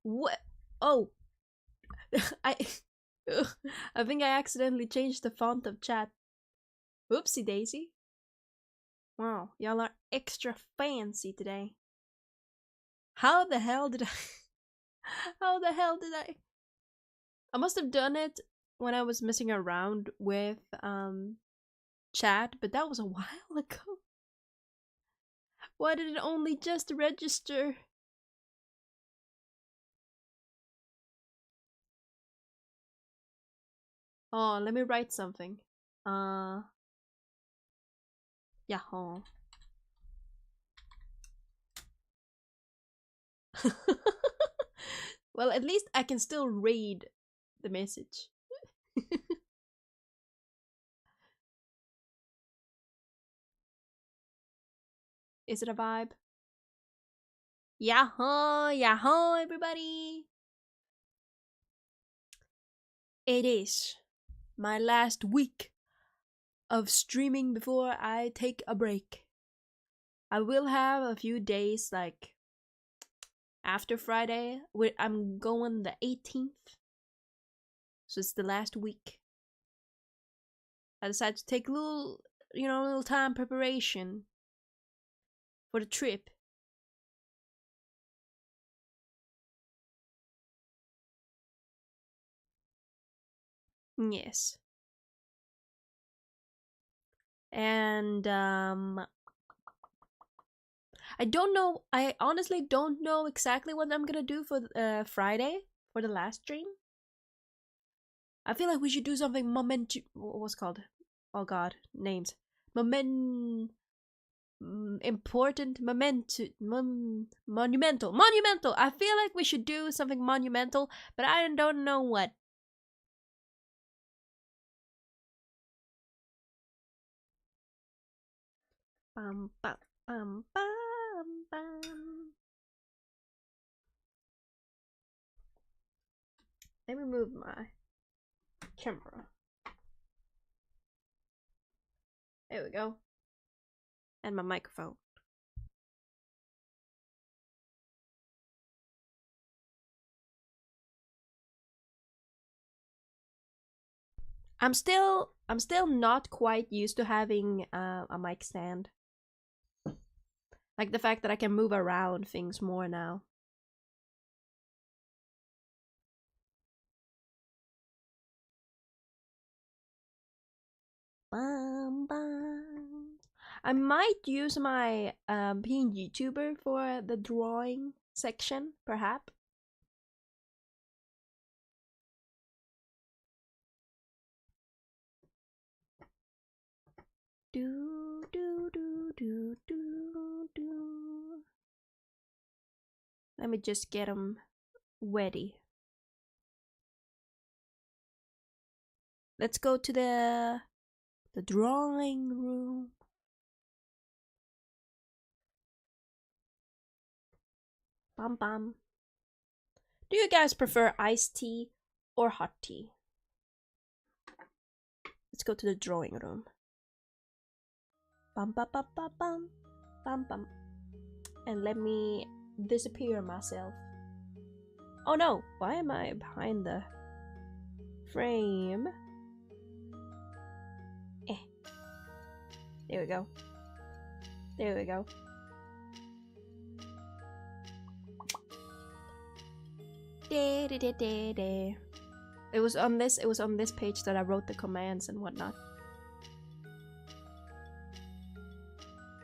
What? Oh, I I think I accidentally changed the font of chat. Oopsie daisy. Wow, y'all are extra fancy today. How the hell did I How the hell did I must have done it when I was messing around with chat, but that was a while ago. Why did it only just register? Oh, let me write something. Yeah. Well, at least I can still read the message. Is it a vibe? Yahoo! Yahoo, everybody! It is my last week of streaming before I take a break. I will have a few days like after Friday. I'm going the 18th, so it's the last week. I decided to take a little, little time preparation for the trip. Yes. And I don't know. I honestly don't know exactly what I'm gonna do for Friday for the last stream. I feel like we should do something what's called? Oh God, names. Important monumental. I feel like we should do something monumental, but I don't know what. Bum, bum, bum, bum, bum. Let me move my camera. There we go. And my microphone. I'm still not quite used to having a mic stand. Like the fact that I can move around things more now. Bum, bum. I might use my being YouTuber for the drawing section, perhaps. Do do do do do do. Let me just get them ready. Let's go to the drawing room. Bum bum. Do you guys prefer iced tea or hot tea? Let's go to the drawing room. Bum bum bum bum bum bum bum. And let me disappear myself. Oh no, why am I behind the frame? There we go. There we go. It was on this page that I wrote the commands and whatnot.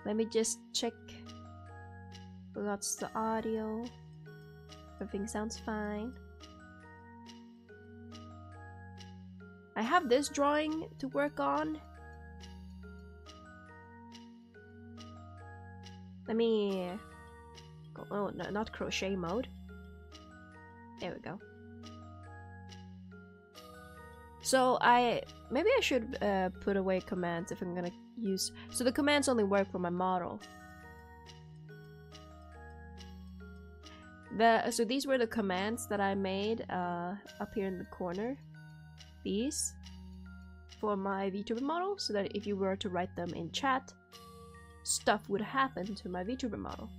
Let me just check what's the audio. Everything sounds fine. I have this drawing to work on. Let me go. Oh, no, not crochet mode. There we go. So maybe I should put away commands if I'm gonna use. So the commands only work for my model. So these were the commands that I made up here in the corner. These for my VTuber model, so that if you were to write them in chat, stuff would happen to my VTuber model.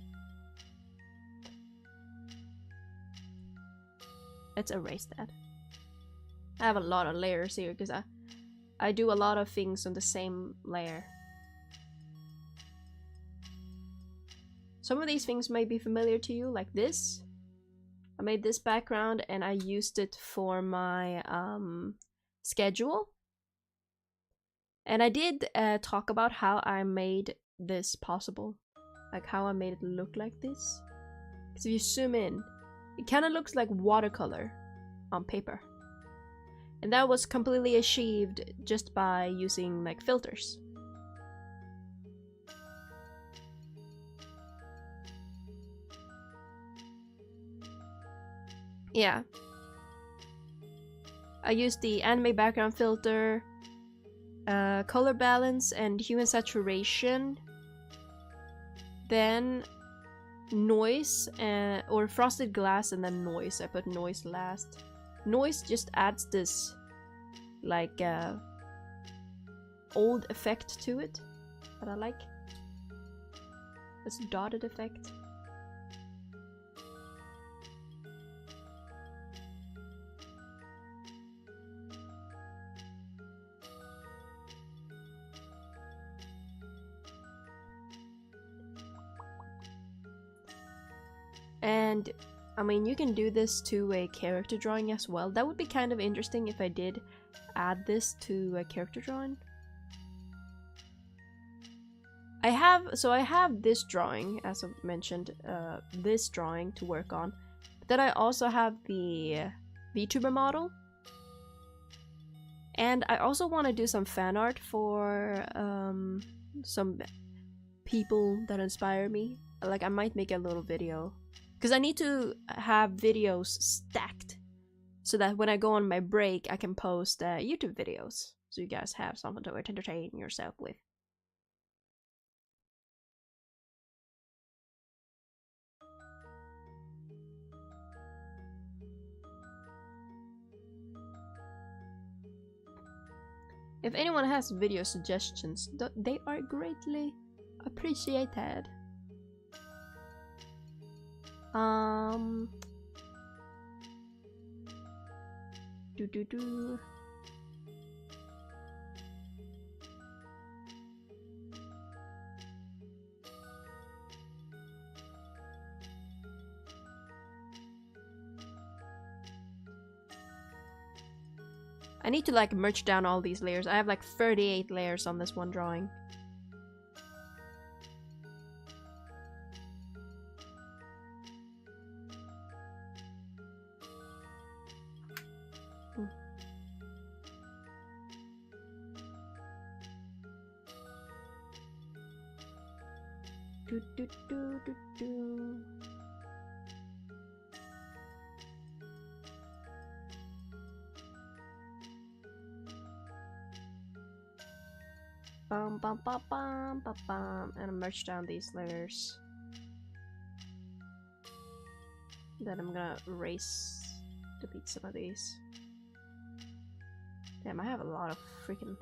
let's erase that. I have a lot of layers here because I do a lot of things on the same layer. Some of these things may be familiar to you, like this. I made this background and I used it for my schedule. And I did talk about how I made this possible. Like how I made it look like this. Because if you zoom in, it kind of looks like watercolor on paper. And that was completely achieved just by using like filters. Yeah. I used the anime background filter, color balance, and hue and saturation. Then noise, or frosted glass, and then noise. I put noise last. Noise just adds this, like, old effect to it that I like. This dotted effect. And I mean, you can do this to a character drawing as well. That would be kind of interesting if I did add this to a character drawing. I have this drawing, as I mentioned, this drawing to work on. But then I also have the VTuber model. And I also want to do some fan art for some people that inspire me. Like, I might make a little video. Because I need to have videos stacked so that when I go on my break, I can post YouTube videos. So you guys have something to entertain yourself with. If anyone has video suggestions, they are greatly appreciated. Do. I need to like merge down all these layers. I have like 38 layers on this one drawing. Do. Bum, and I merge down these layers. Then I'm gonna delete some of these. Damn, I have a lot of freaking.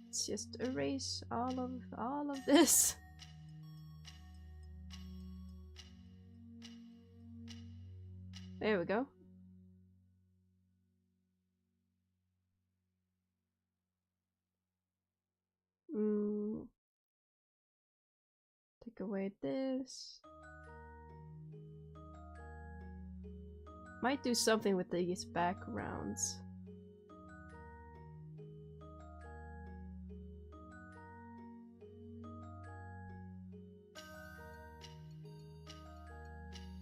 Let's just erase all of this. There we go. Take away this. Might do something with these backgrounds.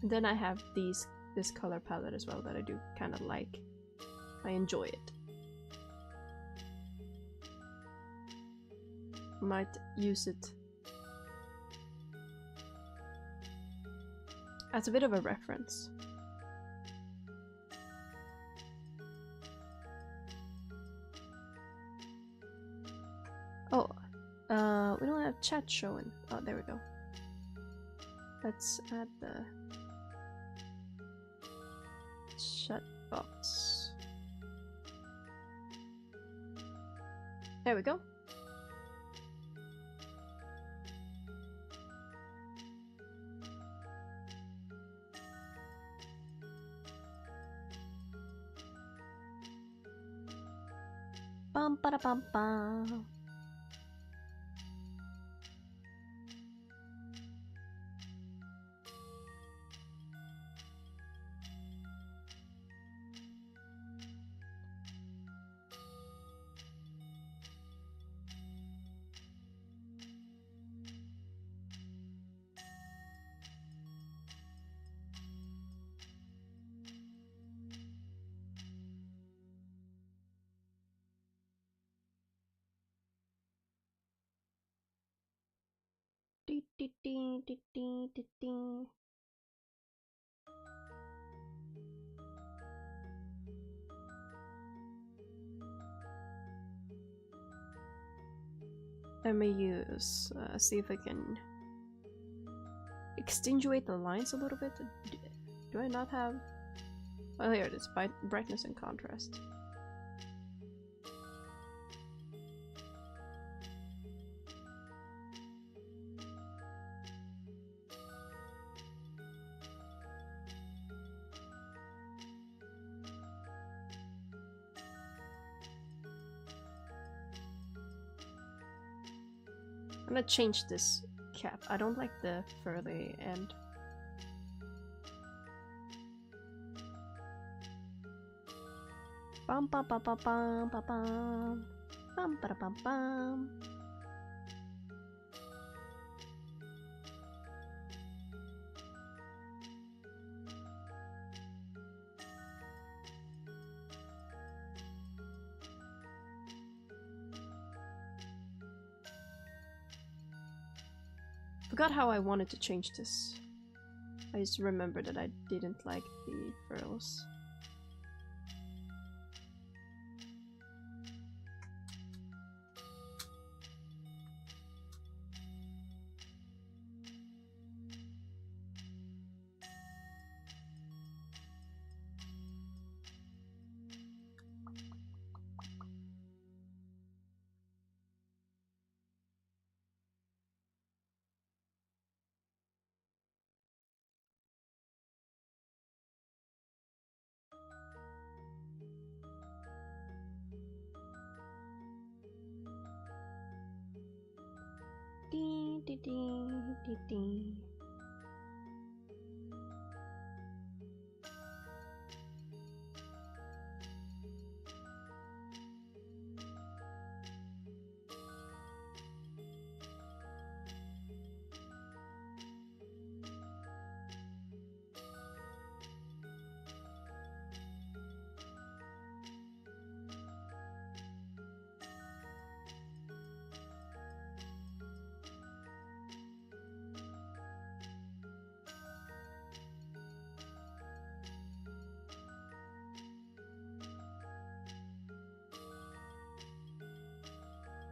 And then I have this color palette as well that I do kind of like. I enjoy it. Might use it as a bit of a reference. Oh, we don't have chat showing. Oh, there we go. Let's add the chat box. There we go. Bum ba da bum bum. Dee, dee, dee, dee, dee, dee, dee. I may use, see if I can extenuate the lines a little bit. Do I not have? Oh, here it is. Brightness and contrast. I'm gonna change this cap. I don't like the further end. Bum bum bum bum bum bum bum bum ba da bum bum. Forgot how I wanted to change this. I just remembered that I didn't like the furls. Dee, dee, dee, dee, dee.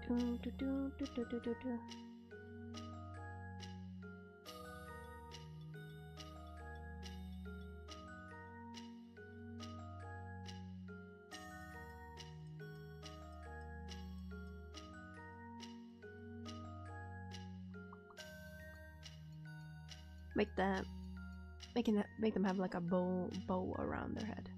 Do, do, do, do, do, do, do, do. Make them have like a bow around their head.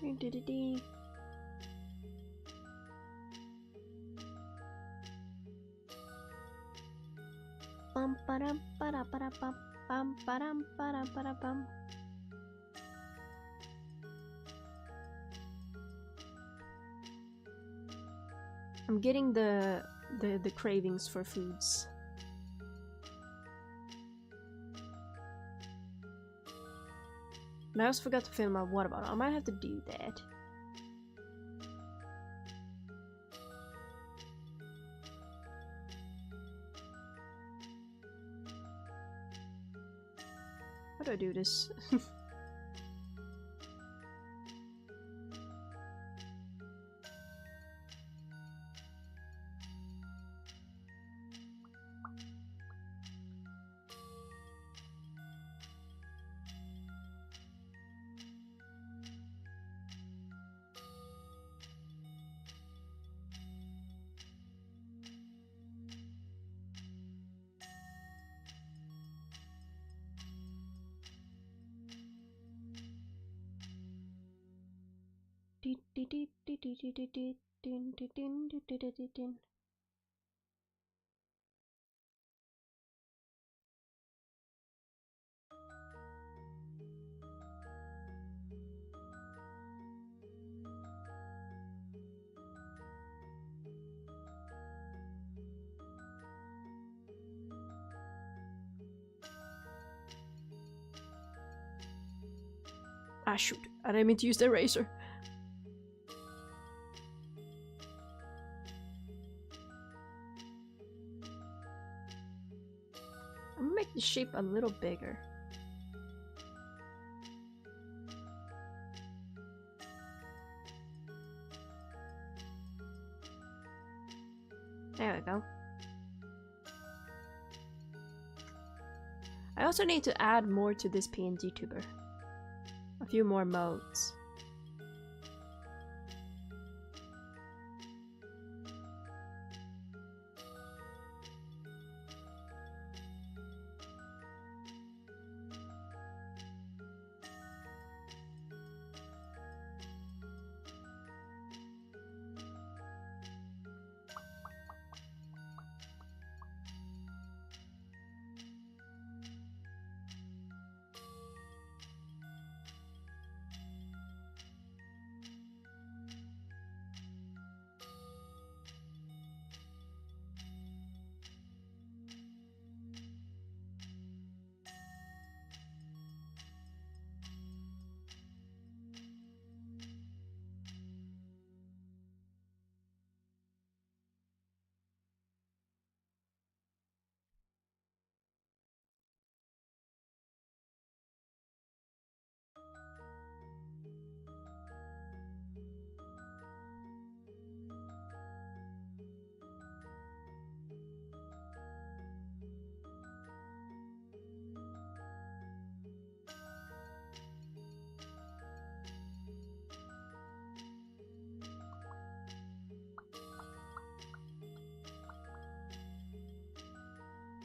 Dee, dee, dee, dee. Bum ba-dum ba-da ba-da bum bum ba-dum ba-da ba-da bum. I'm getting the cravings for foods. And I also forgot to fill my water bottle. I might have to do that. How do I do this? Ah, shoot. I didn't mean to use the eraser. I'm gonna make the shape a little bigger. There we go. I also need to add more to this PNG tuber. A few more modes.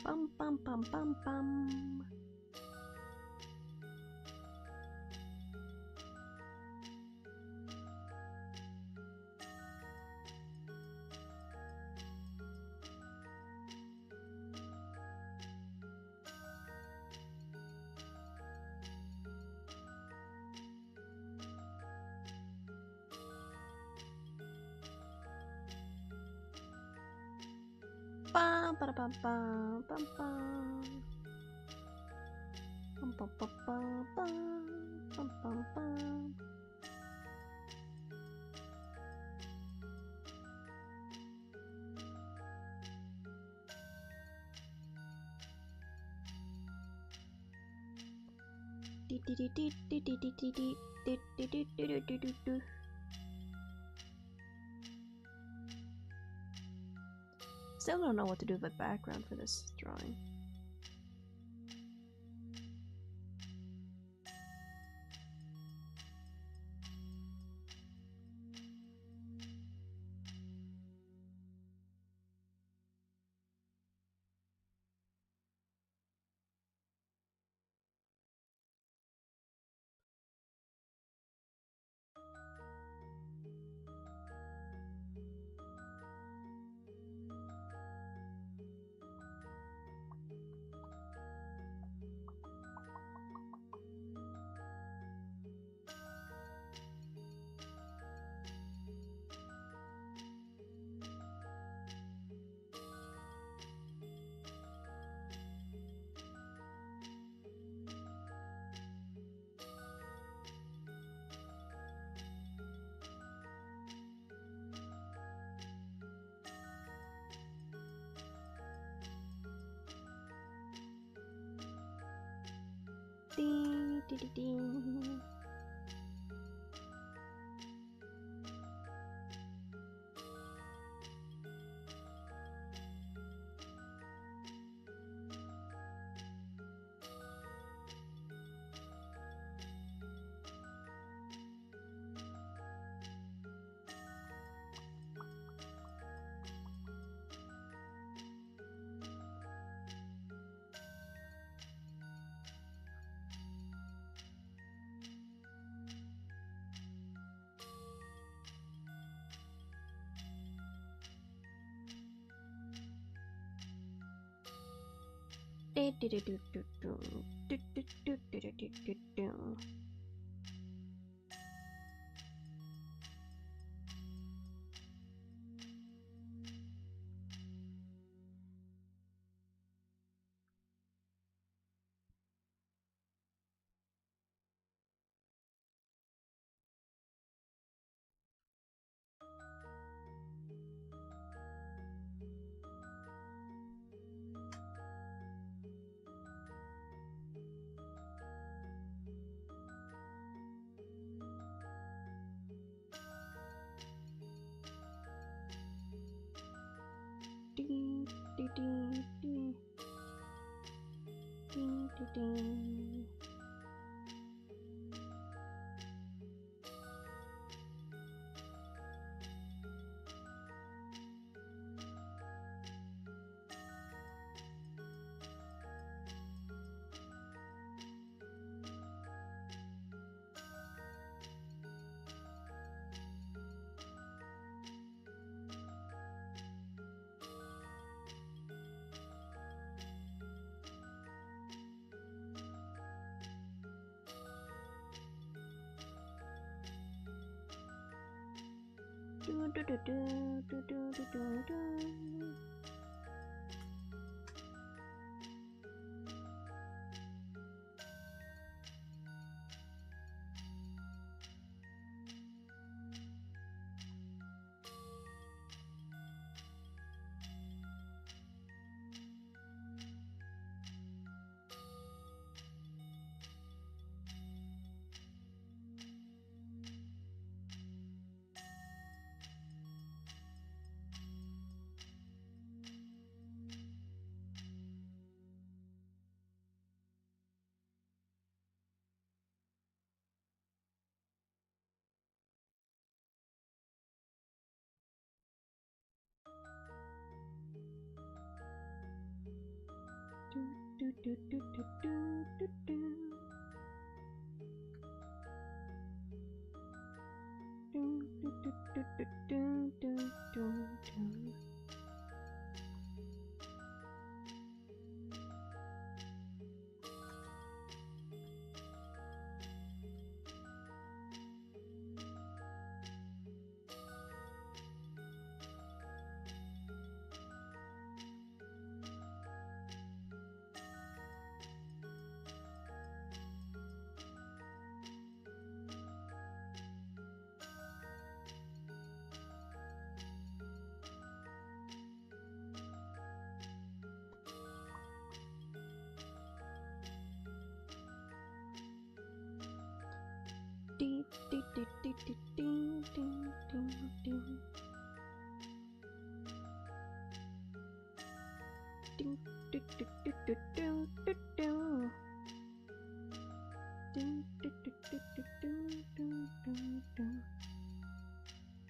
Bum bum bum bum bum. Bum ba bum bum bum bum. Bum bum bum bum bum bum bum. Still don't know what to do with background for this drawing.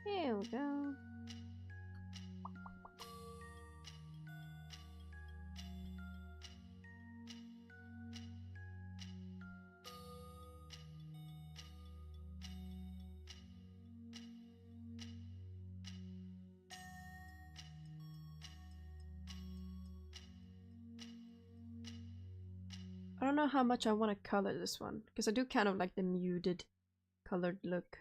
There we go. I don't know how much I want to color this one, because I do kind of like the muted colored look.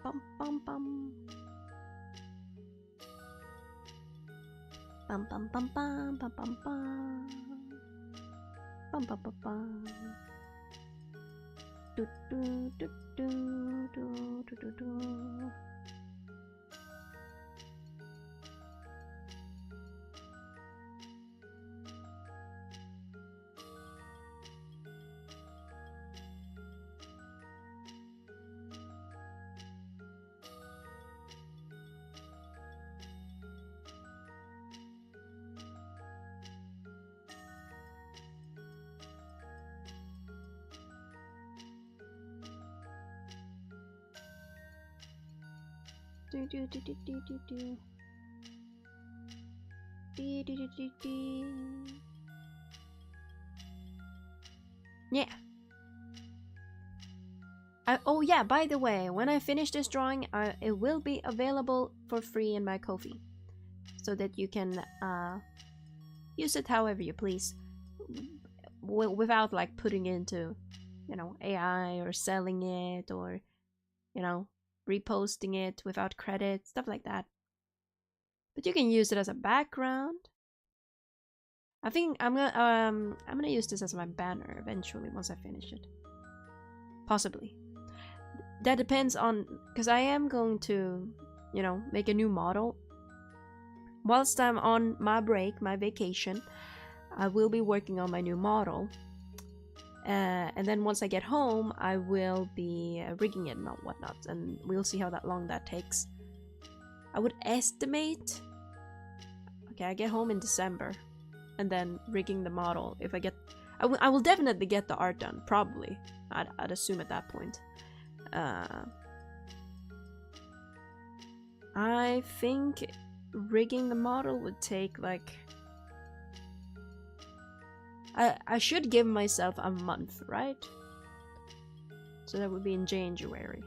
Bum bum bum. Bum bum bum bum bum bum bum. Bum bum bum bum. Do do do do do do do do. Do do do do do do do. Do do do do do. Yeah. Oh yeah, by the way, when I finish this drawing, it will be available for free in my Ko-fi, so that you can use it however you please, without like putting it into, you know, AI or selling it, or, you know, reposting it without credit, stuff like that. But you can use it as a background. I think I'm gonna use this as my banner eventually once I finish it. Possibly. That depends on, because I am going to, you know, make a new model. Whilst I'm on my break, my vacation, I will be working on my new model. And then once I get home, I will be rigging it and whatnot, and we'll see how long that takes. I would estimate, okay, I get home in December, and then rigging the model. If I get, I will definitely get the art done, probably. I'd assume at that point. I think rigging the model would take like, I should give myself a month, right? So that would be in January.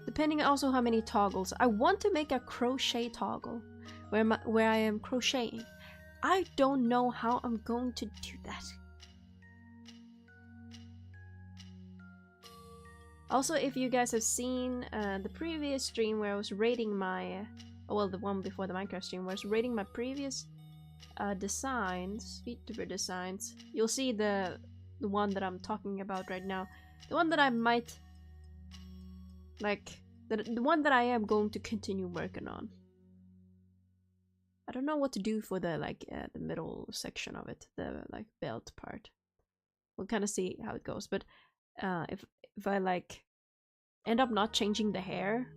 Depending also how many toggles. I want to make a crochet toggle where I am crocheting. I don't know how I'm going to do that. Also, if you guys have seen the previous stream where I was rating my, well, the one before the Minecraft stream where I was rating my previous designs, VTuber designs, you'll see the one that I'm talking about right now. The one that I might, like, the one that I am going to continue working on. I don't know what to do for the, like, the middle section of it, the, like, belt part. We'll kind of see how it goes, but if I, like, end up not changing the hair,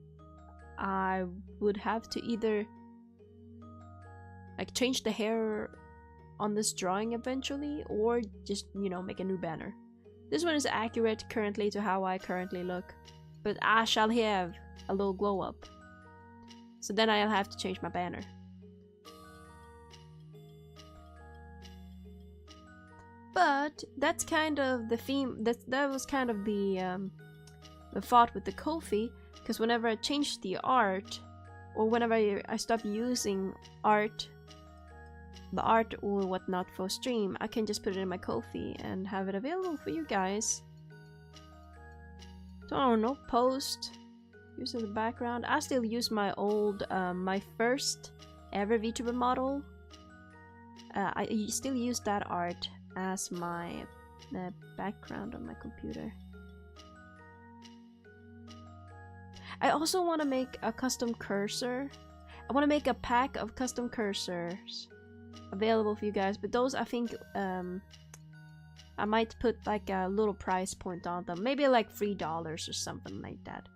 I would have to either, like, change the hair on this drawing eventually, or just, you know, make a new banner. This one is accurate currently to how I currently look, but I shall have a little glow up. So then I'll have to change my banner. But that's kind of the theme. That was kind of the thought with the Ko-fi, because whenever I change the art, or whenever I stop using the art or whatnot for stream, I can just put it in my Ko-fi and have it available for you guys. So I don't know, post, use as a background. I still use my old, my first ever VTuber model. I still use that art as my background on my computer. I also want to make a custom cursor. I want to make a pack of custom cursors available for you guys, but those I think I might put like a little price point on them, maybe like $3 or something like that.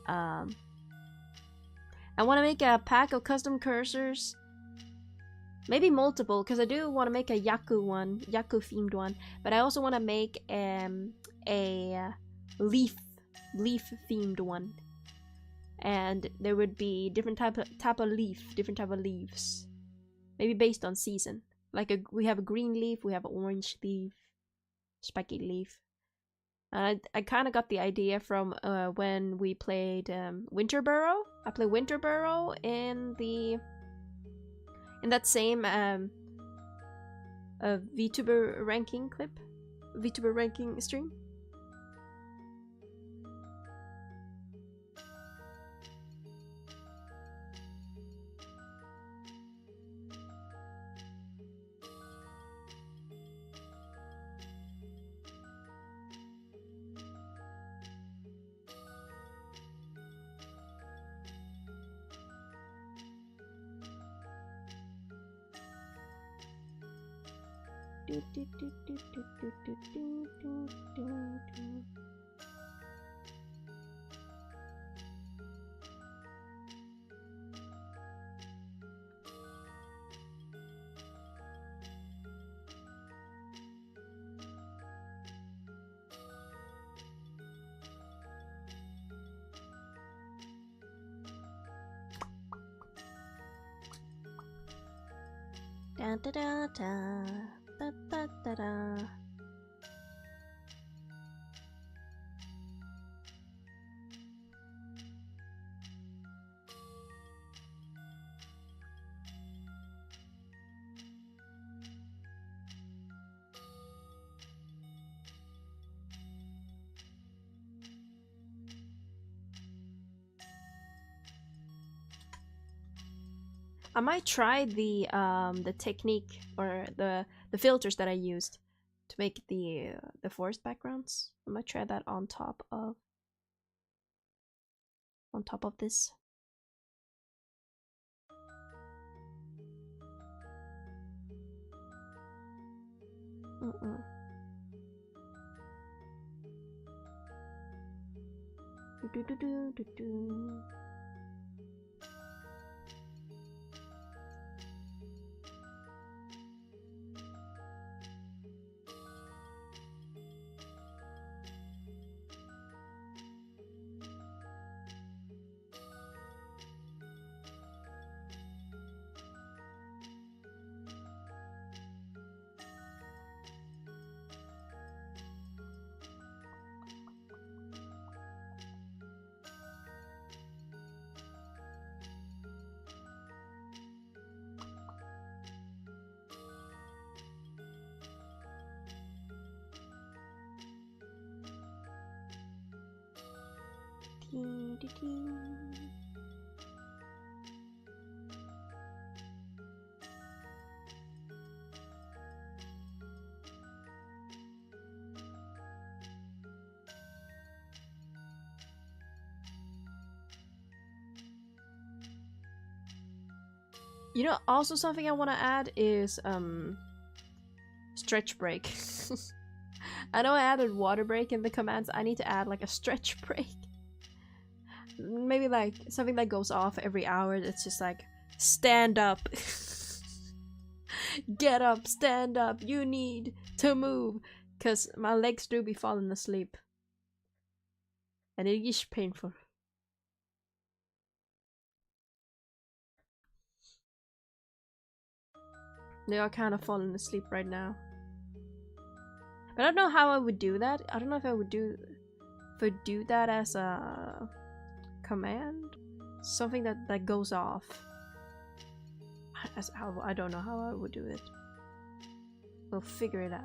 I want to make a pack of custom cursors. Maybe multiple, because I do want to make a Yakku one, Yakku themed one, but I also want to make a leaf themed one, and there would be different type of leaves, maybe based on season. Like we have a green leaf, we have an orange leaf, spiky leaf. I kind of got the idea from when we played Winter Burrow. I played Winter Burrow in the in that same VTuber ranking clip, VTuber ranking stream. Da da da da da da da da. I might try the technique or the filters that I used to make the forest backgrounds. I might try that on top of this. Do do do do do. You know, also something I want to add is stretch break. I know I added water break in the commands. I need to add like a stretch break. Maybe like something that goes off every hour. That's just like stand up, get up, stand up. You need to move, cause my legs do be falling asleep, and it is painful. They are kind of falling asleep right now. But I don't know how I would do that. I don't know if I would do that as a command. Something that goes off. I don't know how I would do it. We'll figure it out.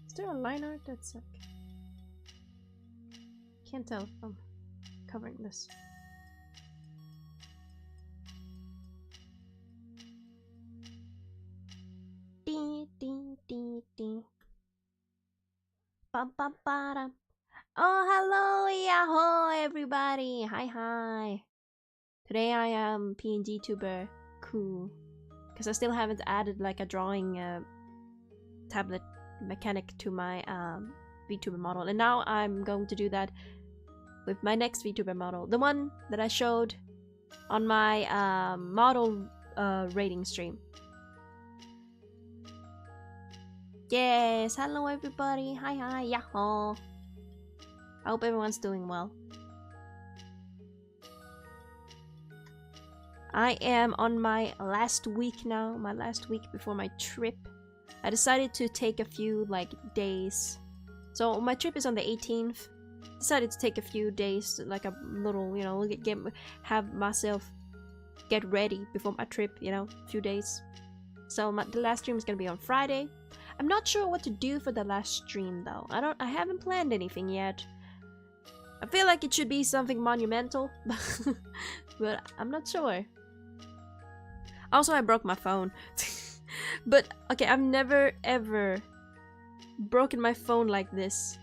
Is there a line art that's like... Can't tell if I'm covering this. dee dee dee dee. Bum bum ba. Oh, hello, yahoo, everybody! Hi. Today I am PNG tuber. Cool. Because I still haven't added like a drawing tablet mechanic to my VTuber model, and now I'm going to do that with my next VTuber model, the one that I showed on my model rating stream. Yes, hello everybody. Hi, yahoo. I hope everyone's doing well. I am on my last week now, my last week before my trip. I decided to take a few like days. So my trip is on the 18th. Decided to take a few days, like a little, you know, have myself get ready before my trip, you know, a few days. So the last stream is gonna be on Friday. I'm not sure what to do for the last stream though. I haven't planned anything yet. I feel like it should be something monumental, but I'm not sure. Also, I broke my phone. But okay, I've never ever broken my phone like this.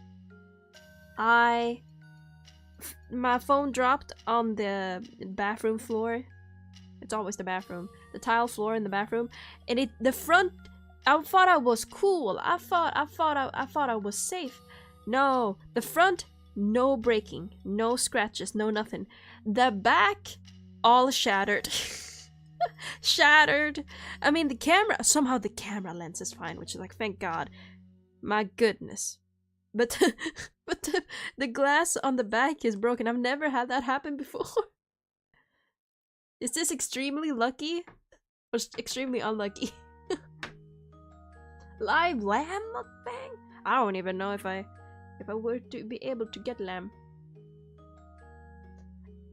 My phone dropped on the bathroom floor. It's always the bathroom. The tile floor in the bathroom, and the front. I thought I was cool. I thought I was safe. No, the front, no breaking, no scratches, no nothing. The back, all shattered. Shattered. I mean, the camera, somehow the camera lens is fine, which is like, thank God. My goodness. But the glass on the back is broken. I've never had that happen before. Is this extremely lucky or extremely unlucky? Live lamb mukbang? I don't even know if I were to be able to get lamb.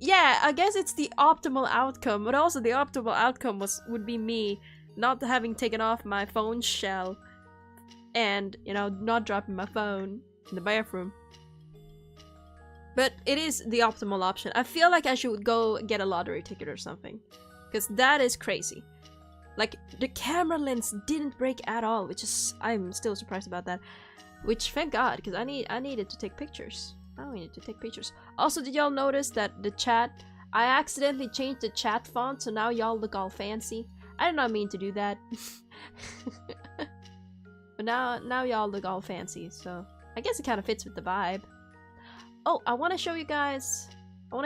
Yeah, I guess it's the optimal outcome, but also the optimal outcome would be me not having taken off my phone shell and, you know, not dropping my phone in the bathroom. But it is the optimal option. I feel like I should go get a lottery ticket or something, because that is crazy. Like, the camera lens didn't break at all, which is, I'm still surprised about that. Which, thank God, because I needed to take pictures. I needed to take pictures. Also, did y'all notice that the chat, I accidentally changed the chat font, so now y'all look all fancy. I did not mean to do that. But now y'all look all fancy, so I guess it kind of fits with the vibe. Oh, I want to show you guys who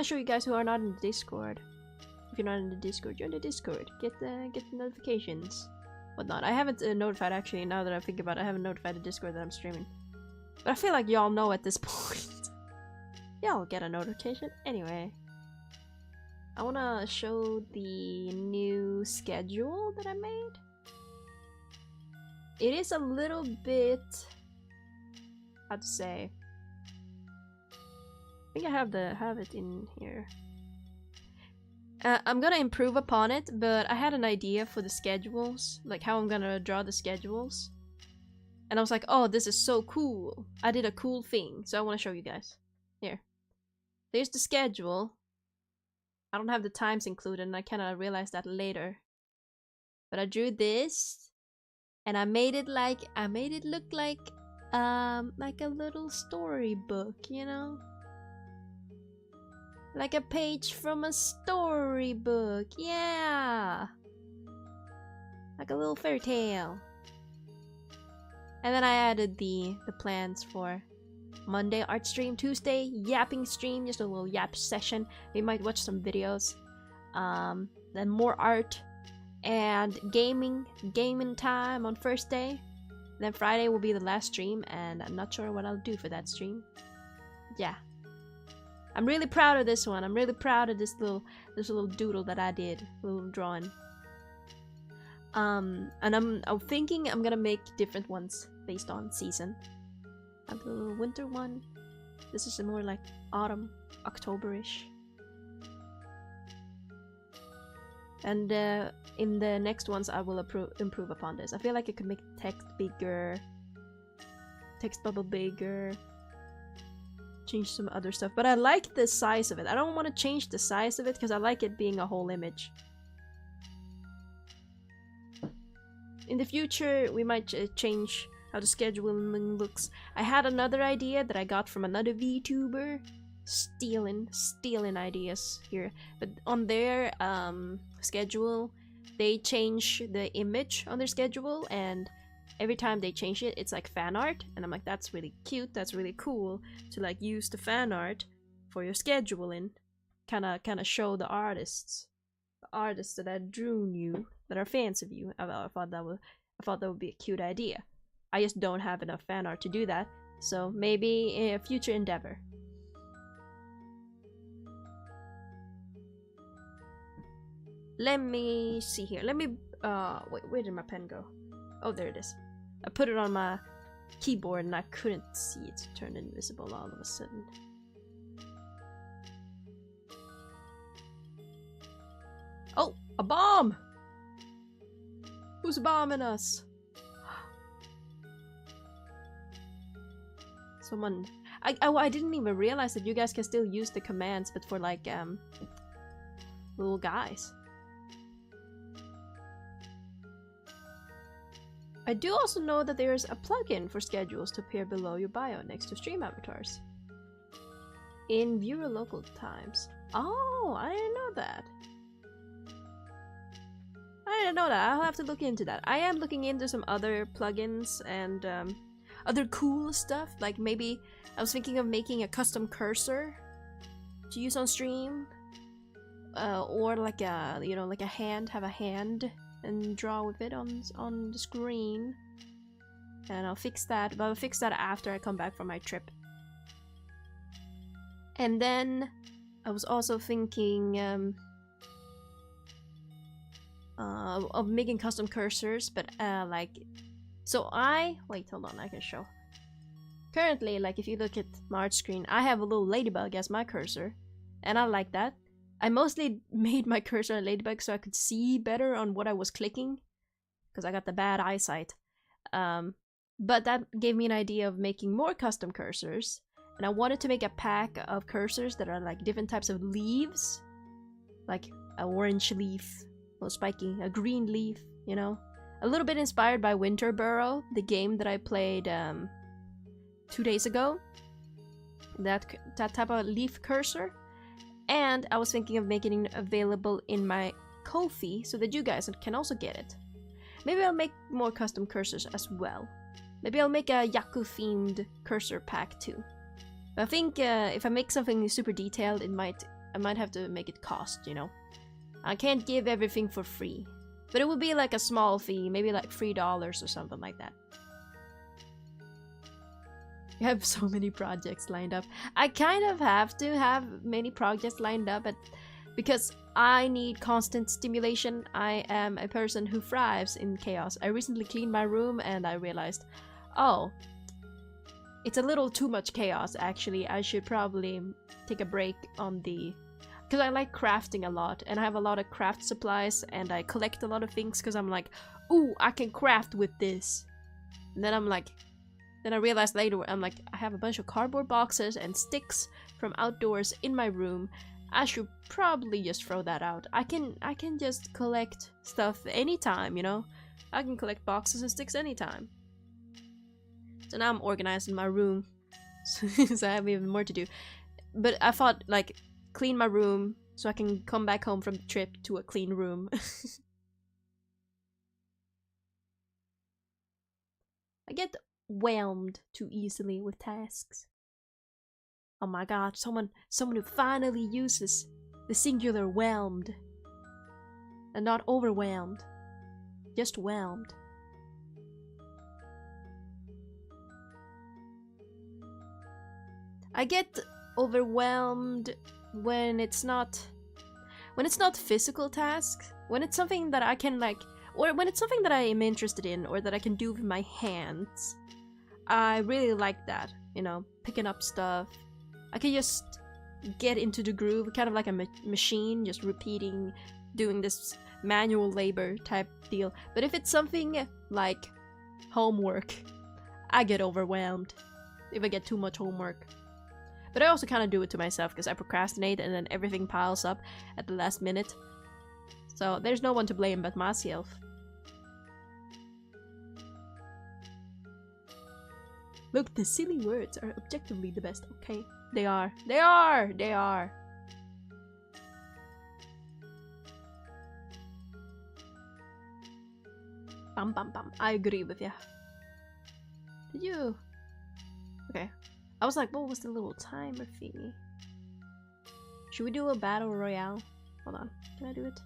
are not in the Discord. If you're not in the Discord, join the Discord. Get the notifications, whatnot. I haven't notified, actually, now that I think about it, I haven't notified the Discord that I'm streaming. But I feel like y'all know at this point. Y'all get a notification. Anyway, I want to show the new schedule that I made. It is a little bit, how to say, I think I have it in here. I'm gonna improve upon it, but I had an idea for the schedules, like how I'm gonna draw the schedules. And I was like, oh, this is so cool. I did a cool thing, so I want to show you guys. Here. There's the schedule. I don't have the times included, and I kind of realized that later. But I drew this, and I made it look like a little storybook, you know? Like a page from a storybook, yeah! Like a little fairy tale. And then I added the plans for Monday art stream, Tuesday yapping stream, just a little yap session. We might watch some videos. Then more art and gaming time on first day. Then Friday will be the last stream, and I'm not sure what I'll do for that stream. Yeah. I'm really proud of this one. I'm really proud of this little doodle that I did, little drawing. And I'm thinking I'm gonna make different ones based on season. I have the little winter one. This is a more like autumn, October-ish. And in the next ones, I will improve upon this. I feel like I could make text bigger, text bubble bigger, change some other stuff. But I like the size of it. I don't want to change the size of it because I like it being a whole image. in the future, we might change how the scheduling looks. I had another idea that I got from another VTuber. Stealing ideas here. But on their schedule, they change the image on their schedule, and every time they change it, it's like fan art. And I'm like, that's really cute, that's really cool to like use the fan art for your scheduling. Kinda show the artists that I drew you, that are fans of you. I thought that would be a cute idea. I just don't have enough fan art to do that, so maybe in a future endeavor. Let me see here. Let me wait, where did my pen go? Oh, there it is. I put it on my keyboard and I couldn't see it turn invisible all of a sudden. Oh, a bomb! Who's bombing us? Someone. I didn't even realize that you guys can still use the commands, but for like little guys. I do also know that there's a plugin for schedules to appear below your bio next to stream avatars. In viewer local times. Oh, I didn't know that. I didn't know that. I'll have to look into that. I am looking into some other plugins and other cool stuff. Like maybe I was thinking of making a custom cursor to use on stream, or like a like a hand, have a hand and draw with it on the screen. And I'll fix that, but I'll fix that after I come back from my trip. And then I was also thinking of making custom cursors, but like, so wait, hold on, I can show. Currently, like if you look at my art screen, I have a little ladybug as my cursor, and I like that. I mostly made my cursor a ladybug so I could see better on what I was clicking, because I got the bad eyesight. But that gave me an idea of making more custom cursors, and I wanted to make a pack of cursors that are like different types of leaves, like an orange leaf, a little spiky, a green leaf, you know? A little bit inspired by Winterborough, the game that I played 2 days ago. That type of leaf cursor. And I was thinking of making it available in my Ko-fi so that you guys can also get it. Maybe I'll make more custom cursors as well. Maybe I'll make a Yakku themed cursor pack too. But I think if I make something super detailed, I might have to make it cost, you know. I can't give everything for free. But it will be like a small fee, maybe like $3 or something like that. I have so many projects lined up. I kind of have to have many projects lined up because I need constant stimulation. I am a person who thrives in chaos. I recently cleaned my room and I realized, oh, it's a little too much chaos actually. I should probably take a break on the... Because I like crafting a lot and I have a lot of craft supplies and I collect a lot of things because I'm like, ooh, I can craft with this. And then I'm like... Then I realized later, I'm like, I have a bunch of cardboard boxes and sticks from outdoors in my room. I should probably just throw that out. I can just collect stuff anytime, you know? I can collect boxes and sticks anytime. So now I'm organizing my room. So I have even more to do. But I thought, like, clean my room so I can come back home from the trip to a clean room. I get whelmed too easily with tasks. Oh my god, someone who finally uses the singular whelmed and not overwhelmed, just whelmed. I get overwhelmed when it's not physical tasks, when it's something that I can like, or when it's something that I am interested in or that I can do with my hands. I really like that, you know, picking up stuff. I can just get into the groove, kind of like a machine, just repeating, doing this manual labor type deal. But if it's something like homework, I get overwhelmed if I get too much homework. But I also kind of do it to myself because I procrastinate and then everything piles up at the last minute. So there's no one to blame but myself. Look, the silly words are objectively the best. Okay, they are. They are. They are. Bum bum bum. I agree with you. Did you? Okay. I was like, what was the little timer thingy? Should we do a battle royale? Hold on. Can I do it?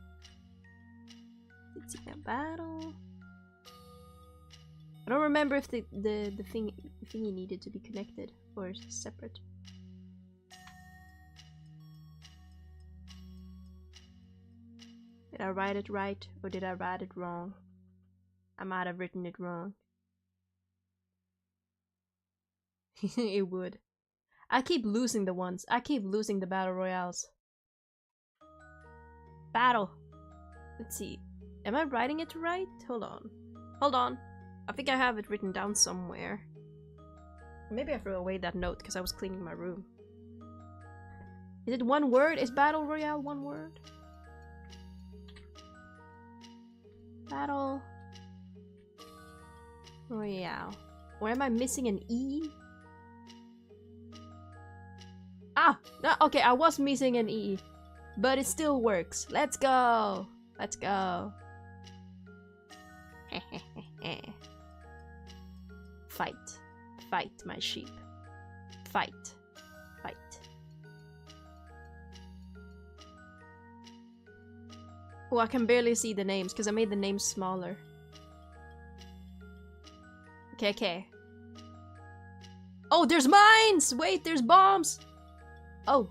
Let's see that battle. I don't remember if the thingy needed to be connected or separate. Did I write it right or did I write it wrong? I might have written it wrong. It would. I keep losing the ones. I keep losing the battle royales. Battle. Let's see. Am I writing it right? Hold on. Hold on. I think I have it written down somewhere. Maybe I threw away that note because I was cleaning my room. Is it one word? Is battle royale one word? Battle royale. Or am I missing an E? Ah! No, okay, I was missing an E. But it still works. Let's go! Let's go. Fight. Fight, my sheep. Fight. Fight. Oh, I can barely see the names because I made the names smaller. Okay, okay. Oh, there's mines! Wait, there's bombs! Oh.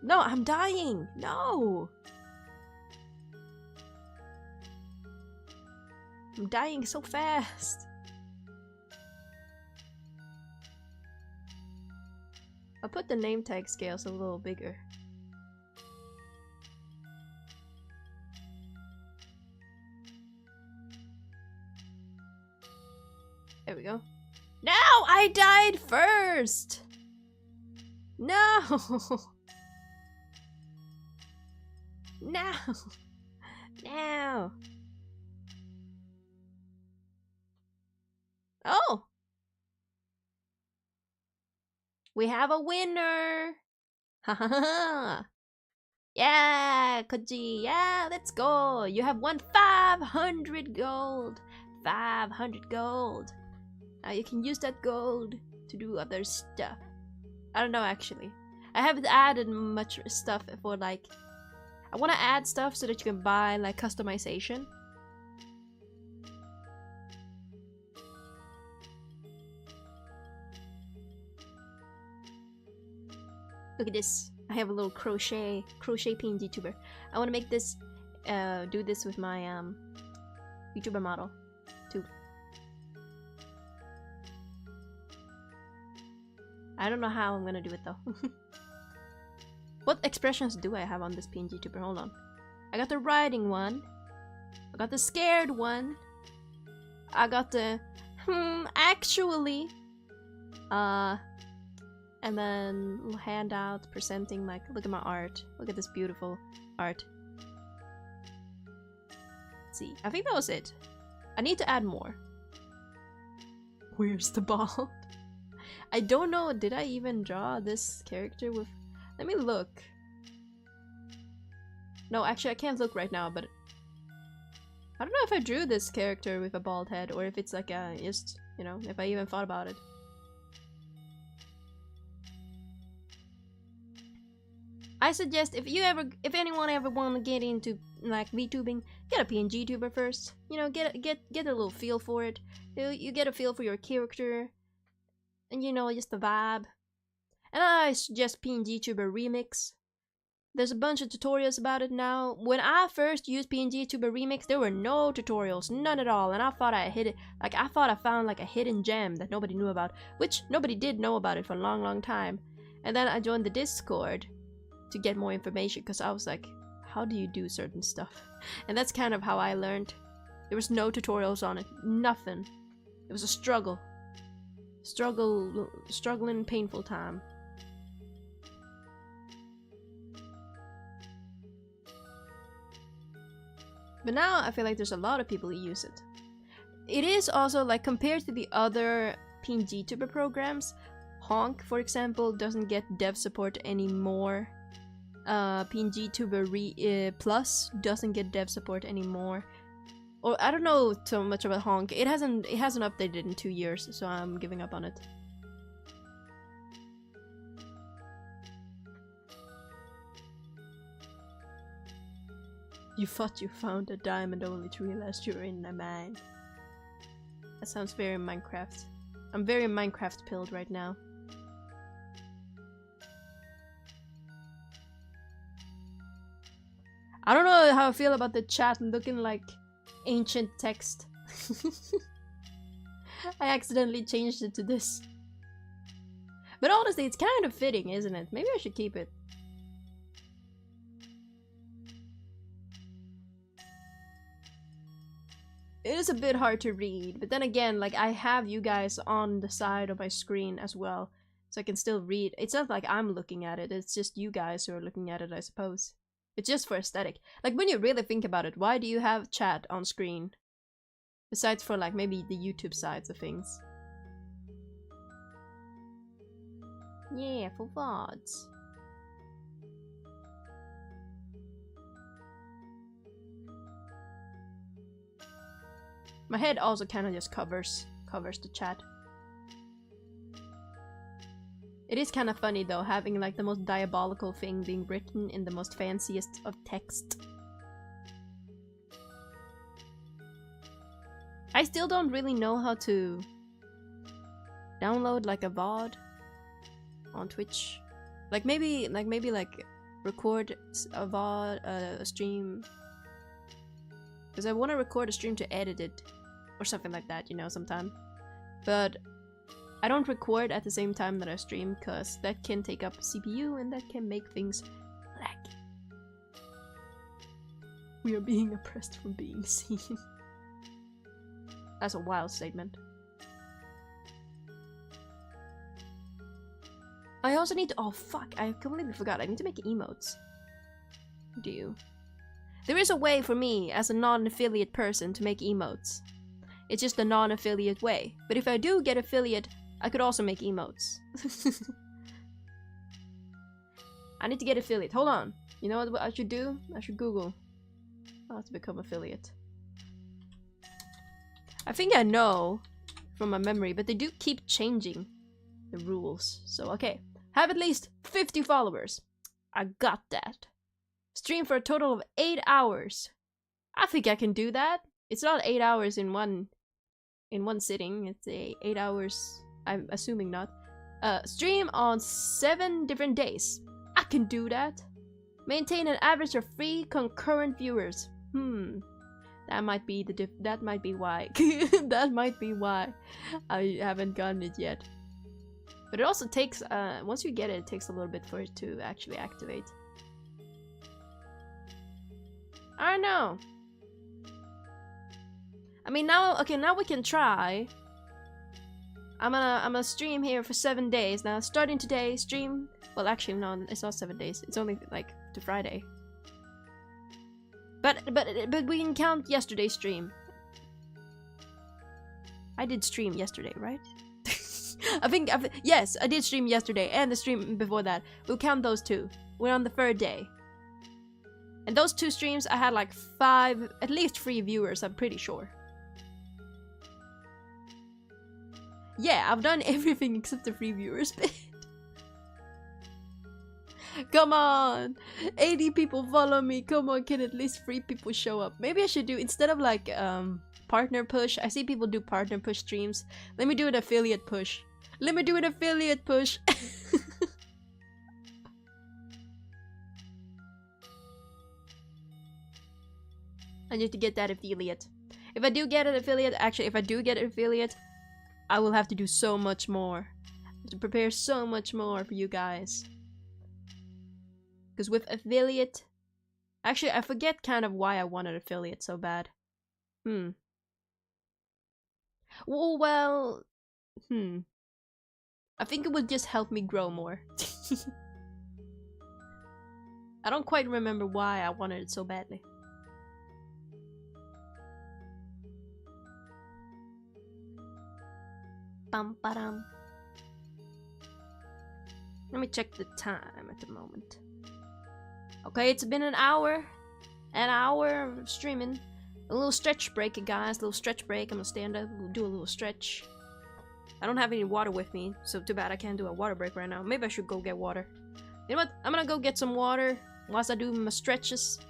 No, I'm dying! No! I'm dying so fast. I'll put the name tag scales a little bigger. There we go. No! I died first! No! No! No! Oh! We have a winner! Ha ha ha! Yeah, Koji! Yeah, let's go! You have won 500 gold! 500 gold! Now you can use that gold to do other stuff. I don't know actually. I haven't added much stuff for like... I want to add stuff so that you can buy like customization. Look at this. I have a little crochet PNG tuber. I want to make this, do this with my YouTuber model too. I don't know how I'm gonna do it though. What expressions do I have on this PNG tuber? Hold on. I got the riding one. I got the scared one. I got the actually. And then little handouts presenting like, look at my art. Look at this beautiful art. Let's see. I think that was it. I need to add more. Where's the ball? I don't know. Did I even draw this character with... Let me look. No, actually I can't look right now, but... I don't know if I drew this character with a bald head or if it's like a... just, you know, if I even thought about it. I suggest if anyone ever want to get into like VTubing, get a PNG tuber first. You know, get a little feel for it. You get a feel for your character, and you know, just the vibe. And I suggest PNG tuber remix. There's a bunch of tutorials about it now. When I first used PNG tuber remix, there were no tutorials, none at all, and I thought I hit it. Like I thought I found like a hidden gem that nobody knew about, which nobody did know about it for a long time. And then I joined the Discord to get more information because I was like, how do you do certain stuff? And that's kind of how I learned. There was no tutorials on it, nothing. It was a struggle. Struggling, painful time. But now I feel like there's a lot of people who use it. it is also like compared to the other PNG tuber programs, Honk, for example, doesn't get dev support anymore. PNG Tuber Plus doesn't get dev support anymore. Or I don't know so much about Honk. It hasn't updated in 2 years, so I'm giving up on it. You thought you found a diamond only to realize you're in a mine. That sounds very Minecraft. I'm very Minecraft pilled right now. I don't know how I feel about the chat looking like ancient text. I accidentally changed it to this. But honestly, it's kind of fitting, isn't it? Maybe I should keep it. It is a bit hard to read, but then again, like, I have you guys on the side of my screen as well, so I can still read. It's not like I'm looking at it, it's just you guys who are looking at it, I suppose. It's just for aesthetic. Like, when you really think about it, why do you have chat on screen? Besides for, like, maybe the YouTube sides of things. Yeah, for VODs. My head also kind of just covers the chat. It is kind of funny though, having like the most diabolical thing being written in the most fanciest of text. I still don't really know how to download like a VOD on Twitch. Like maybe record a VOD, a stream. Because I want to record a stream to edit it. Or something like that, you know, sometime. But I don't record at the same time that I stream, because that can take up CPU and that can make things laggy. We are being oppressed from being seen. That's a wild statement. I also need to— oh fuck, I completely forgot. I need to make emotes. Do you? There is a way for me, as a non-affiliate person, to make emotes. It's just a non-affiliate way. But if I do get affiliate, I could also make emotes. I need to get affiliate. Hold on. You know what I should do? I should Google how to become affiliate. I think I know from my memory, but they do keep changing the rules. So, okay. Have at least 50 followers. I got that. Stream for a total of 8 hours. I think I can do that. It's not 8 hours in one sitting. It's 8 hours. I'm assuming not. Stream on 7 different days. I can do that. Maintain an average of 3 concurrent viewers. That might be that might be why. That might be why I haven't gotten it yet. But it also takes once you get it, it takes a little bit for it to actually activate. I don't know. I mean, now, okay, now we can try. I'm gonna stream here for 7 days. Now, starting today, stream. Well, actually, no, it's not 7 days. It's only like to Friday. But we can count yesterday's stream. I did stream yesterday, right? Yes, I did stream yesterday and the stream before that. We'll count those 2. We're on the 3rd day. And those 2 streams, I had like 5, at least 3 viewers, I'm pretty sure. Yeah, I've done everything except the 3 viewers bit. Come on! 80 people follow me, come on, can at least 3 people show up? Maybe I should do, instead of like, partner push, I see people do partner push streams. Let me do an affiliate push. Let me do an affiliate push! I need to get that affiliate. If I do get an affiliate, actually, if I do get an affiliate, I will have to do so much more. I have to prepare so much more for you guys. Because with affiliate... Actually, I forget kind of why I wanted affiliate so bad. Well... I think it would just help me grow more. I don't quite remember why I wanted it so badly. Bum ba-dum. Let me check the time at the moment. Okay, it's been an hour. An hour of streaming. A little stretch break, guys. A little stretch break. I'm gonna stand up, do a little stretch. I don't have any water with me, so too bad I can't do a water break right now. Maybe I should go get water. You know what? I'm gonna go get some water whilst I do my stretches.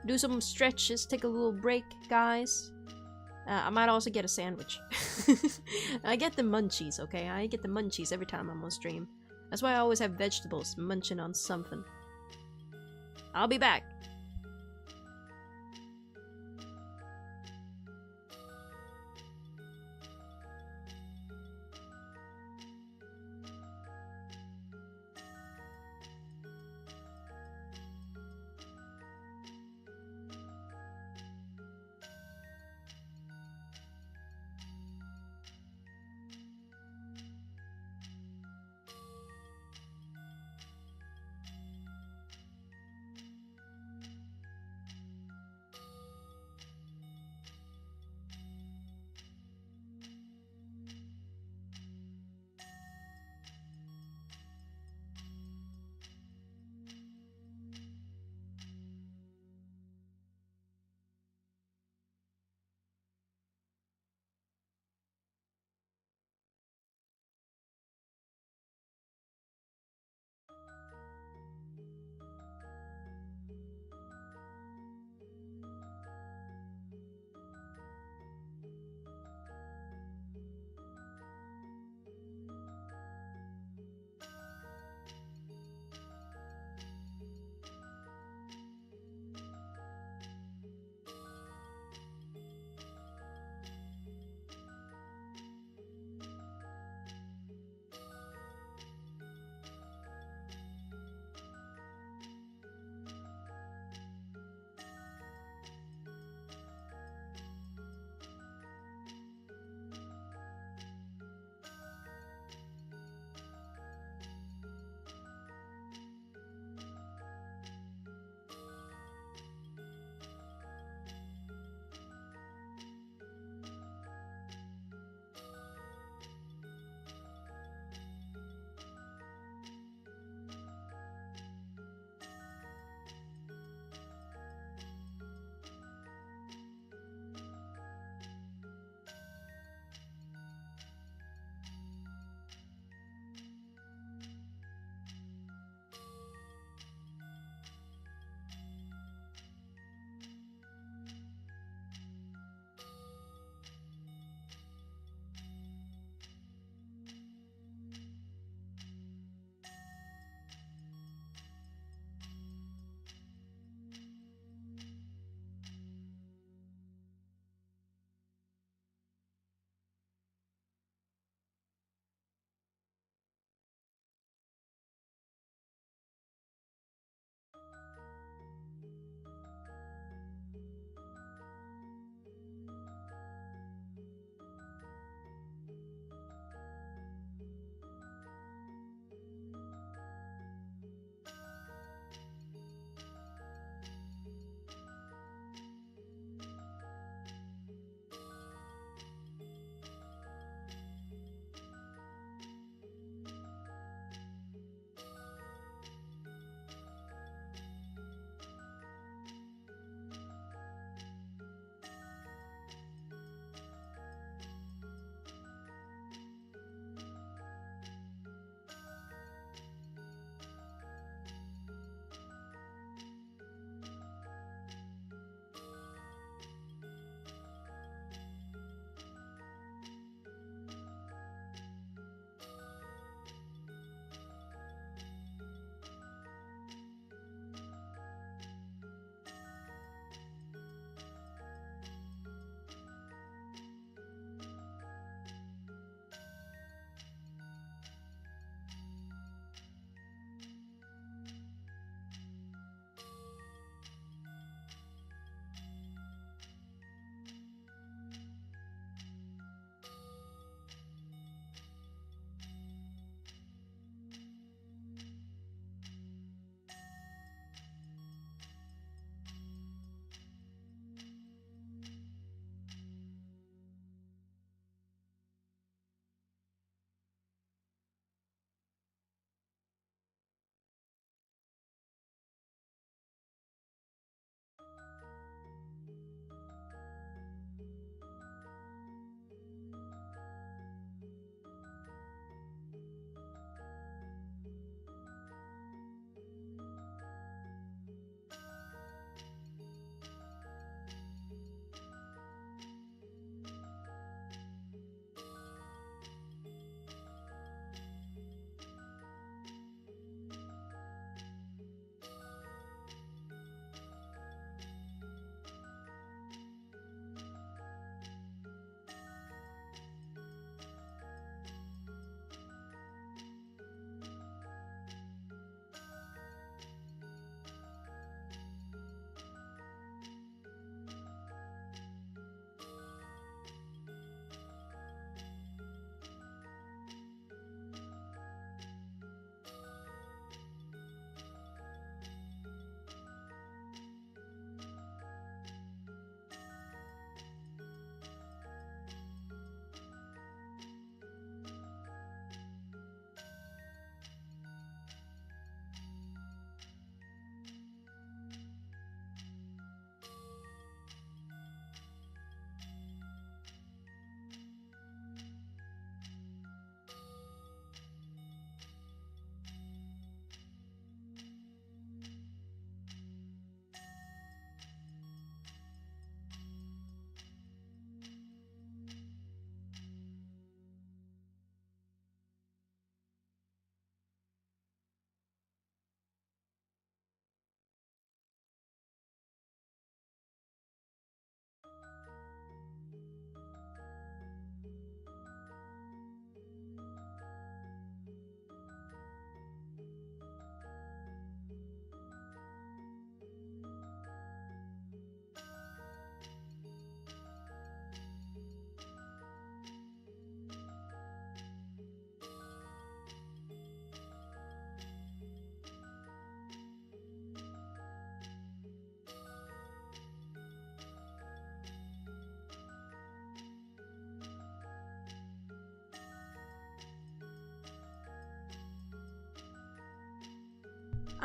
Do some stretches, take a little break, guys. I might also get a sandwich. I get the munchies, okay? I get the munchies every time I'm on stream. That's why I always have vegetables, munching on something. I'll be back.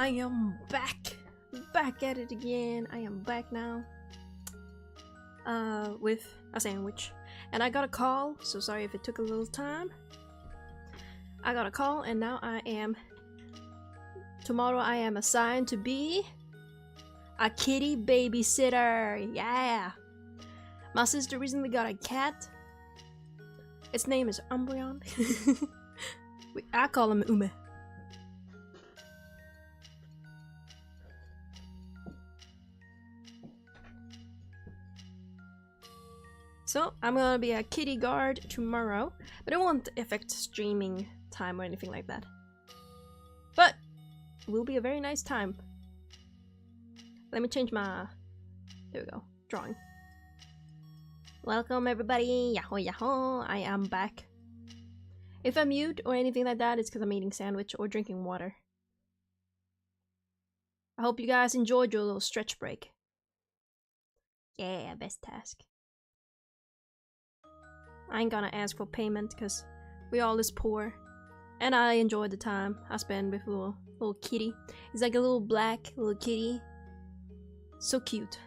I am back! Back at it again. I am back now. With a sandwich. And I got a call, so sorry if it took a little time. I got a call and now I am... Tomorrow I am assigned to be... a kitty babysitter! Yeah! My sister recently got a cat. Its name is Umbreon. I call him Ume. So, I'm gonna be a kitty guard tomorrow, but it won't affect streaming time or anything like that. But, it will be a very nice time. Let me change my... There we go. Drawing. Welcome everybody! Yahoo yahoo! I am back. If I'm mute or anything like that, it's because I'm eating sandwich or drinking water. I hope you guys enjoyed your little stretch break. Yeah, best task. I ain't gonna ask for payment because we all is poor. And I enjoyed the time I spent with little kitty. He's like a little black little kitty. So cute.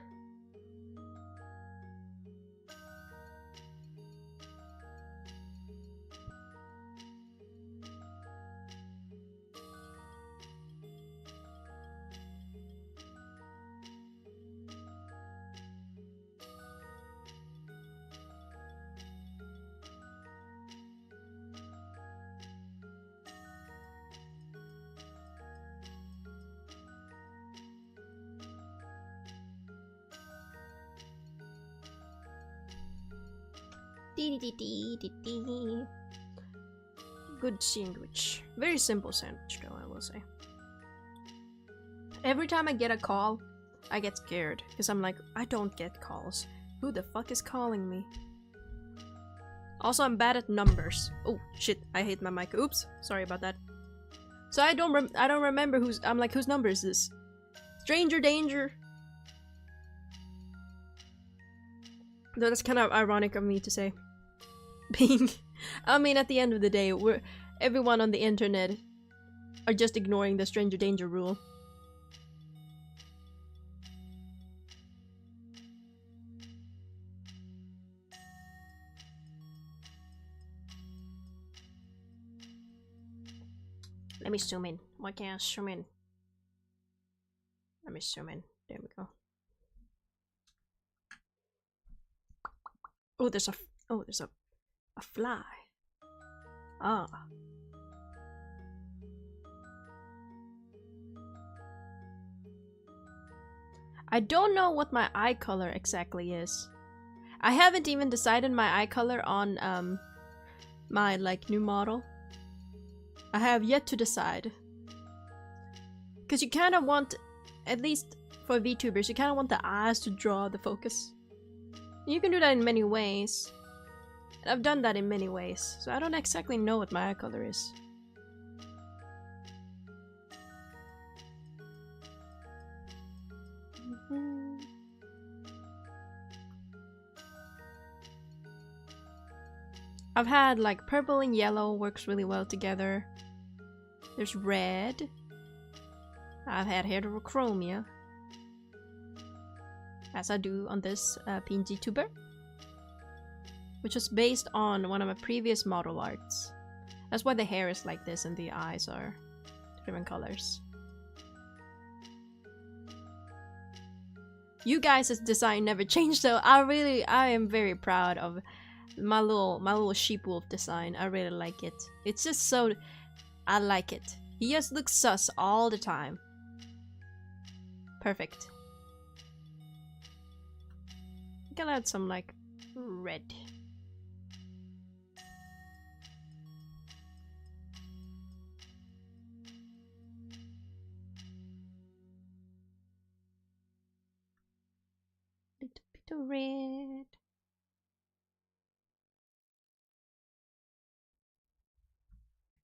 Good sandwich. Very simple sandwich though, I will say. Every time I get a call, I get scared. Because I'm like, I don't get calls. Who the fuck is calling me? Also, I'm bad at numbers. Oh, shit. I hate my mic. Oops. Sorry about that. So I don't remember who's... I'm like, whose number is this? Stranger danger. Though that's kind of ironic of me to say. Being... I mean, at the end of the day, everyone on the internet are just ignoring the stranger danger rule. Let me zoom in. Why can't I zoom in? Let me zoom in. There we go. Oh, there's a fly. Ah. I don't know what my eye color exactly is. I haven't even decided my eye color on my like new model. I have yet to decide. Because you kind of want, at least for VTubers, you kind of want the eyes to draw the focus. You can do that in many ways. And I've done that in many ways, so I don't exactly know what my eye color is. I've had like purple and yellow works really well together. There's red. I've had heterochromia, as I do on this PNG tuber, which was based on one of my previous model arts. That's why the hair is like this and the eyes are different colors. You guys' design never changed, so I am very proud of my little sheep wolf design. I really like it. It's just so, I like it. He just looks sus all the time. Perfect. I can add some like red. Little bit of red.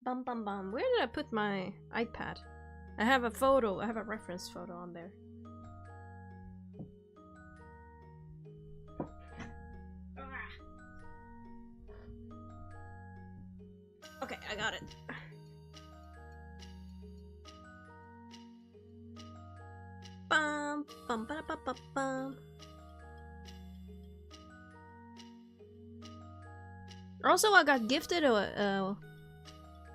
Bum bum bum. Where did I put my iPad? I have a photo. I have a reference photo on there. Okay, I got it. Bum, ba, ba, ba, bum. Also, I got gifted a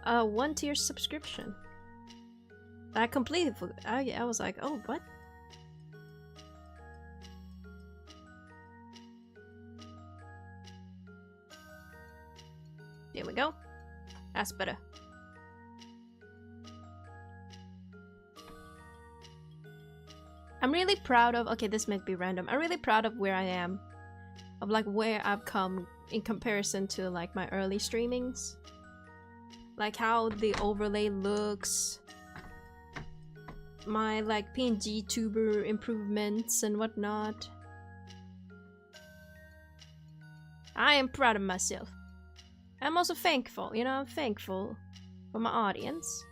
1 tier subscription. I completely forgot. I was like, oh, what? There we go. That's better. I'm really proud of, okay, this might be random. I'm really proud of where I am. Of like where I've come in comparison to like my early streamings. Like how the overlay looks. My like PNG tuber improvements and whatnot. I am proud of myself. I'm also thankful, you know, I'm thankful for my audience.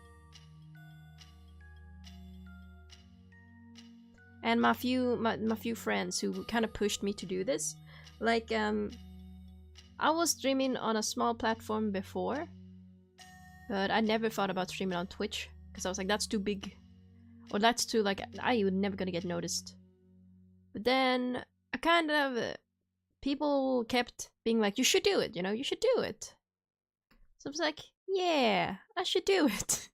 And my few friends who kind of pushed me to do this. Like, I was streaming on a small platform before, but I never thought about streaming on Twitch because I was like, that's too big, or that's too like I would never gonna get noticed. But then I kind of people kept being like, you should do it, you know, you should do it. So I was like, yeah, I should do it.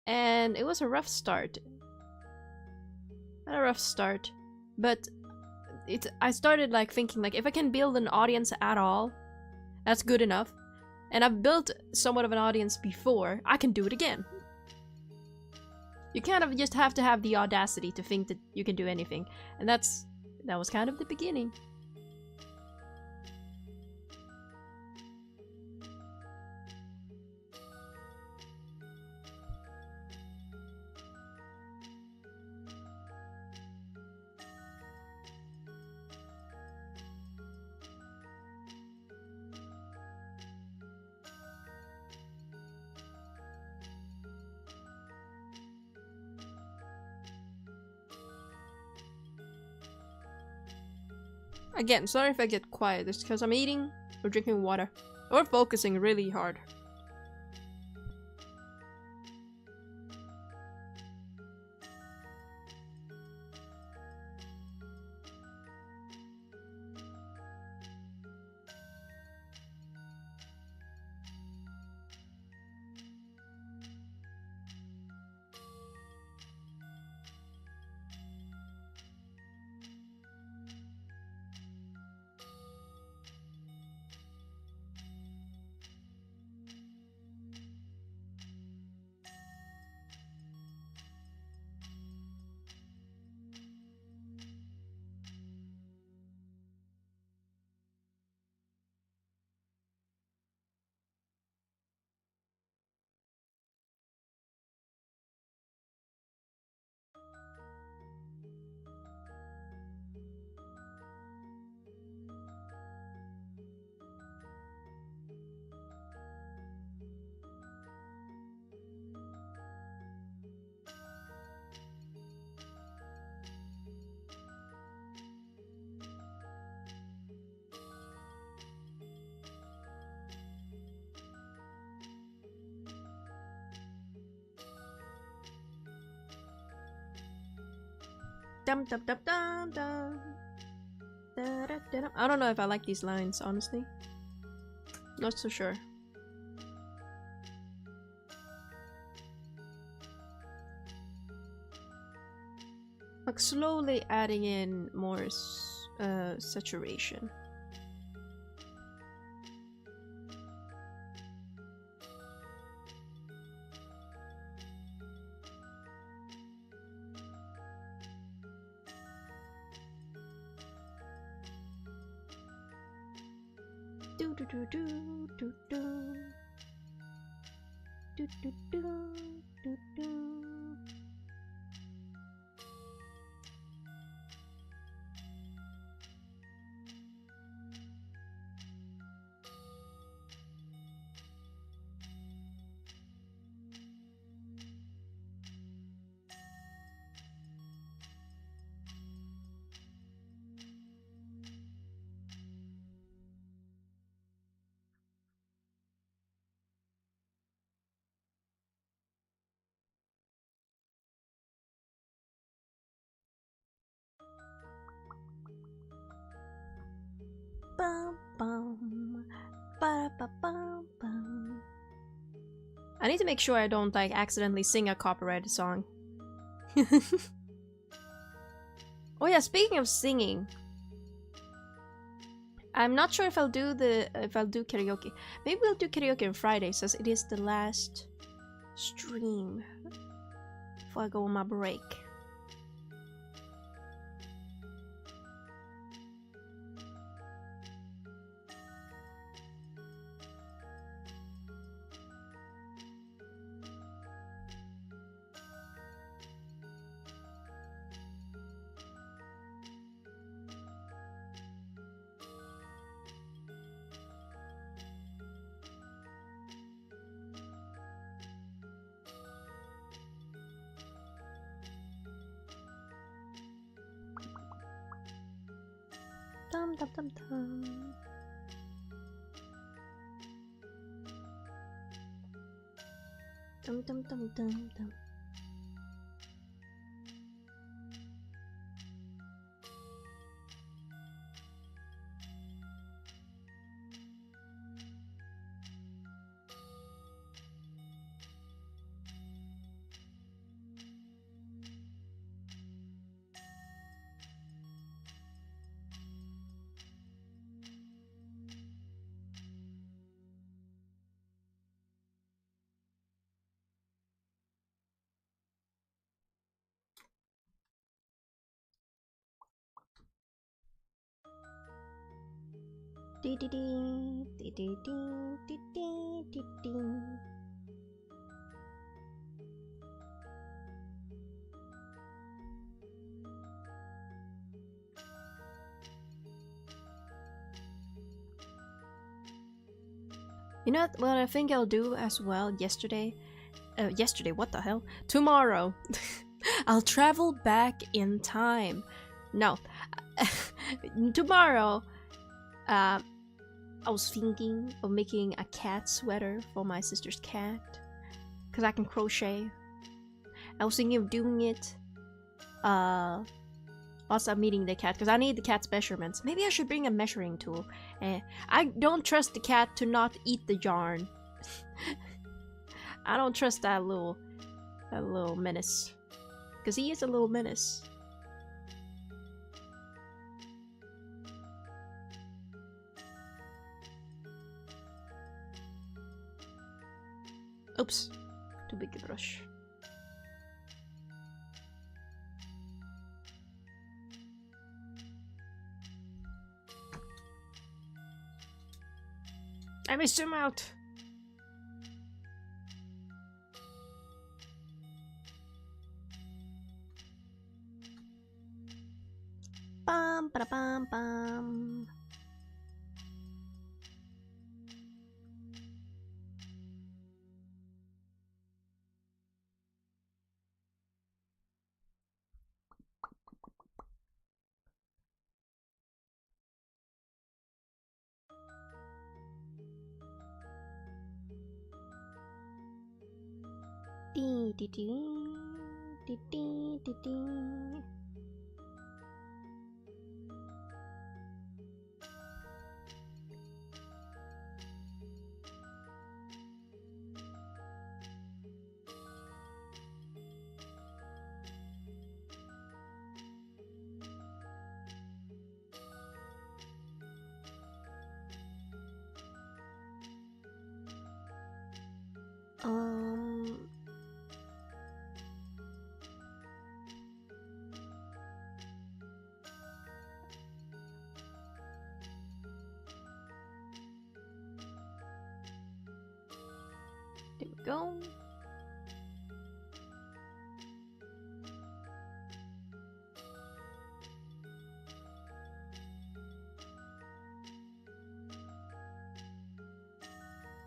And it was a rough start. Not a rough start, but I started like thinking like if I can build an audience at all, that's good enough. And I've built somewhat of an audience before, I can do it again. You kind of just have to have the audacity to think that you can do anything. And that was kind of the beginning. Again, sorry if I get quiet, it's because I'm eating or drinking water or focusing really hard. Dum dum dum dum dum. Da, da, da, da. I don't know if I like these lines, honestly. Not so sure. Like slowly adding in more saturation. Do do do do do do do do do do do. Bum, bum. Ba-da-ba-bum, bum. I need to make sure I don't like accidentally sing a copyrighted song. Oh yeah, speaking of singing, I'm not sure if I'll do karaoke. Maybe we'll do karaoke on Fridays, since it is the last stream before I go on my break. Dum dum dum dum. Dum dum dum dum dum. Dee dee dee dee dee dee dee dee dee. You know what I think I'll do as well yesterday? What the hell? Tomorrow. I'll travel back in time. No. Tomorrow, I was thinking of making a cat sweater for my sister's cat. Because I can crochet. I was thinking of doing it whilst I'm meeting the cat. Because I need the cat's measurements. Maybe I should bring a measuring tool. I don't trust the cat to not eat the yarn. I don't trust that little menace. Because he is a little menace. Oops. Too big a brush. I missed him out. Bum ba bum bum. Dee dee dee dee dee dee dee. There we go.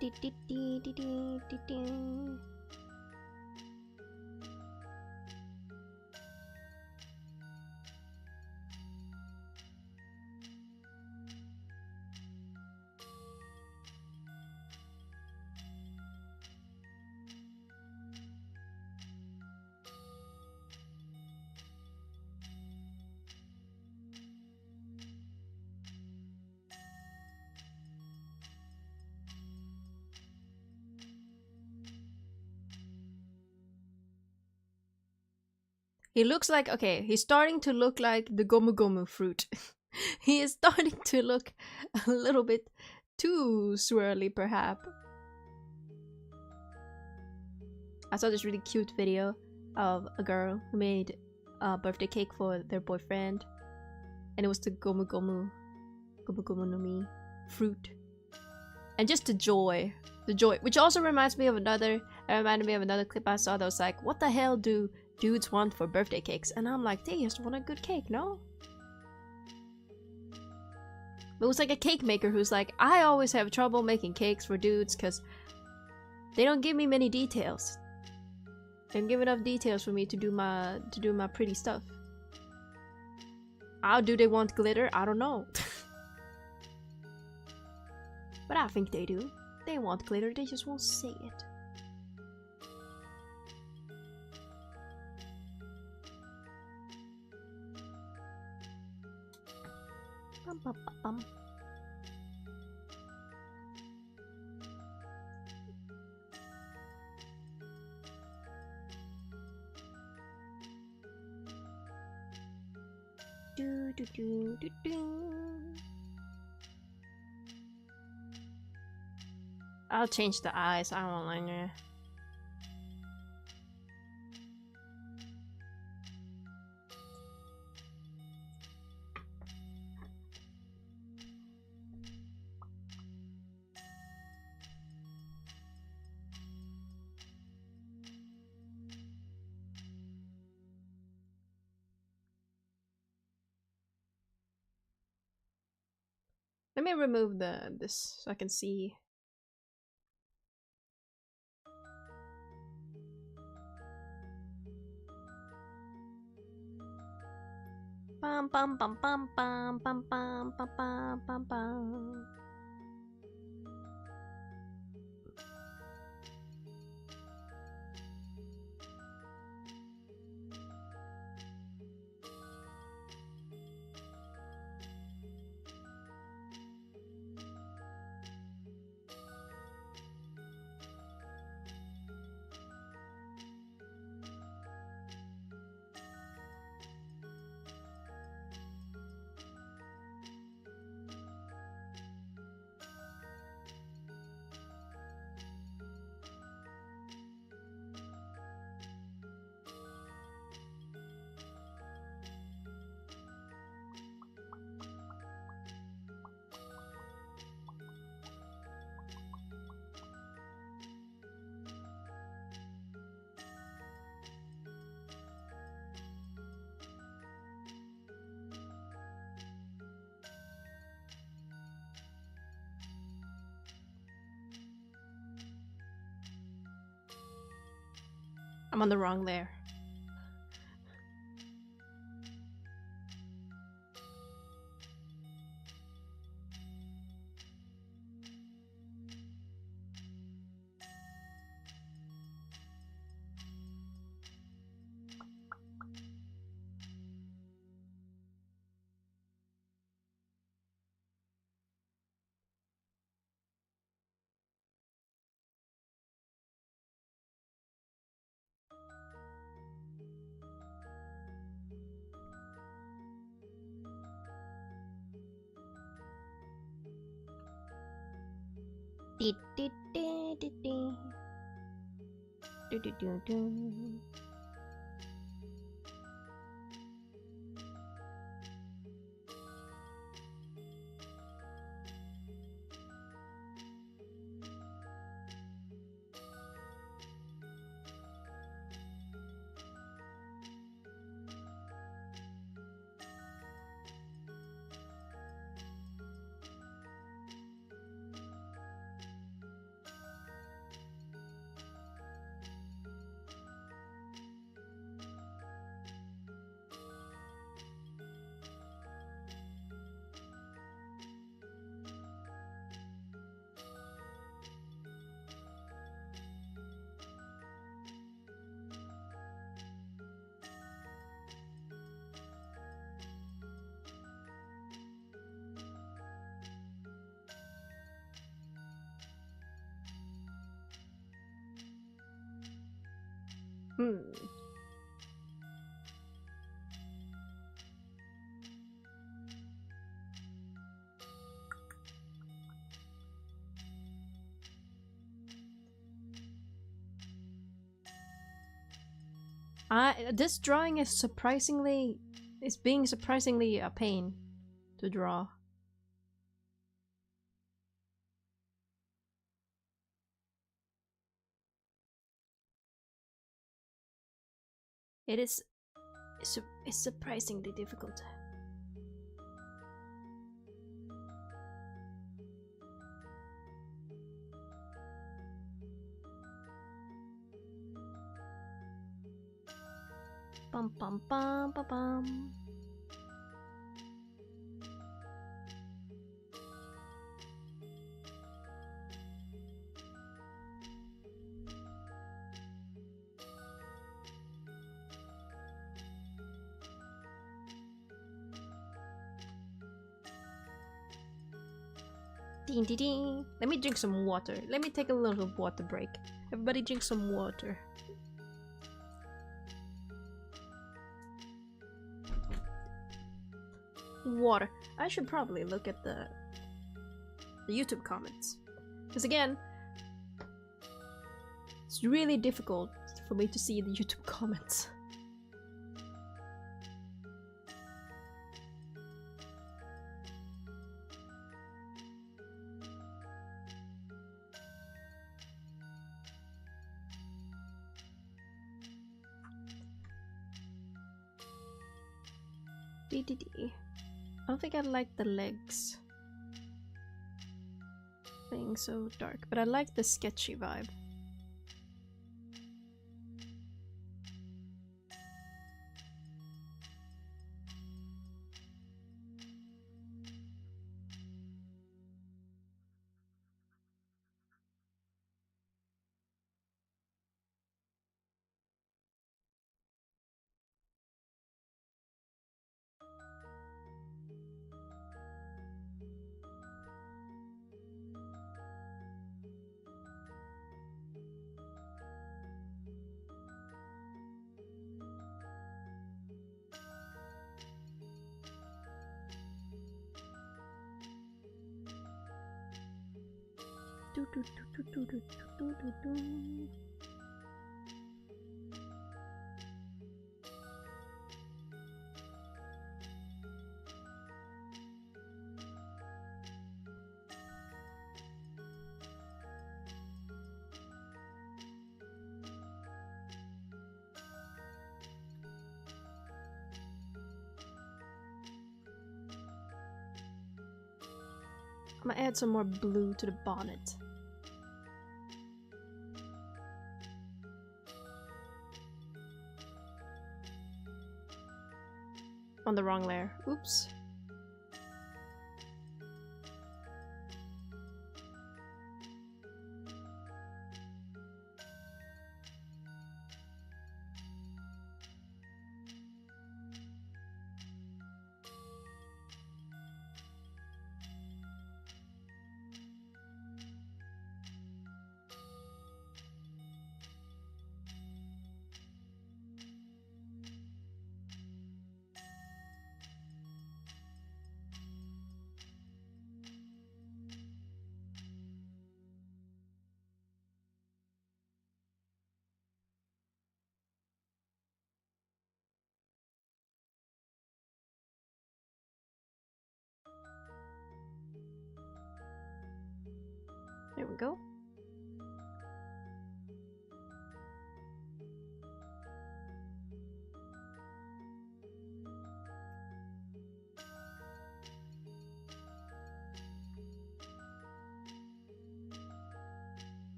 Dee dee dee dee dee dee dee. He looks like, okay, he's starting to look like the Gomu Gomu fruit. He is starting to look a little bit too swirly, perhaps. I saw this really cute video of a girl who made a birthday cake for their boyfriend, and it was the Gomu Gomu no Mi fruit. And just the joy, which also reminded me of another clip I saw that was like, what the hell do dudes want for birthday cakes? And I'm like, they just want a good cake, no? It was like a cake maker who's like, I always have trouble making cakes for dudes because they don't give me many details. They don't give enough details for me to do my pretty stuff. How do they want glitter? I don't know. But I think they do. They want glitter, they just won't say it. Bum, bum, bum, bum. Do, do, do, do, do. I'll change the eyes, I won't like it. Let me remove this so I can see. Bum bum bum bum bum bum bum bum bum bum bum. I'm on the wrong layer. Do do do do do. Do do do do. Hmm. This drawing is being surprisingly a pain to draw. It's surprisingly difficult. Bum bum bum bum bum. Ding ding ding. Let me drink some water. Let me take a little water break. Everybody drink some water. Water. I should probably look at the YouTube comments. Because again, it's really difficult for me to see the YouTube comments. I don't think I like the legs being so dark, but I like the sketchy vibe. I'm gonna add some more blue to the bonnet. On the wrong layer. Oops. There we go.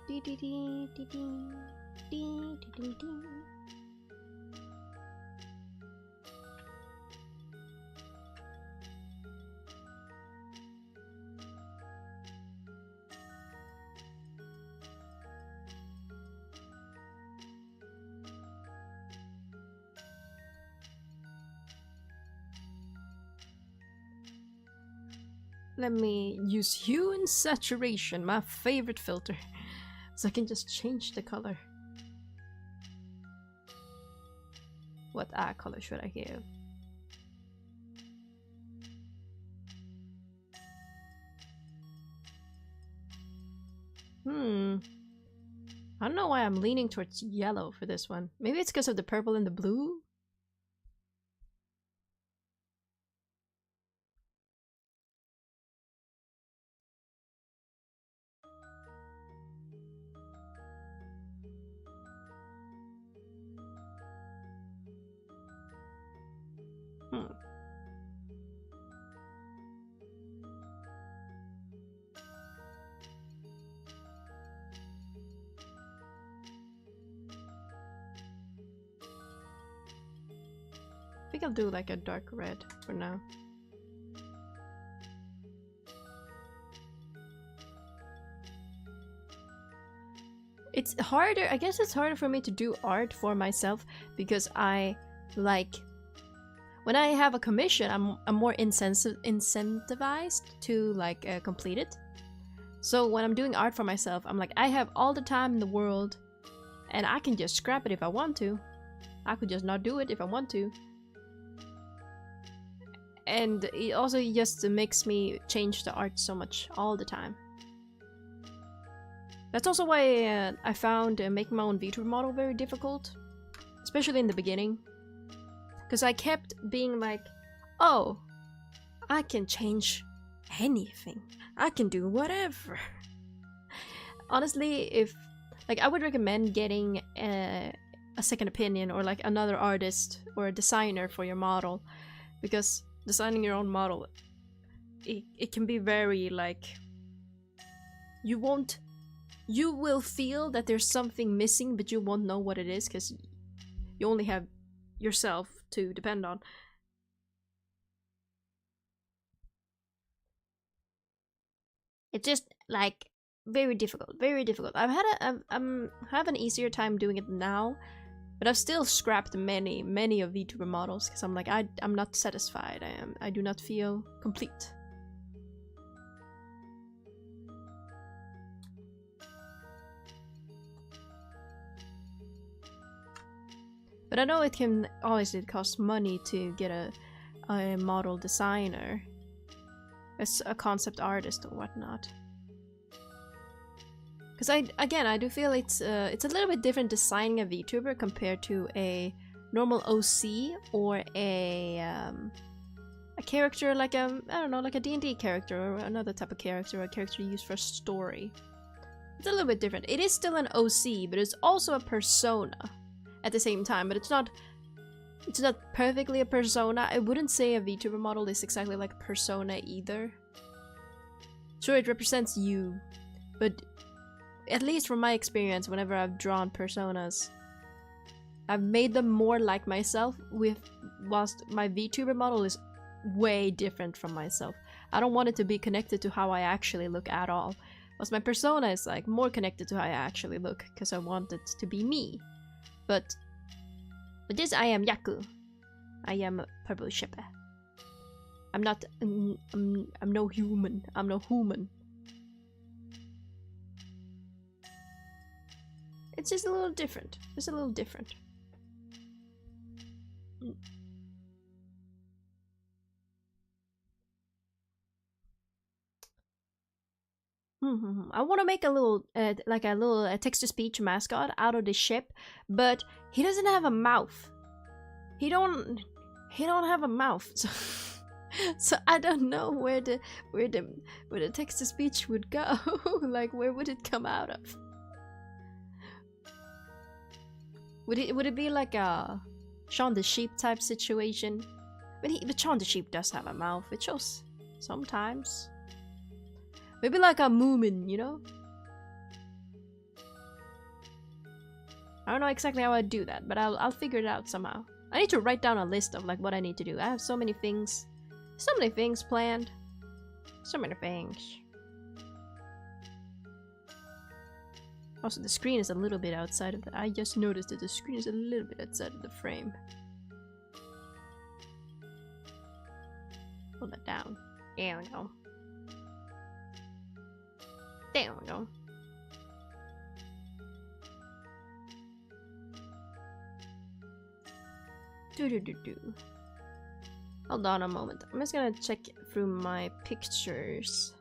Dee dee dee dee dee dee dee dee. Let me use hue and saturation, my favorite filter. So I can just change the color. What eye color should I give? I don't know why I'm leaning towards yellow for this one. Maybe it's because of the purple and the blue? I think I'll do like a dark red for now. It's harder, I guess it's harder for me to do art for myself because I like when I have a commission, I'm more incentivized to like complete it. So when I'm doing art for myself, I'm like, I have all the time in the world and I can just scrap it if I want to. I could just not do it if I want to. And it also just makes me change the art so much all the time. That's also why I found making my own VTuber model very difficult. Especially in the beginning. Because I kept being like, oh, I can change anything. I can do whatever. Honestly, if like I would recommend getting a second opinion or like another artist or a designer for your model, because designing your own model, it can be very like you will feel that there's something missing, but you won't know what it is because you only have yourself to depend on. It's just like very difficult, very difficult. I'm have an easier time doing it now, but I've still scrapped many of VTuber models because I'm like I'm not satisfied. I do not feel complete. But I know it can obviously cost money to get a model designer, as a concept artist or whatnot. Because I do feel it's a little bit different designing a VTuber compared to a normal OC or a character like I don't know, like a D&D character or another type of character, or a character used for a story. It's a little bit different. It is still an OC, but it's also a persona at the same time. But it's not perfectly a persona. I wouldn't say a VTuber model is exactly like a persona either. Sure, it represents you, but at least from my experience, whenever I've drawn personas, I've made them more like myself, whilst my VTuber model is way different from myself. I don't want it to be connected to how I actually look at all. Whilst my persona is like more connected to how I actually look, because I want it to be me. But this, I am Yakku. I am Purple Shipper. I'm not. I'm no human. I'm no human. It's just a little different. It's a little different. I want to make a little, like a little text-to-speech mascot out of the ship, but he doesn't have a mouth. He don't have a mouth, so, so I don't know where the text-to-speech would go. Like, where would it come out of? Would it be like a Shaun the Sheep type situation? But Shaun the Sheep does have a mouth. It shows sometimes. Maybe like a Moomin, you know? I don't know exactly how I'd do that, but I'll figure it out somehow. I need to write down a list of like what I need to do. I have so many things planned. So many things. Also, the screen is a little bit outside of the... I just noticed that the screen is a little bit outside of the frame. Pull that down. There we go. There we go. Do. Hold on a moment. I'm just gonna check through my pictures.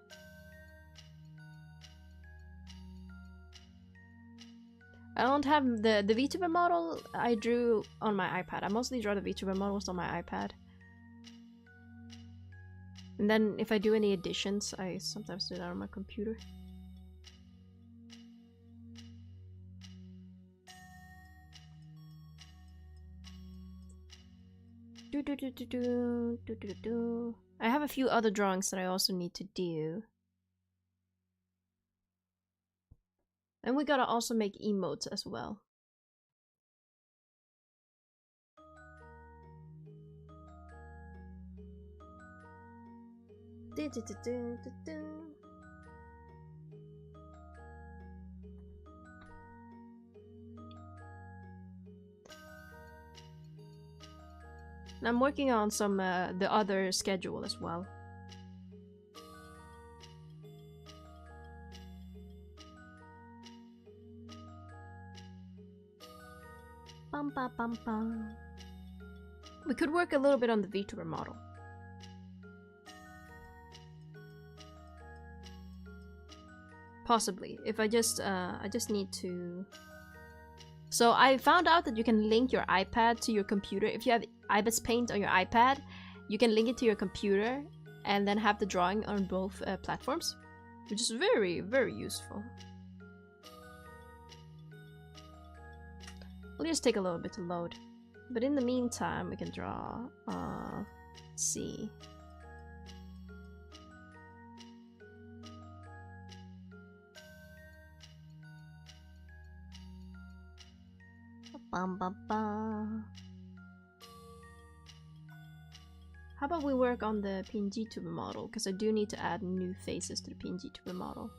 I don't have the VTuber model I drew on my iPad. I mostly draw the VTuber models on my iPad. And then if I do any additions, I sometimes do that on my computer. I have a few other drawings that I also need to do. And we gotta also make emotes as well. And I'm working on some the other schedule as well. Bum, bum, bum, bum. We could work a little bit on the VTuber model. Possibly, if I just need to. So I found out that you can link your iPad to your computer. If you have IBIS Paint on your iPad, you can link it to your computer and then have the drawing on both platforms, which is very, very useful. It'll just take a little bit to load. But in the meantime, we can draw, let's see. Bum, bum, bum. How about we work on the PNG tuber model? Because I do need to add new faces to the PNG tuber model.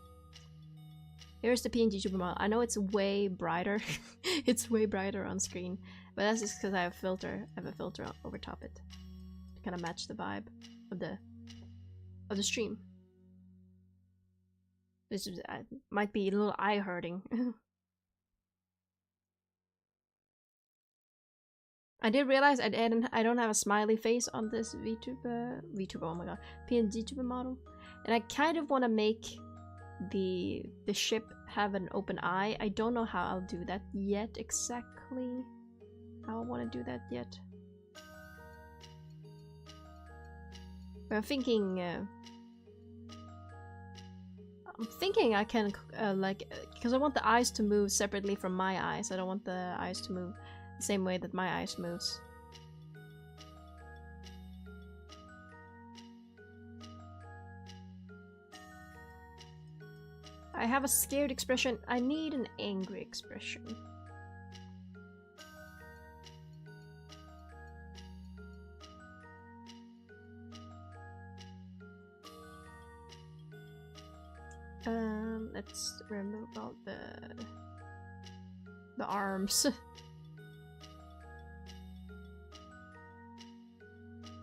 Here's the PNG tuber model. I know it's way brighter. It's way brighter on screen. But that's just because I have a filter. I have a filter over top it. To kind of match the vibe of the stream. This might be a little eye hurting. I did realize I don't have a smiley face on this VTuber, oh my god, PNG tuber model. And I kind of want to make the ship have an open eye. I don't know how I'll do that yet exactly. How I want to do that yet. But I'm thinking I can like, because I want the eyes to move separately from my eyes. I don't want the eyes to move the same way that my eyes moves. I have a scared expression. I need an angry expression. Let's remove all the arms.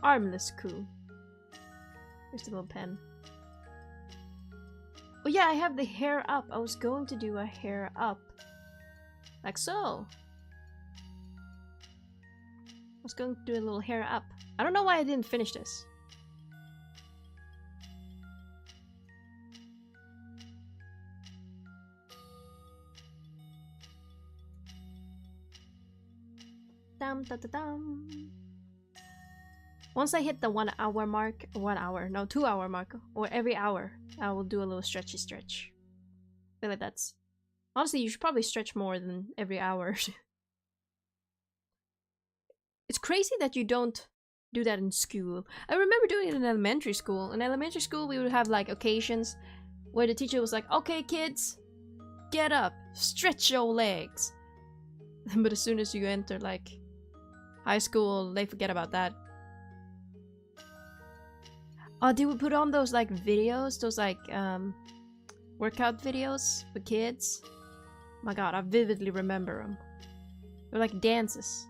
Armless coup. Here's the little pen. Oh yeah, I have the hair up. I was going to do a hair up. Like so. I was going to do a little hair up. I don't know why I didn't finish this. Dum da da dum. Once I hit the 1 hour mark, 1 hour, no, 2 hour mark, or every hour, I will do a little stretchy stretch. I feel like that's... Honestly, you should probably stretch more than every hour. It's crazy that you don't do that in school. I remember doing it in elementary school. In elementary school, we would have like occasions where the teacher was like, okay kids, get up, stretch your legs. But as soon as you enter like high school, they forget about that. Oh, did we put on those like videos? Those like workout videos for kids? My god, I vividly remember them. They're like dances.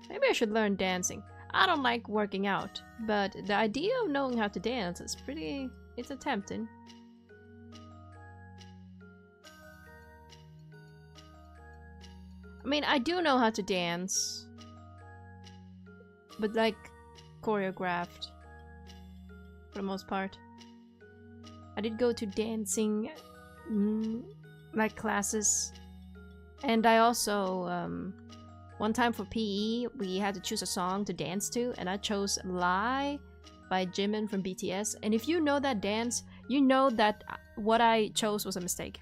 Maybe I should learn dancing. I don't like working out, but the idea of knowing how to dance is pretty... it's tempting. I mean, I do know how to dance, but like choreographed for the most part. I did go to dancing like classes, and I also one time for PE we had to choose a song to dance to, and I chose Lie by Jimin from BTS. And if you know that dance, you know that what I chose was a mistake.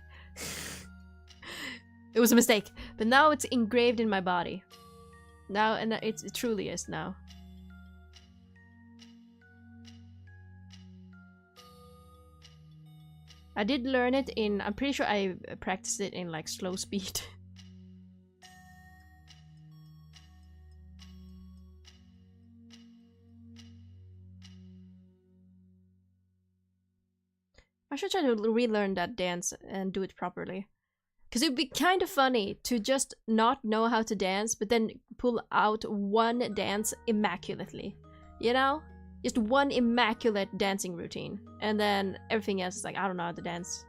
It was a mistake, but now it's engraved in my body. Now, and it truly is now. I did learn it in... I'm pretty sure I practiced it in like slow speed. I should try to relearn that dance and do it properly. Because it'd be kind of funny to just not know how to dance, but then pull out one dance immaculately. You know? Just one immaculate dancing routine. And then everything else is like, I don't know how to dance.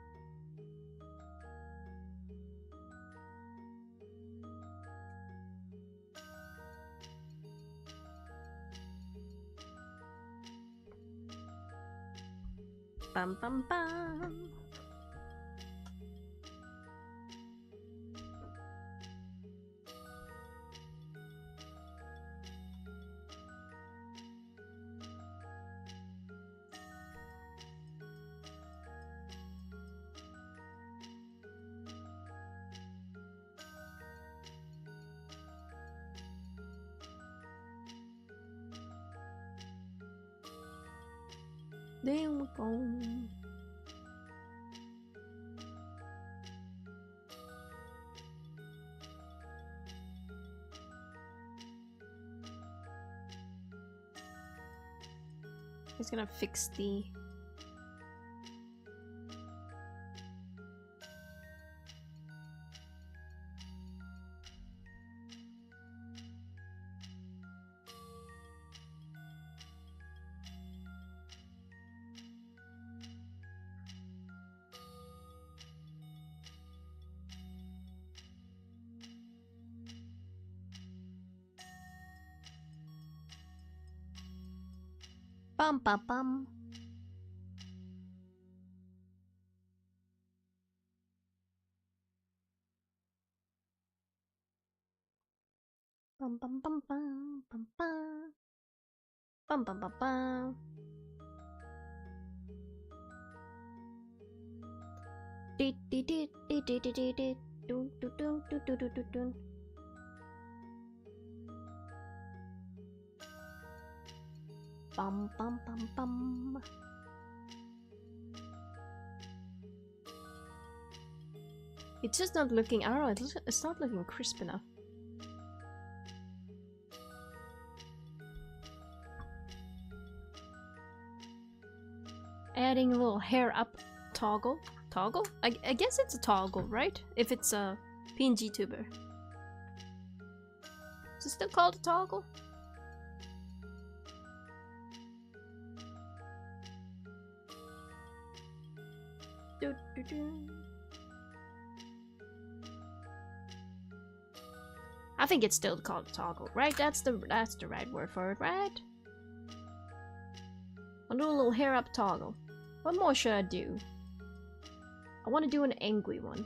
Bum bum bum. There we go. He's gonna fix the... Bum bum bum. Bum bum bum bum bum bum. Bum bum bum bum. Dee dee dee dee dee dee dee dee. Dun dun dun dun dun dun dun. Bum bum bum bum. It's just not looking... I don't know, it's not looking crisp enough. Adding a little hair up toggle. Toggle? I guess it's a toggle, right? If it's a PNG tuber. Is it still called a toggle? Do, do, do. I think it's still called a toggle, right? That's the right word for it, right? I'll do a little hair up toggle. What more should I do? I want to do an angry one.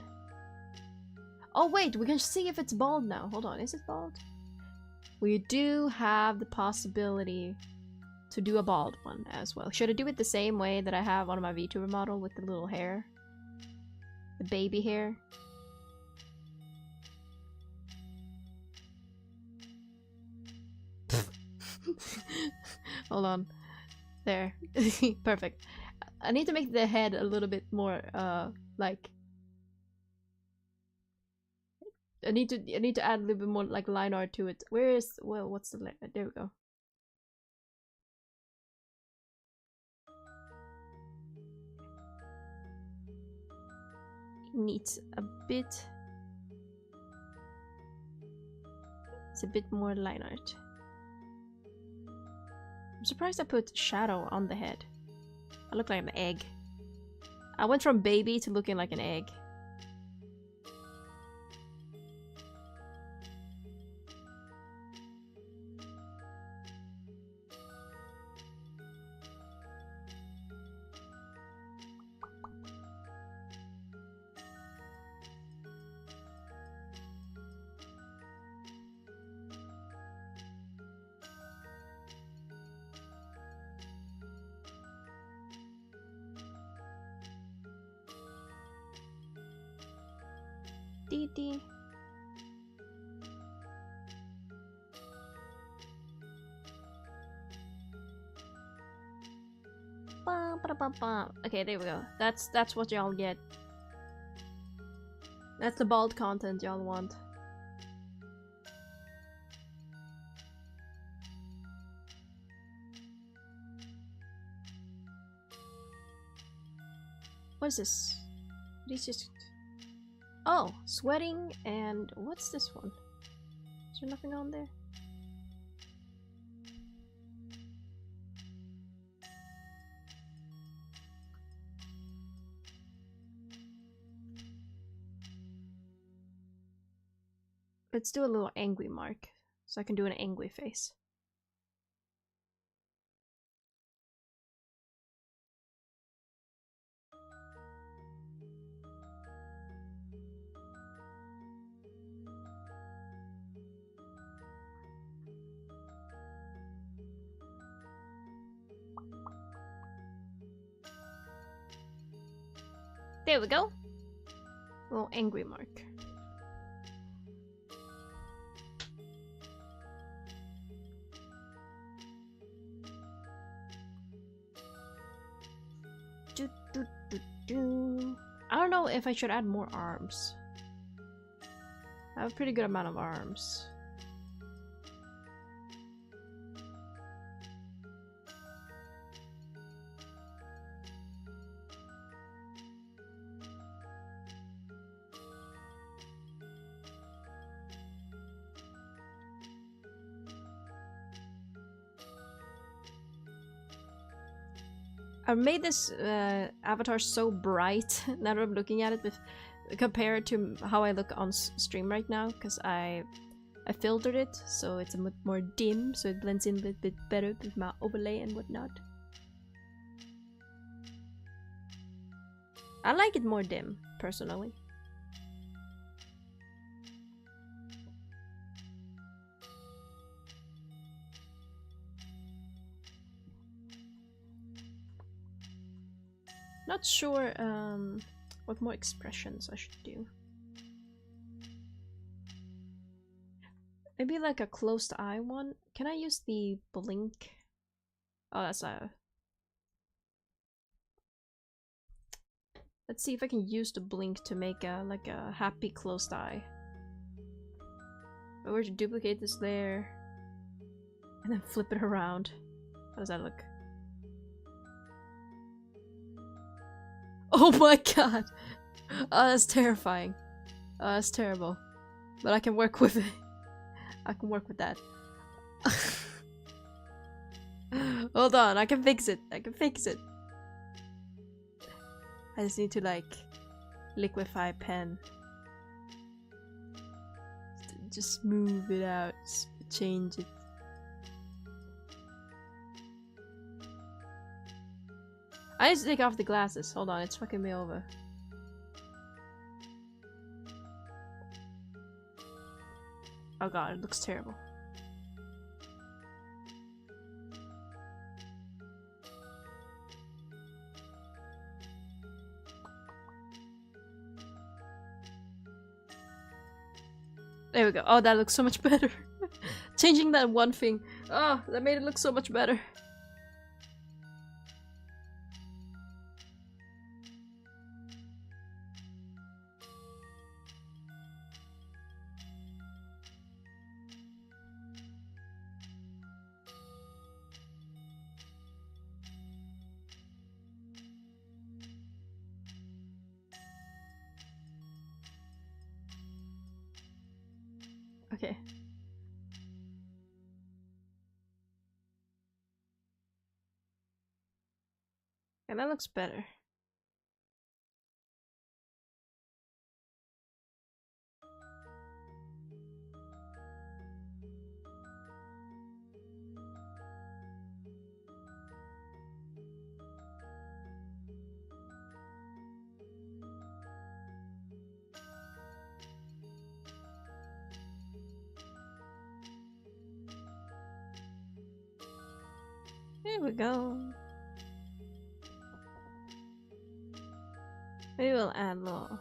Oh wait, we can see if it's bald now. Hold on, is it bald? We do have the possibility to do a bald one as well. Should I do it the same way that I have on my VTuber model with the little hair? The baby hair? Hold on. There. Perfect. I need to make the head a little bit more, like... I need to add a little bit more, like, line art to it. Where is... well, what's the... there we go. It needs a bit... it's a bit more line art. I'm surprised I put shadow on the head. I look like an egg. I went from baby to looking like an egg. Dee dee. Okay, there we go. That's what y'all get. That's the bald content y'all want. What is this? These just... Oh, sweating and... What's this one? Is there nothing on there? Let's do a little angry mark, so I can do an angry face. There we go. A little angry mark. I don't know if I should add more arms. I have a pretty good amount of arms. I made this avatar so bright now that I'm looking at it with compared to how I look on stream right now, because I filtered it so it's a bit more dim, so it blends in a little bit better with my overlay and whatnot. I like it more dim, personally. Not sure what more expressions I should do. Maybe like a closed eye one. Can I use the blink? Oh, that's a... Let's see if I can use the blink to make a like a happy closed eye. If I were to duplicate this layer and then flip it around, how does that look? Oh my god! Oh, that's terrifying. Oh, that's terrible. But I can work with it. I can work with that. Hold on, I can fix it. I can fix it. I just need to like liquefy pen. Just smooth it out. Just change it. I need to take off the glasses. Hold on, it's fucking me over. Oh god, it looks terrible. There we go. Oh, that looks so much better. Changing that one thing. Oh, that made it look so much better. Okay. And that looks better. There we go. Maybe we'll add a little.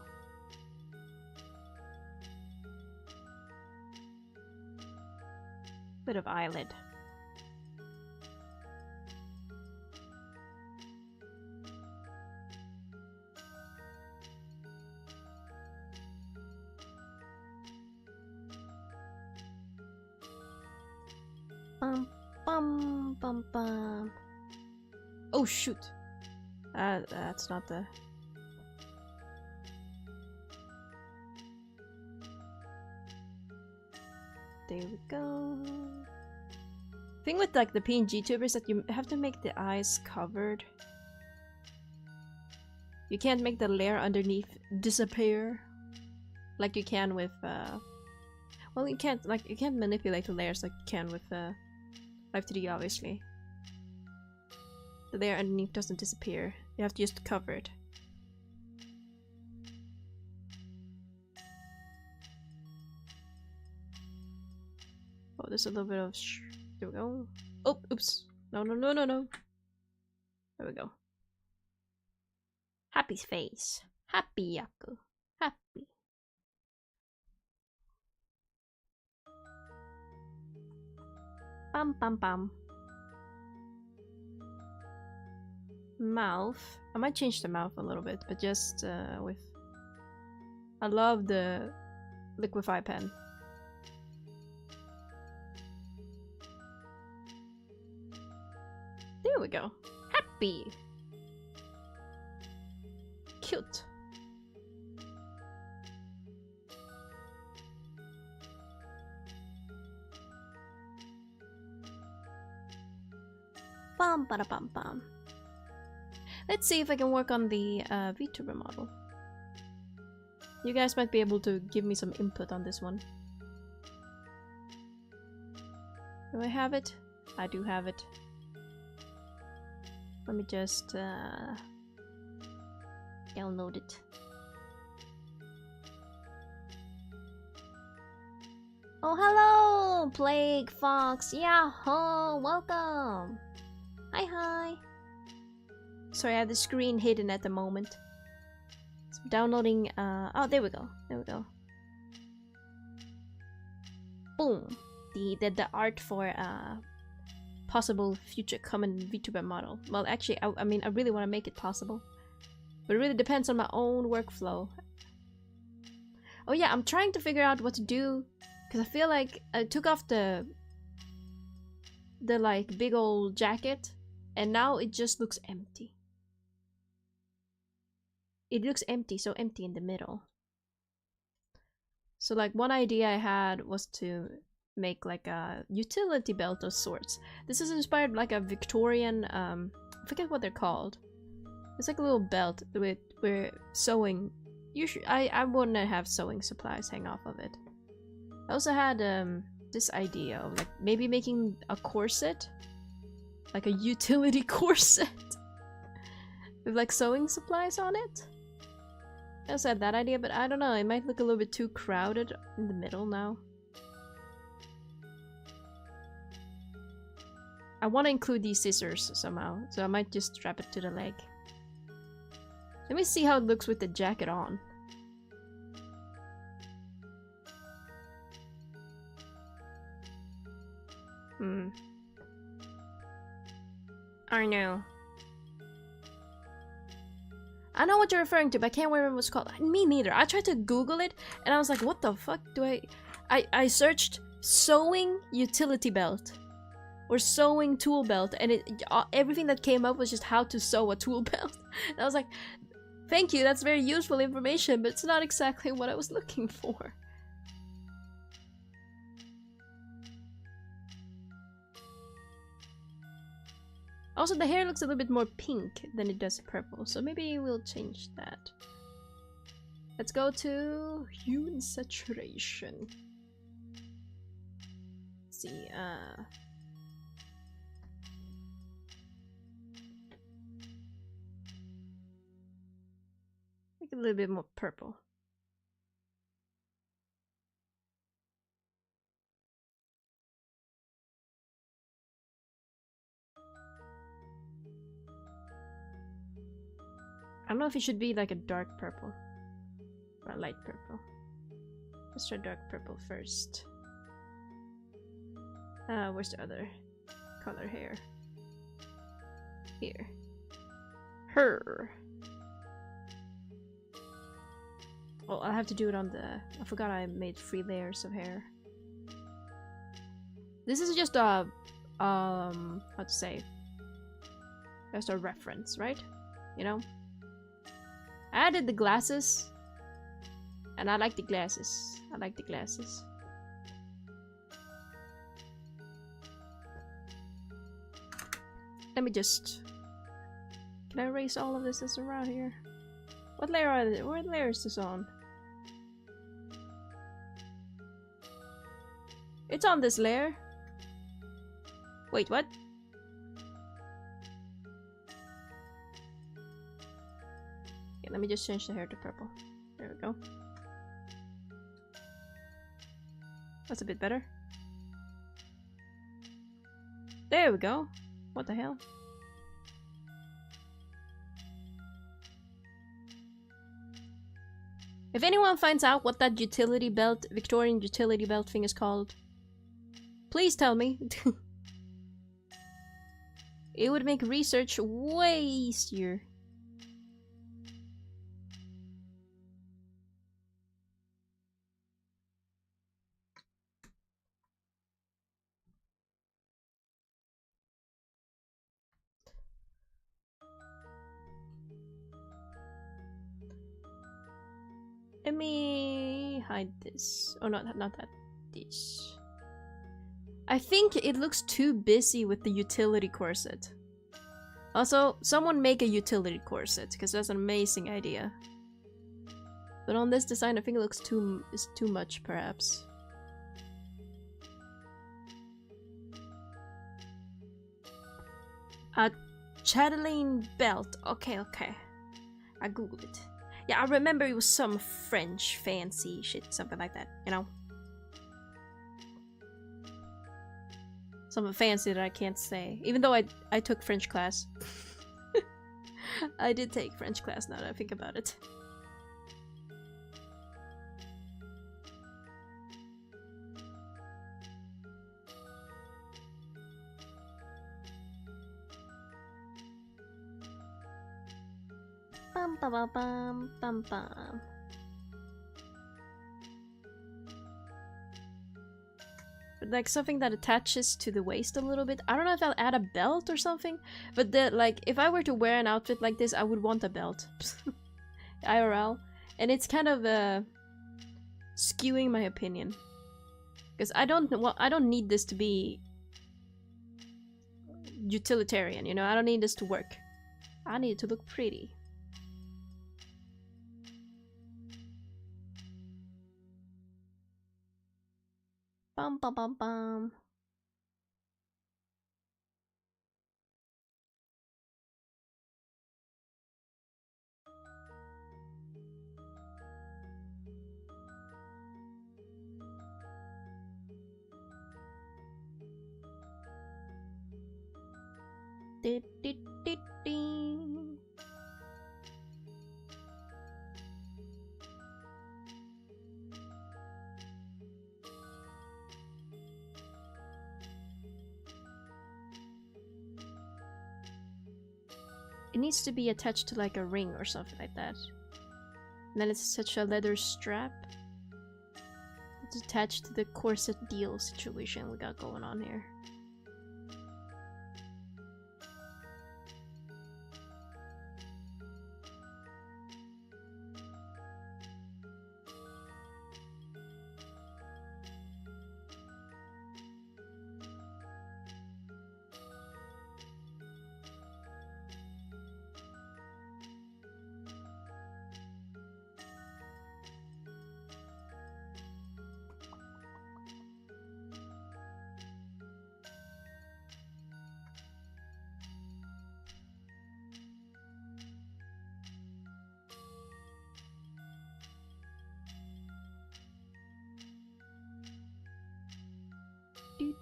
Bit of eyelid. Bum bum bum bum. Oh shoot! That's not the. There we go. Thing with like the PNG tubers that you have to make the eyes covered. You can't make the layer underneath disappear like you can with well, you can't manipulate the layers like you can with Live 3D, obviously. The layer underneath doesn't disappear. You have to just cover it. Oh, there's a little bit of there we go. Oh, oops. No. There we go. Happy face. Happy Yakku. Happy. Bum bum bum. Mouth. I might change the mouth a little bit, but just with. I love the liquify pen. There we go. Happy. Cute. Bum bada bum bum. Let's see if I can work on the VTuber model. You guys might be able to give me some input on this one. Do I have it? I do have it. Let me just download it. Oh, hello! Plague Fox! Yahoo! Welcome! Hi! Sorry, I have the screen hidden at the moment. So I'm downloading, oh, there we go. Boom! The art for, possible future common VTuber model. Well, actually, I mean, I really want to make it possible. But it really depends on my own workflow. Oh yeah, I'm trying to figure out what to do. Because I feel like I took off the like big old jacket. And now it just looks empty. It looks empty, so empty in the middle. So like one idea I had was to make like a utility belt of sorts. This is inspired like a Victorian, I forget what they're called. It's like a little belt with where sewing. Usually, I wouldn't have sewing supplies hang off of it. I also had this idea of like maybe making a corset, like a utility corset, with like sewing supplies on it. I also had that idea, but I don't know. It might look a little bit too crowded in the middle now. I want to include these scissors somehow, so I might just strap it to the leg. Let me see how it looks with the jacket on. I know. I know what you're referring to, but I can't remember what it's called. Me neither. I tried to Google it, and I was like, what the fuck do I searched sewing utility belt. Or sewing tool belt, and everything that came up was just how to sew a tool belt. And I was like, thank you, that's very useful information, but it's not exactly what I was looking for. Also, the hair looks a little bit more pink than it does purple, so maybe we'll change that. Let's go to hue and saturation. Let's see, make it a little bit more purple. I don't know if it should be like a dark purple or a light purple. Let's try dark purple first. Where's the other color here? Here. Her. Well, I'll have to do it on the... I forgot I made 3 layers of hair. This is just a... how to say? Just a reference, right? You know? I added the glasses. And I like the glasses. I like the glasses. Let me just... Can I erase all of this that's around here? What layer are they? What layer is this on? It's on this layer. Wait, what? Okay, let me just change the hair to purple. There we go. That's a bit better. There we go. What the hell? If anyone finds out what that utility belt, Victorian utility belt thing is called, please tell me. It would make research way easier. Let me hide this. Oh, not that. This. I think it looks too busy with the utility corset. Also, someone make a utility corset, because that's an amazing idea. But on this design, I think it looks too much, perhaps. A chatelaine belt. Okay. I googled it. Yeah, I remember it was some French fancy shit, something like that, you know? Something fancy that I can't say. Even though I took French class. I did take French class now that I think about it. Bum bum bum bum bum bum. Like something that attaches to the waist a little bit. I don't know if I'll add a belt or something, but like if I were to wear an outfit like this, I would want a belt. IRL. And it's kind of skewing my opinion. Because I don't need this to be utilitarian, you know? I don't need this to work. I need it to look pretty. Bum bum bum bum. Dee, dee, dee, dee. It needs to be attached to like a ring or something like that. And then it's such a leather strap. It's attached to the corset deal situation we got going on here.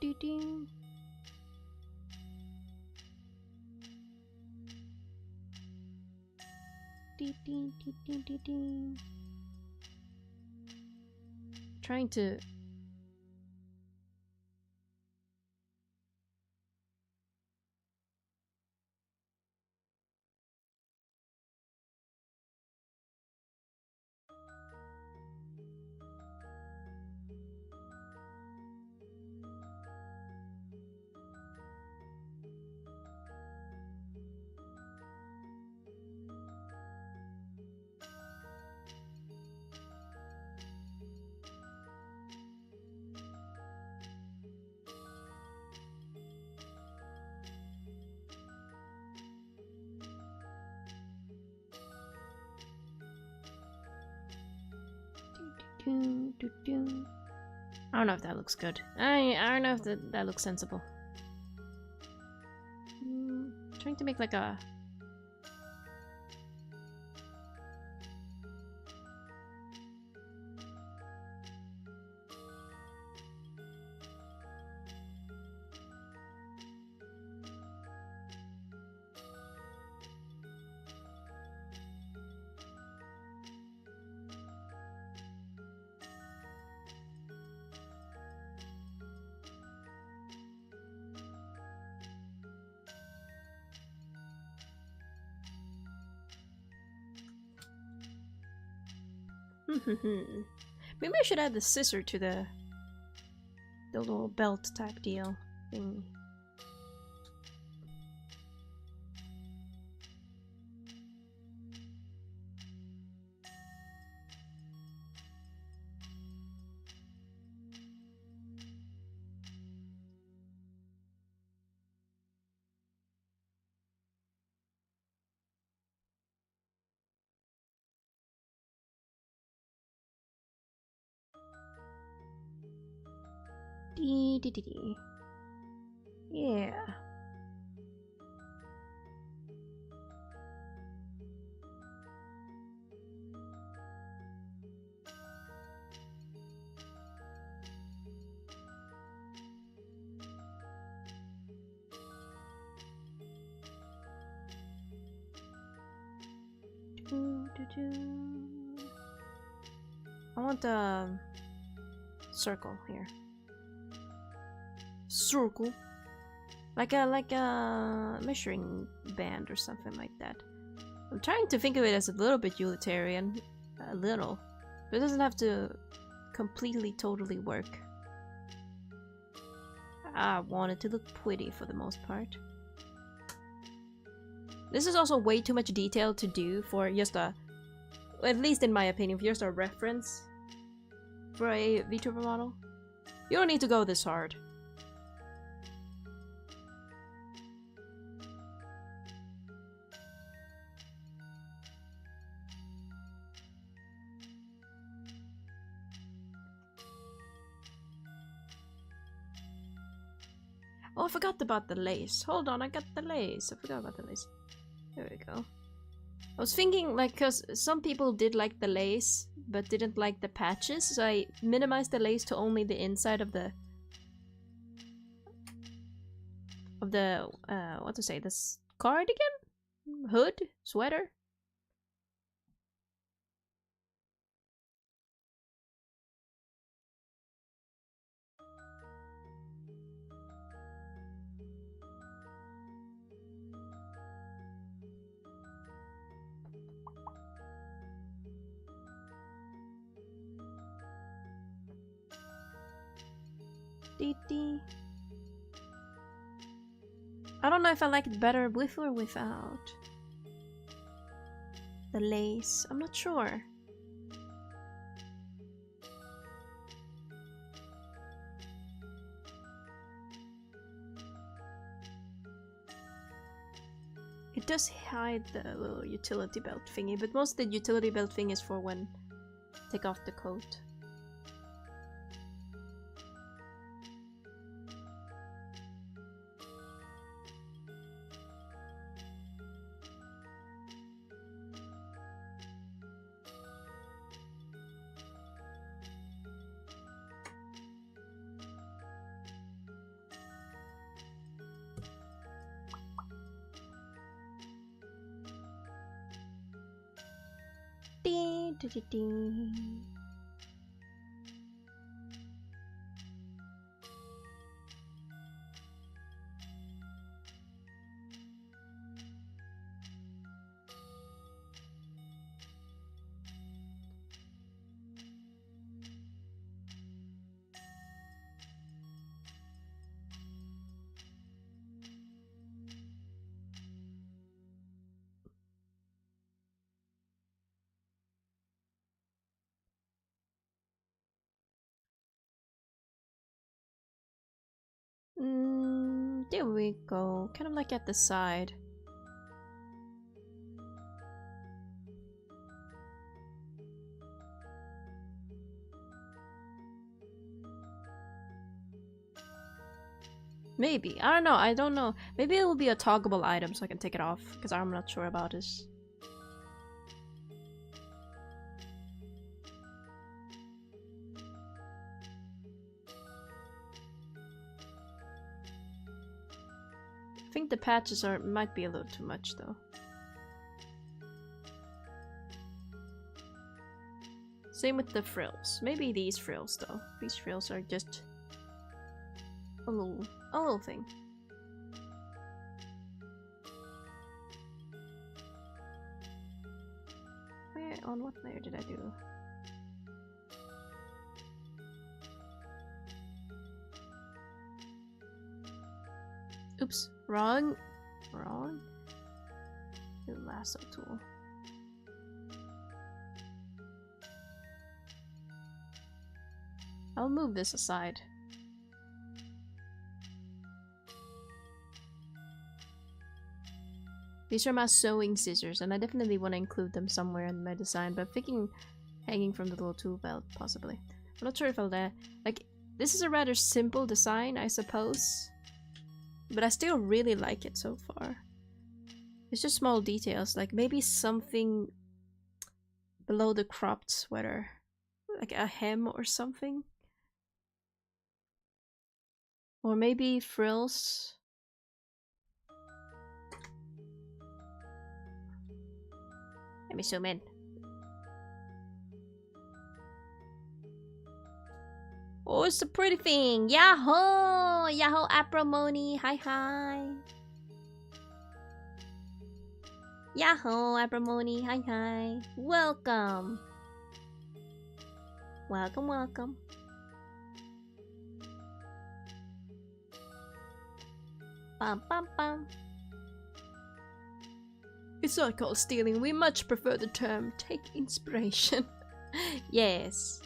do, do. Do, do, do, do, do, do. Trying to. Do, do, do. I don't know if that looks good. I don't know if that looks sensible. Trying to make like a. Maybe I should add the scissor to the little belt type deal thing. Dee dee dee dee. Yeah. I want a circle here. Circle, like a measuring band or something like that. I'm trying to think of it as a little bit utilitarian, a little, but it doesn't have to completely, totally work. I want it to look pretty for the most part. This is also way too much detail to do for just a, at least in my opinion, for just a reference for a VTuber model. You don't need to go this hard. Oh, I forgot about the lace. Hold on, I got the lace. I forgot about the lace. There we go. I was thinking, like, because some people did like the lace, but didn't like the patches, so I minimized the lace to only the inside of the... what to say, this cardigan? Hood? Sweater? I don't know if I like it better with or without the lace. I'm not sure. It does hide the little utility belt thingy, but most of the utility belt thing is for when take off the coat. There we go. Kind of like at the side. Maybe. I don't know. I don't know. Maybe it will be a toggleable item so I can take it off. Because I'm not sure about this. I think the patches might be a little too much though. Same with the frills. Maybe these frills though. These frills are just a little thing. On what layer did I do? Oops, wrong. The lasso tool. I'll move this aside. These are my sewing scissors, and I definitely want to include them somewhere in my design, but I'm thinking hanging from the little tool belt, possibly. I'm not sure if I'll like, this is a rather simple design, I suppose, but I still really like it so far. It's just small details, like maybe something below the cropped sweater, like a hem or something. Or maybe frills. Let me zoom in. Oh, it's a pretty thing. Yahoo! Yahoo Aprimony. Hi. Yahoo Aprimony. Hi. Welcome. Welcome. Bum. It's not called stealing. We much prefer the term take inspiration. Yes.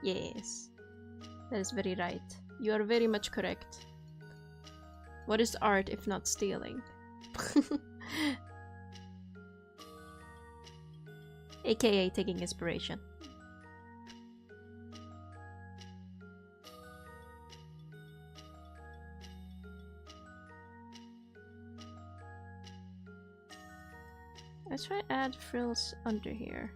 That is very right. You are very much correct. What is art if not stealing? AKA taking inspiration. Let's try to add frills under here.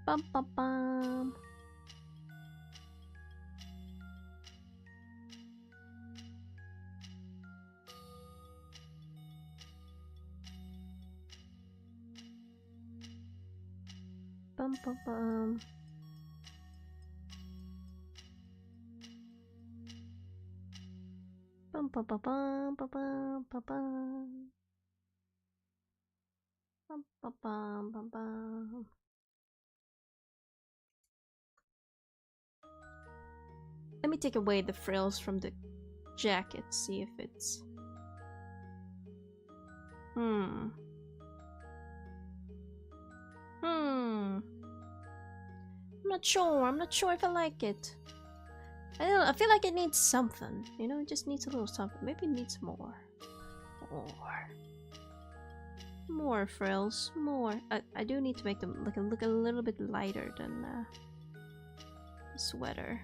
Bum. Bum. Let me take away the frills from the jacket, see if it's... I'm not sure if I like it. I don't know, I feel like it needs something. You know, it just needs a little something. Maybe it needs more. More frills. More. I do need to make them look a little bit lighter than the sweater.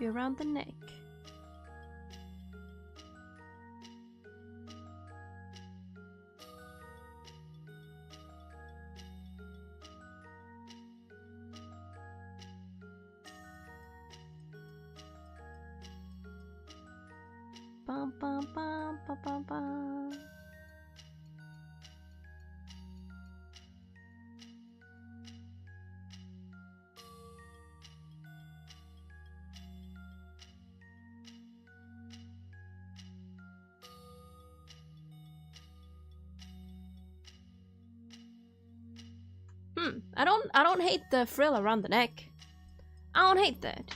Be around the neck. Bum bum bum bum bum bum. I don't hate the frill around the neck. I don't hate that.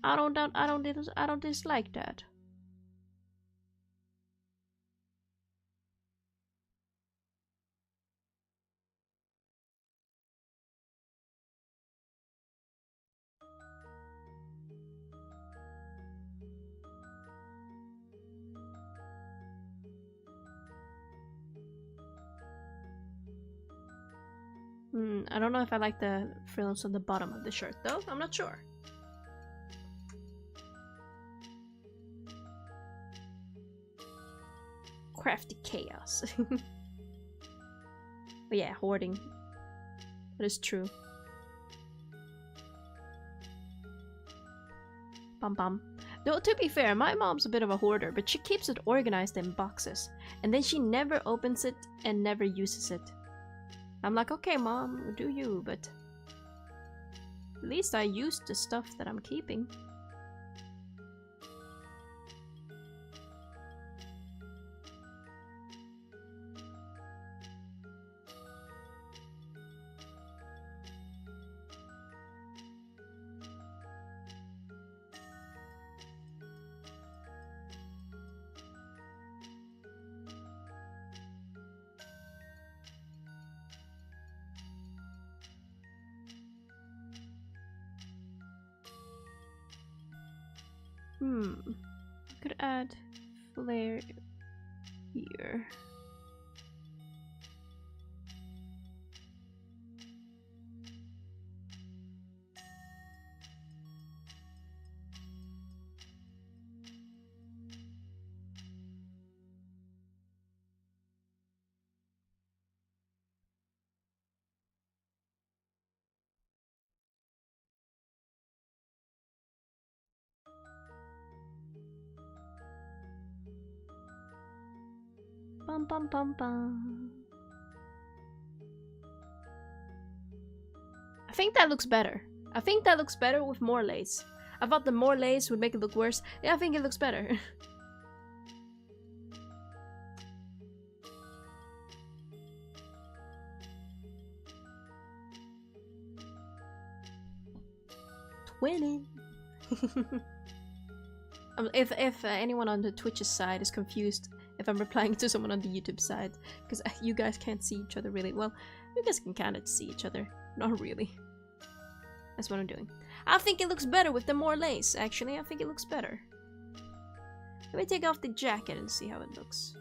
I don't dislike that. I don't know if I like the frills on the bottom of the shirt though. I'm not sure. Crafty chaos. But yeah, hoarding. That is true. Bum bum. Though to be fair, my mom's a bit of a hoarder, but she keeps it organized in boxes. And then she never opens it and never uses it. I'm like, okay mom, do you, but at least I used the stuff that I'm keeping. I could add flare here. Bum bum bum bum. I think that looks better. I think that looks better with more lace. I thought the more lace would make it look worse. Yeah, I think it looks better. Twinning. If anyone on the Twitch's side is confused if I'm replying to someone on the YouTube side, because you guys can't see each other really well. You guys can kind of see each other. Not really. That's what I'm doing. I think it looks better with the more lace, actually. I think it looks better. Let me take off the jacket and see how it looks.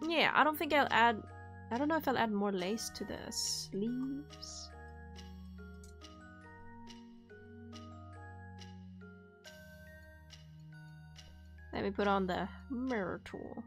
Yeah, I don't think I'll add... I don't know if I'll add more lace to the sleeves. Let me put on the mirror tool.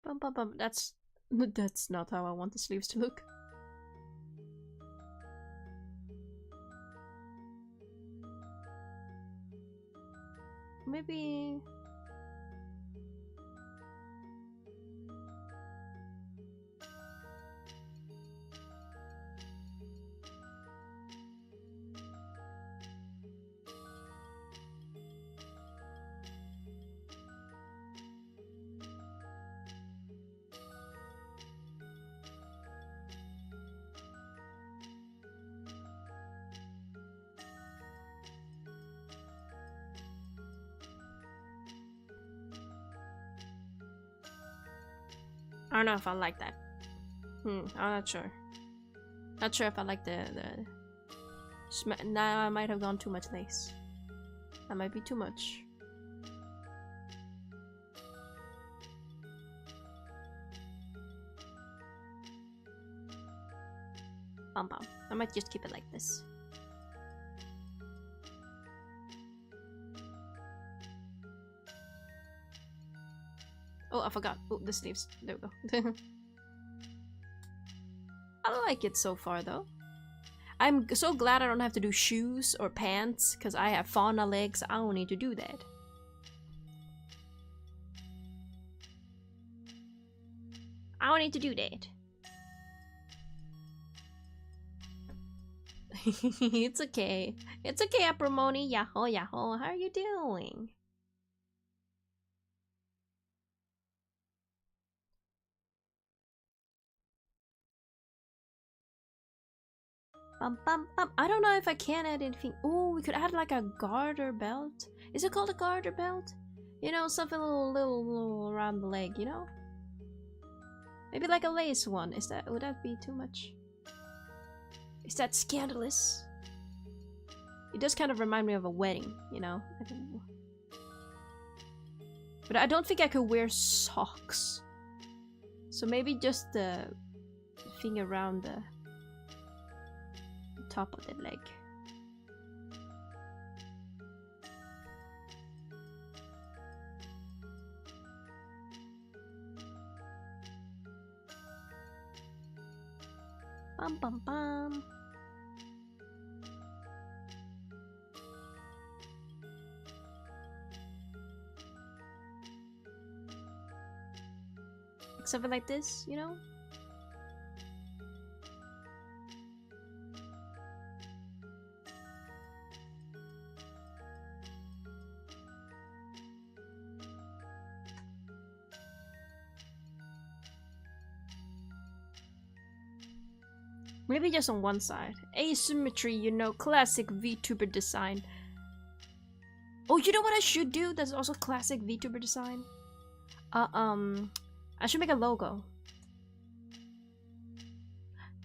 Bum bum bum. That's not how I want the sleeves to look. Maybe... don't know if I like that. I'm not sure. Not sure if I like the Now I might have gone too much lace. That might be too much. Bum bum. I might just keep it like this. Oh, I forgot. Oh, the sleeves. There we go. I like it so far, though. I'm so glad I don't have to do shoes or pants, because I have fauna legs. I don't need to do that. I don't need to do that. It's okay. It's okay, Apromoni. Yahoo, yahoo. How are you doing? Bum, bum, bum. I don't know if I can add anything. Oh, we could add like a garter belt. Is it called a garter belt? You know, something little around the leg, you know? Maybe like a lace one. Would that be too much? Is that scandalous? It does kind of remind me of a wedding, you know? But I don't think I could wear socks. So maybe just the thing around the top of the leg. Bum bum bum. Like something like this, you know? Maybe just on one side. Asymmetry, you know, classic VTuber design. Oh, you know what I should do? That's also classic VTuber design. I should make a logo.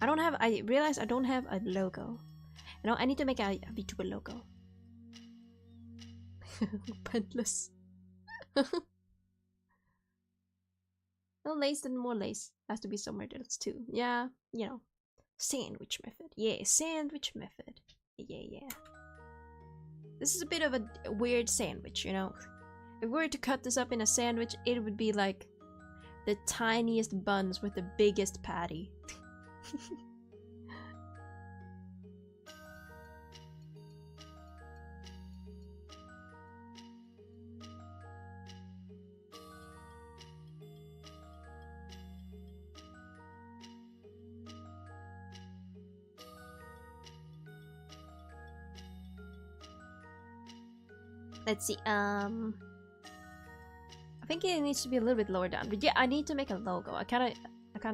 I realize I don't have a logo. You know, I need to make a VTuber logo. Pentless. No lace, then more lace. Has to be somewhere else too. Yeah, you know. Sandwich method. Yeah, sandwich method. Yeah. This is a bit of a weird sandwich, you know. If we were to cut this up in a sandwich, it would be like the tiniest buns with the biggest patty. Let's see, I think it needs to be a little bit lower down. But yeah, I need to make a logo. I kinda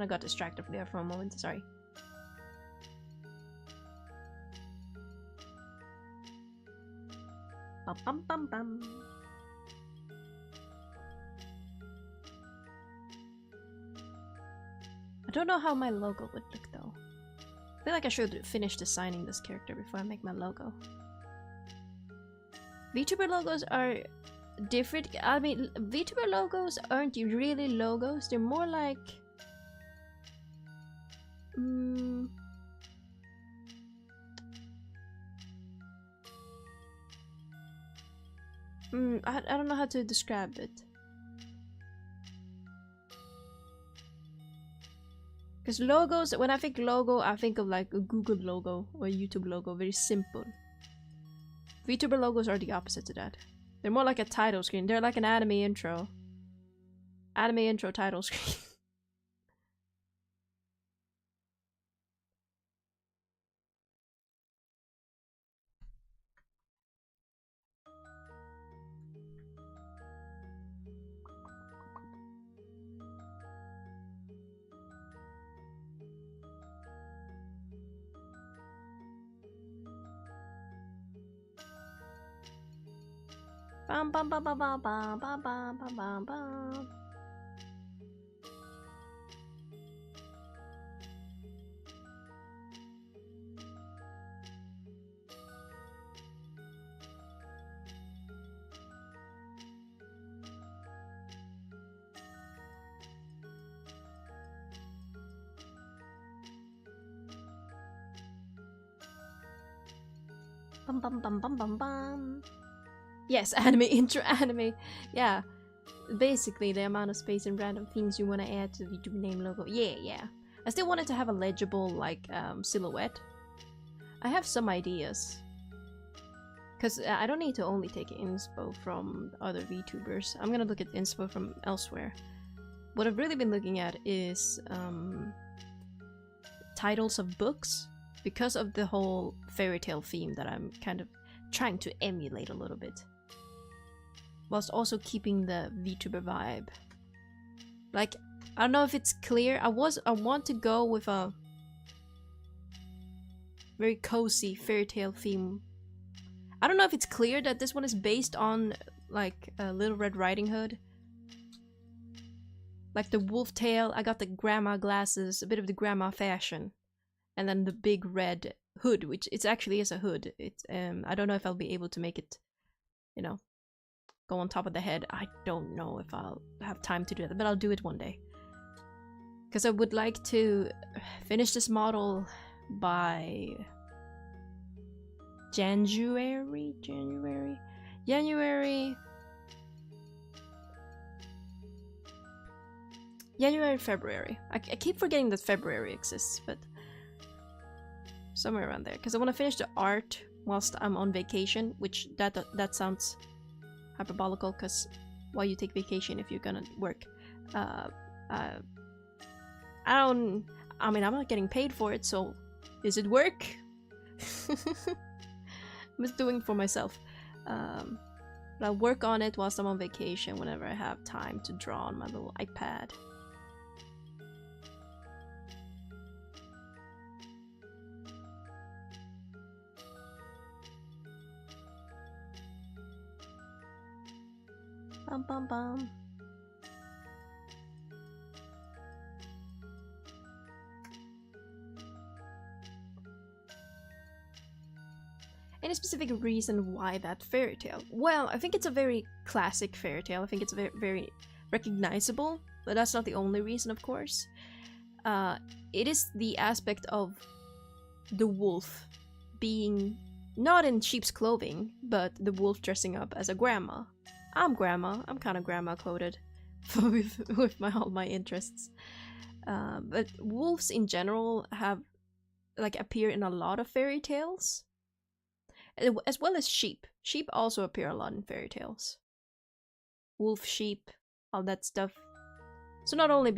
got distracted there for a moment, sorry. Bum bum bum bum. I don't know how my logo would look though. I feel like I should finish designing this character before I make my logo. VTuber logos are different. I mean, VTuber logos aren't really logos. They're more like... I don't know how to describe it. Because logos, when I think logo, I think of like a Google logo or a YouTube logo. Very simple. VTuber logos are the opposite to that. They're more like a title screen. They're like an anime intro. Anime intro title screen. Bum bum bum bum bum bum bum bum bum bum bum. Bum bum bum bum bum bum. Yes, anime intro anime. Yeah. Basically the amount of space and random things you want to add to the VTuber name logo. Yeah. I still wanted to have a legible like silhouette. I have some ideas. Because I don't need to only take inspo from other VTubers. I'm gonna look at inspo from elsewhere. What I've really been looking at is titles of books, because of the whole fairy tale theme that I'm kind of trying to emulate a little bit, whilst also keeping the VTuber vibe. Like, I don't know if it's clear. I want to go with a very cozy fairy tale theme. I don't know if it's clear that this one is based on like Little Red Riding Hood. Like the wolf tail, I got the grandma glasses, a bit of the grandma fashion, and then the big red hood, which it actually is a hood. It's I don't know if I'll be able to make it, you know, go on top of the head. I don't know if I'll have time to do that, but I'll do it one day. Because I would like to finish this model by January, February. I keep forgetting that February exists, but somewhere around there. Because I want to finish the art whilst I'm on vacation, which that sounds hyperbolical, because why you take vacation if you're gonna work? I mean, I'm not getting paid for it, so is it work? I'm just doing it for myself. But I'll work on it whilst I'm on vacation whenever I have time to draw on my little iPad. Bum bum bum. Any specific reason why that fairy tale? Well, I think it's a very classic fairy tale. I think it's very, very recognizable, but that's not the only reason, of course. It is the aspect of the wolf being not in sheep's clothing, but the wolf dressing up as a grandma. I'm grandma. I'm kind of grandma coded with all my interests. But wolves in general have like appear in a lot of fairy tales, as well as sheep. Sheep also appear a lot in fairy tales. Wolf, sheep, all that stuff. So not only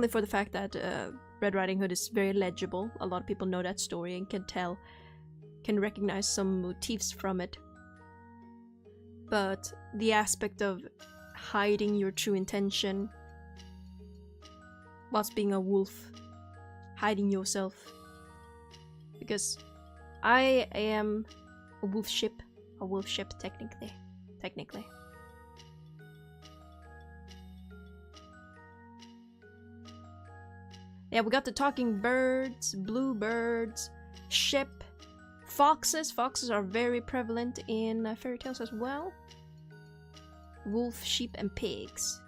for the fact that Red Riding Hood is very legible, a lot of people know that story and can recognize some motifs from it, but the aspect of hiding your true intention whilst being a wolf, hiding yourself. Because I am a wolf ship technically. Yeah, we got the talking birds, bluebirds, ship, foxes. Foxes are very prevalent in fairy tales as well. Wolf, sheep, and pigs.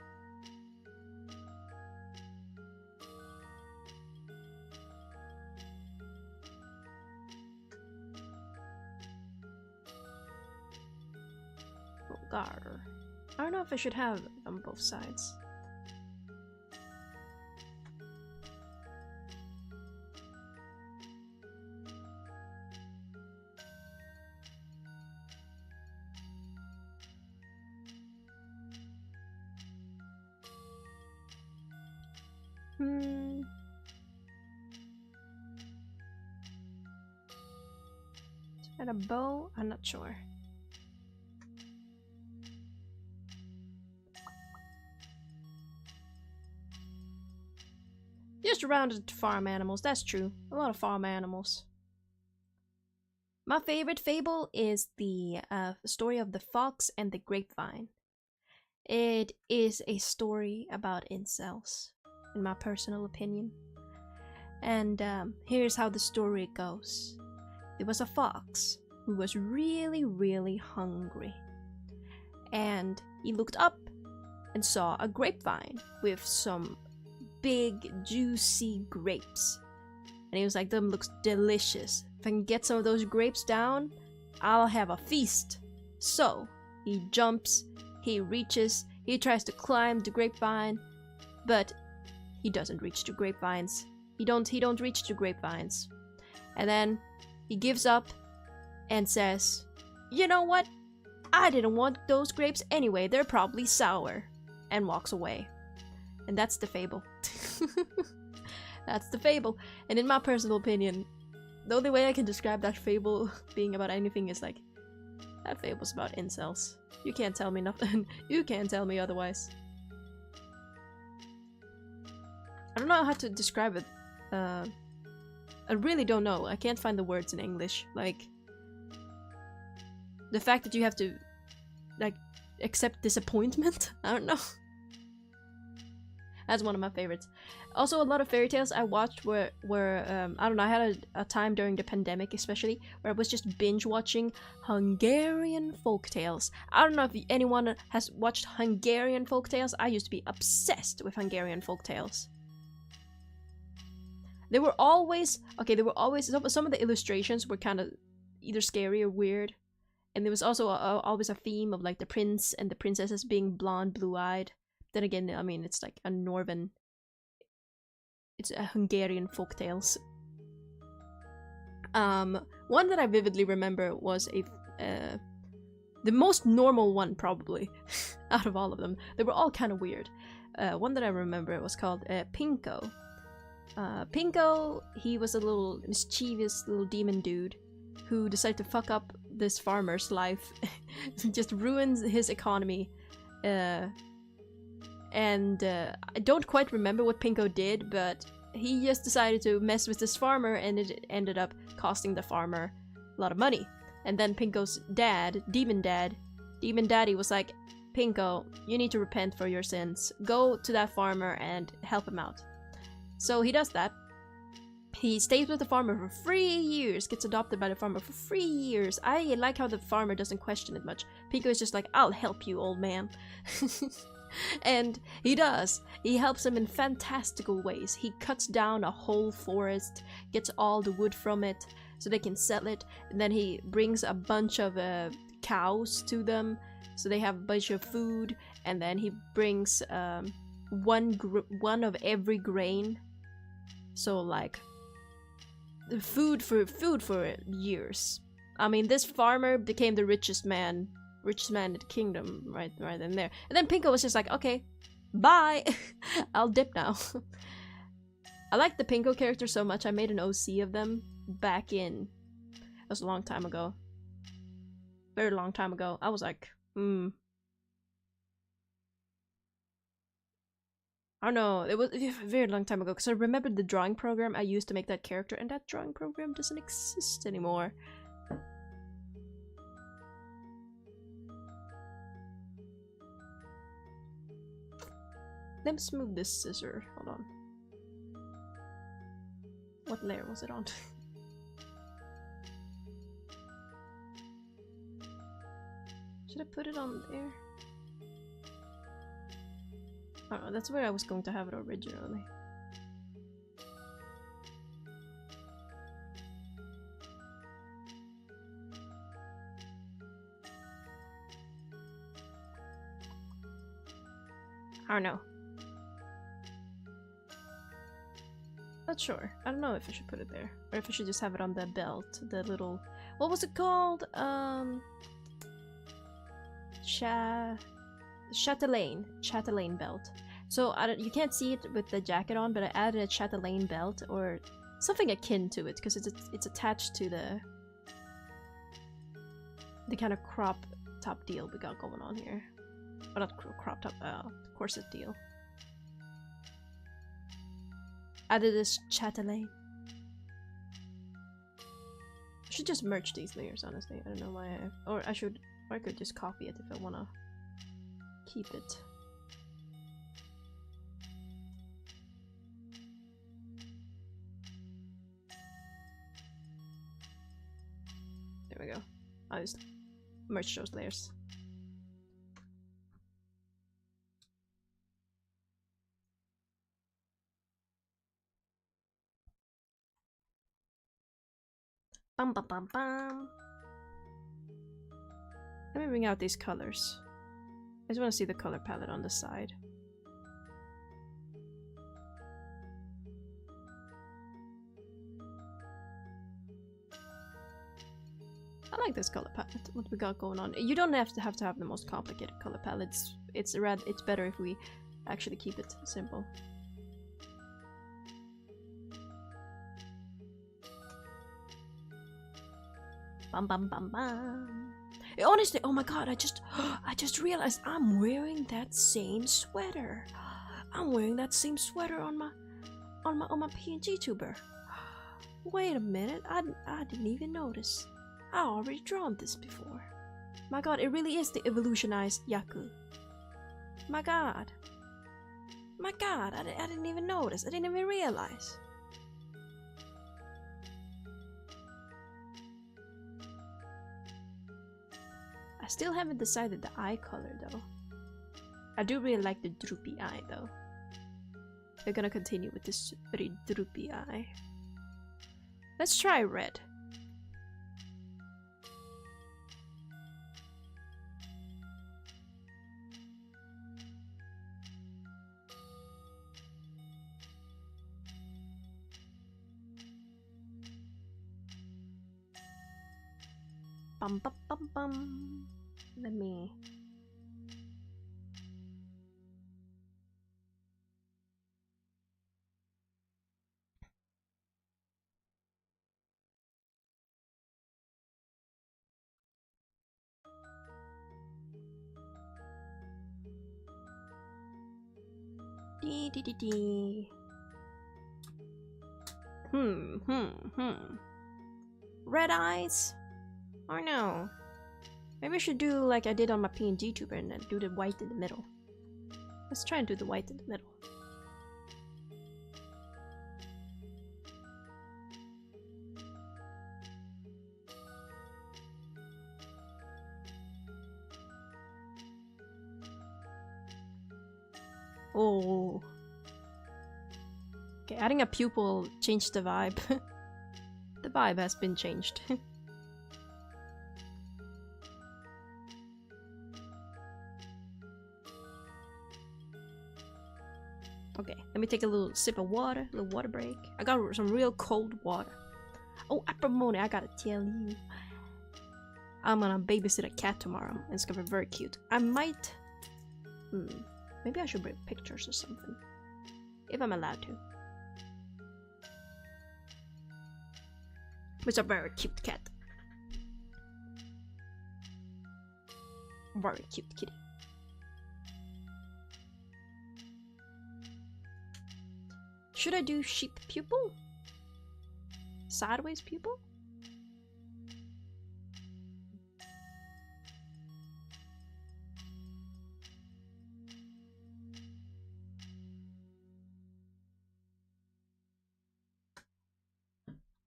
Gar. I don't know if I should have on both sides. Is that a bow? I'm not sure. Just rounded farm animals, that's true. A lot of farm animals. My favorite fable is the story of the fox and the grapevine. It is a story about incels, in my personal opinion. And here's how the story goes. There was a fox who was really, really hungry. And he looked up and saw a grapevine with some big, juicy grapes. And he was like, them looks delicious. If I can get some of those grapes down, I'll have a feast. So, he jumps, he reaches, he tries to climb the grapevine, but he doesn't reach the grapevines. He don't reach the grapevines. And then he gives up and says, you know what? I didn't want those grapes anyway, they're probably sour. And walks away. And that's the fable. That's the fable. And in my personal opinion, the only way I can describe that fable being about anything is like, that fable's about incels. You can't tell me nothing. You can't tell me otherwise. I don't know how to describe it. I really don't know. I can't find the words in English. Like, the fact that you have to, like, accept disappointment? I don't know. That's one of my favorites. Also, a lot of fairy tales I watched were I don't know, I had a time during the pandemic especially, where I was just binge watching Hungarian folktales. I don't know if anyone has watched Hungarian folktales. I used to be obsessed with Hungarian folktales. They were always, some of the illustrations were kind of either scary or weird. And there was also always a theme of like the prince and the princesses being blonde, blue-eyed. Then again, I mean, it's like a Northern... It's a Hungarian folktales. One that I vividly remember was the most normal one, probably, out of all of them. They were all kind of weird. One that I remember was called Pinko. Pinko, he was a little mischievous little demon dude who decided to fuck up this farmer's life. Just ruins his economy. I don't quite remember what Pinko did, but he just decided to mess with this farmer, and it ended up costing the farmer a lot of money. And then Pinko's dad, Demon Daddy was like, Pinko, you need to repent for your sins. Go to that farmer and help him out. So he does that. He stays with the farmer for 3 years, gets adopted by the farmer for 3 years. I like how the farmer doesn't question it much. Pinko is just like, I'll help you, old man. And he does. He helps him in fantastical ways. He cuts down a whole forest, gets all the wood from it so they can sell it, and then he brings a bunch of cows to them so they have a bunch of food, and then he brings one of every grain. So like food for years. I mean, this farmer became the richest man in the kingdom right then there. And then Pinko was just like, okay, bye. I'll dip now. I like the Pinko character so much, I made an OC of them back in... It was a long time ago. Very long time ago. I was like, I don't know, it was a very long time ago, because I remember the drawing program I used to make that character, and that drawing program doesn't exist anymore. Let's move this scissor. Hold on. What layer was it on? Should I put it on there? Oh, that's where I was going to have it originally. I don't know. Not sure. I don't know if I should put it there. Or if I should just have it on the belt. The little... What was it called? Chatelaine belt. So you can't see it with the jacket on, but I added a chatelaine belt or something akin to it because it's attached to the kind of crop top deal we got going on here. Or not crop top, corset deal. Added this chatelaine. I should just merge these layers, honestly. I don't know why or I could just copy it if I wanna keep it. There we go. I'll just merge those layers. Bum bum bum bum. Let me bring out these colors. I just want to see the color palette on the side. I like this color palette. What we got going on? You don't have to have the most complicated color palettes. It's better if we actually keep it simple. Bum bum bum bum. Honestly, oh my god! I just realized I'm wearing that same sweater. I'm wearing that same sweater on my PNG tuber. Wait a minute! I didn't even notice. I already drawn this before. My god, it really is the evolutionized Yakku. My god. My god, I didn't even notice. I didn't even realize. I still haven't decided the eye color though. I do really like the droopy eye though. We're gonna continue with this very droopy eye. Let's try red. Bum bum bum bum. Let me. Dee dee dee dee. Red eyes? Or no? Maybe I should do like I did on my PNG tuber and then do the white in the middle. Let's try and do the white in the middle. Oh. Okay, adding a pupil changed the vibe. The vibe has been changed. Okay, let me take a little sip of water, a little water break. I got some real cold water. Oh, Aprimone, I gotta tell you. I'm gonna babysit a cat tomorrow. It's gonna be very cute. I might... maybe I should bring pictures or something. If I'm allowed to. It's a very cute cat. Very cute kitty. Should I do sheep pupil? Sideways pupil?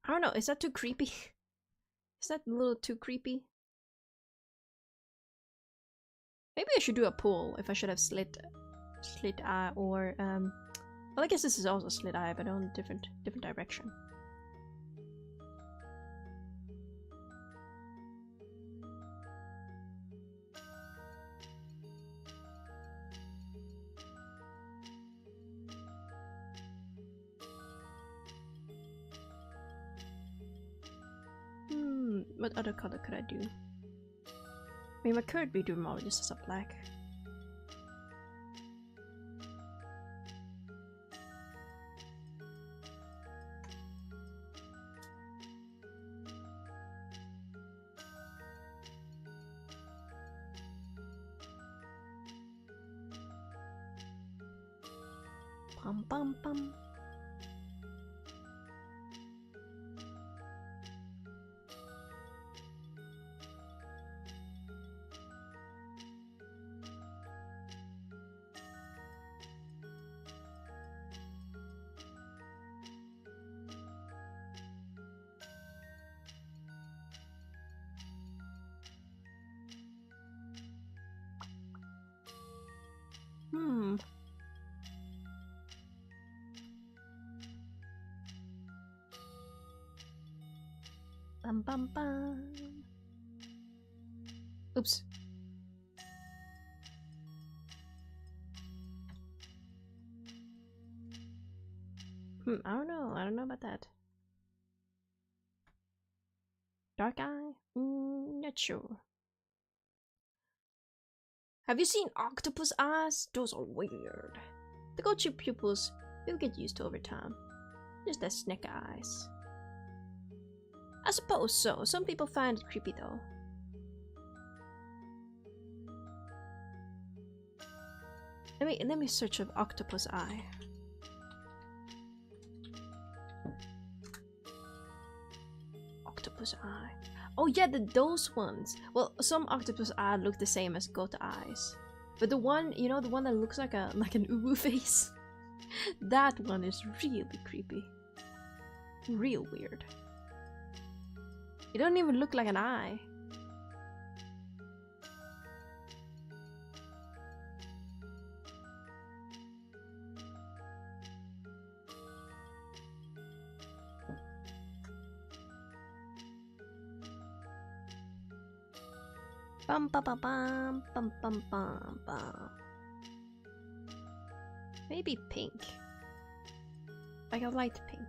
I don't know, is that too creepy? Is that a little too creepy? Maybe I should do a pull if I should have slit eye or well, I guess this is also slit eye, but on a different direction. What other color could I do? I mean, I could be doing more just as a black. Bum bum bum. Bum bum bum. Oops. I don't know. I don't know about that. Dark eye? Not sure. Have you seen octopus eyes? Those are weird. The gold-shaped pupils will get used to over time. Just as snake eyes. I suppose so. Some people find it creepy though. Let me search up octopus eye. Octopus eye. Oh yeah, those ones. Well, some octopus eye look the same as goat eyes, but the one, you know, the one that looks like an uwu face, that one is really creepy, real weird. It don't even look like an eye. Bum bum bum bum bum bum bum bum. Maybe pink. Like a light pink.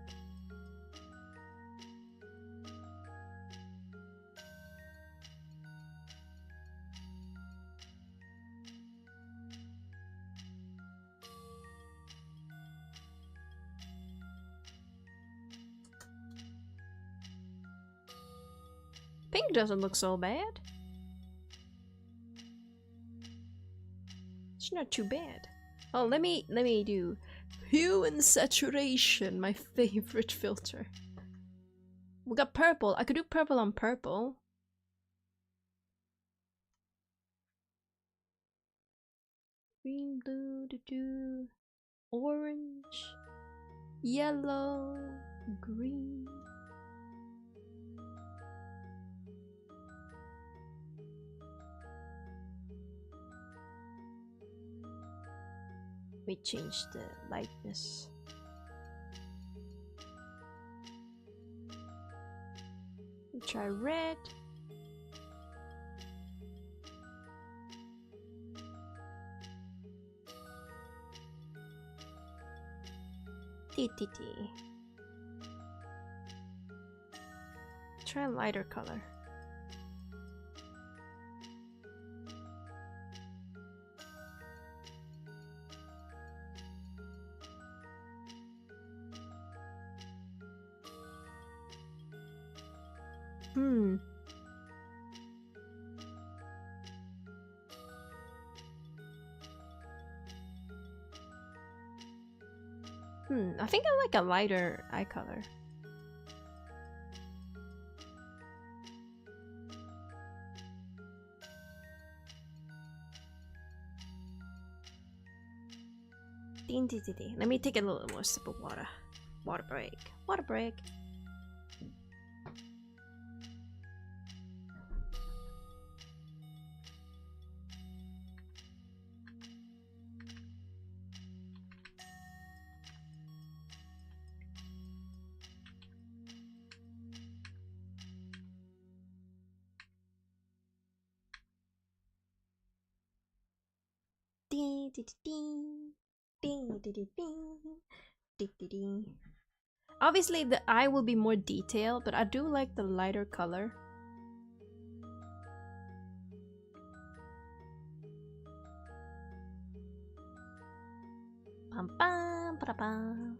Pink doesn't look so bad. It's not too bad. Oh, let me do hue and saturation, my favorite filter. We got purple. I could do purple on purple. Green, blue, orange, yellow, green. We change the lightness. We try red. Try a lighter color. I think I like a lighter eye color. Let me take a little more sip of water. Water break. Water break. Obviously the eye will be more detailed, but I do like the lighter color. Bum, bum, ba, bum.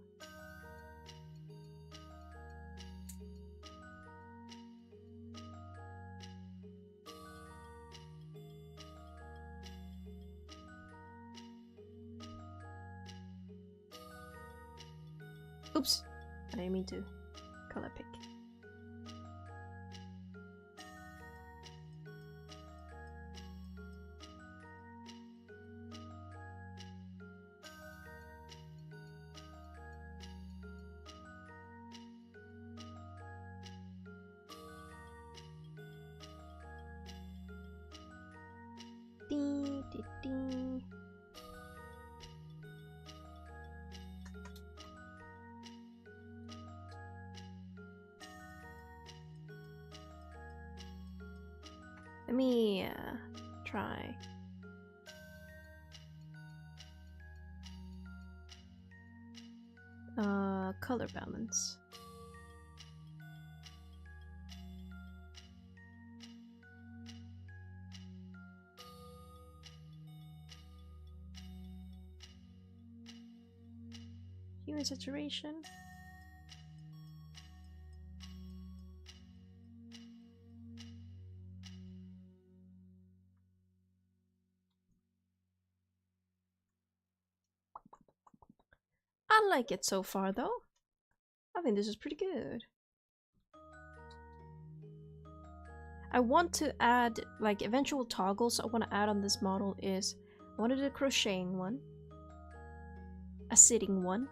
Oops, I didn't mean to color pick. Let me try. Color balance. Hue saturation. I like it so far though. I think this is pretty good. I want to add, like, eventual toggles I want to add on this model is I wanted a crocheting one, a sitting one.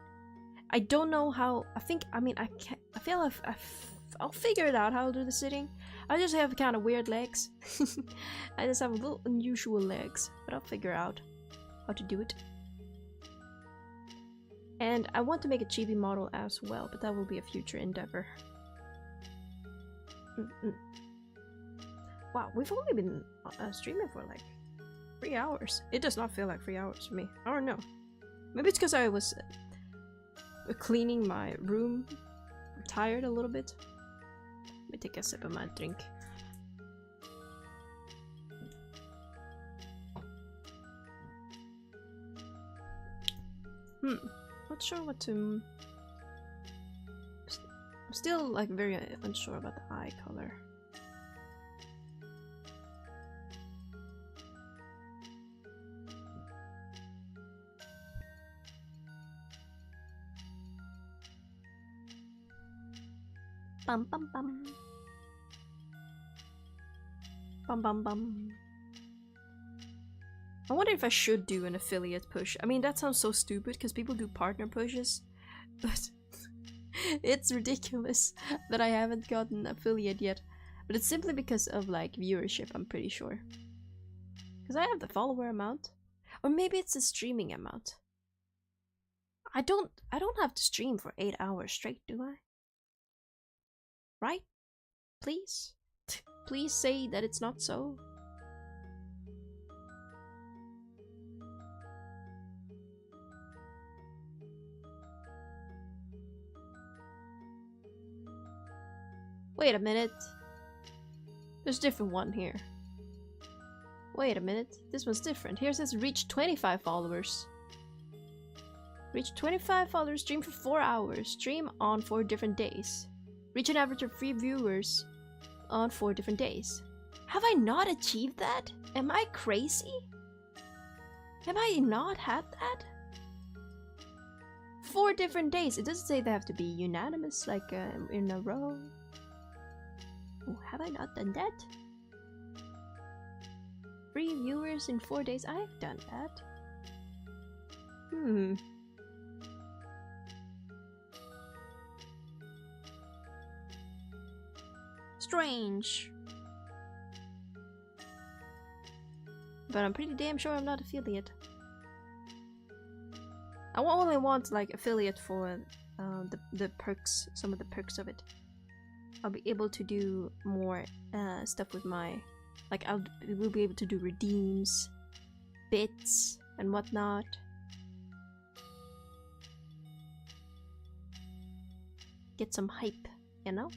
I don't know how. I feel like I'll figure it out how to do the sitting. I just have kind of weird legs. I just have a little unusual legs, but I'll figure out how to do it. And I want to make a chibi model as well, but that will be a future endeavor. Wow, we've only been streaming for like 3 hours. It does not feel like 3 hours to me. I don't know. Maybe it's because I was cleaning my room. I'm tired a little bit. Let me take a sip of my drink. Not sure what to... I'm still like very unsure about the eye color. Bum bum bum. Bum bum bum. I wonder if I should do an affiliate push. I mean, that sounds so stupid because people do partner pushes, but it's ridiculous that I haven't gotten affiliate yet. But it's simply because of like viewership, I'm pretty sure. Because I have the follower amount. Or maybe it's the streaming amount. I don't have to stream for 8 hours straight, do I? Right? Please? Please say that it's not so. Wait a minute. There's a different one here. Wait a minute. This one's different. Here it says reach 25 followers. Reach 25 followers, stream for 4 hours. Stream on 4 different days. Reach an average of 3 viewers on 4 different days. Have I not achieved that? Am I crazy? Have I not had that? 4 different days. It doesn't say they have to be unanimous, like in a row. Oh, have I not done that? 3 viewers in 4 days. I've done that. Strange. But I'm pretty damn sure I'm not affiliate. I only want like affiliate for the perks, some of the perks of it. I'll be able to do more stuff with my, like we'll be able to do redeems, bits, and whatnot. Get some hype, you know?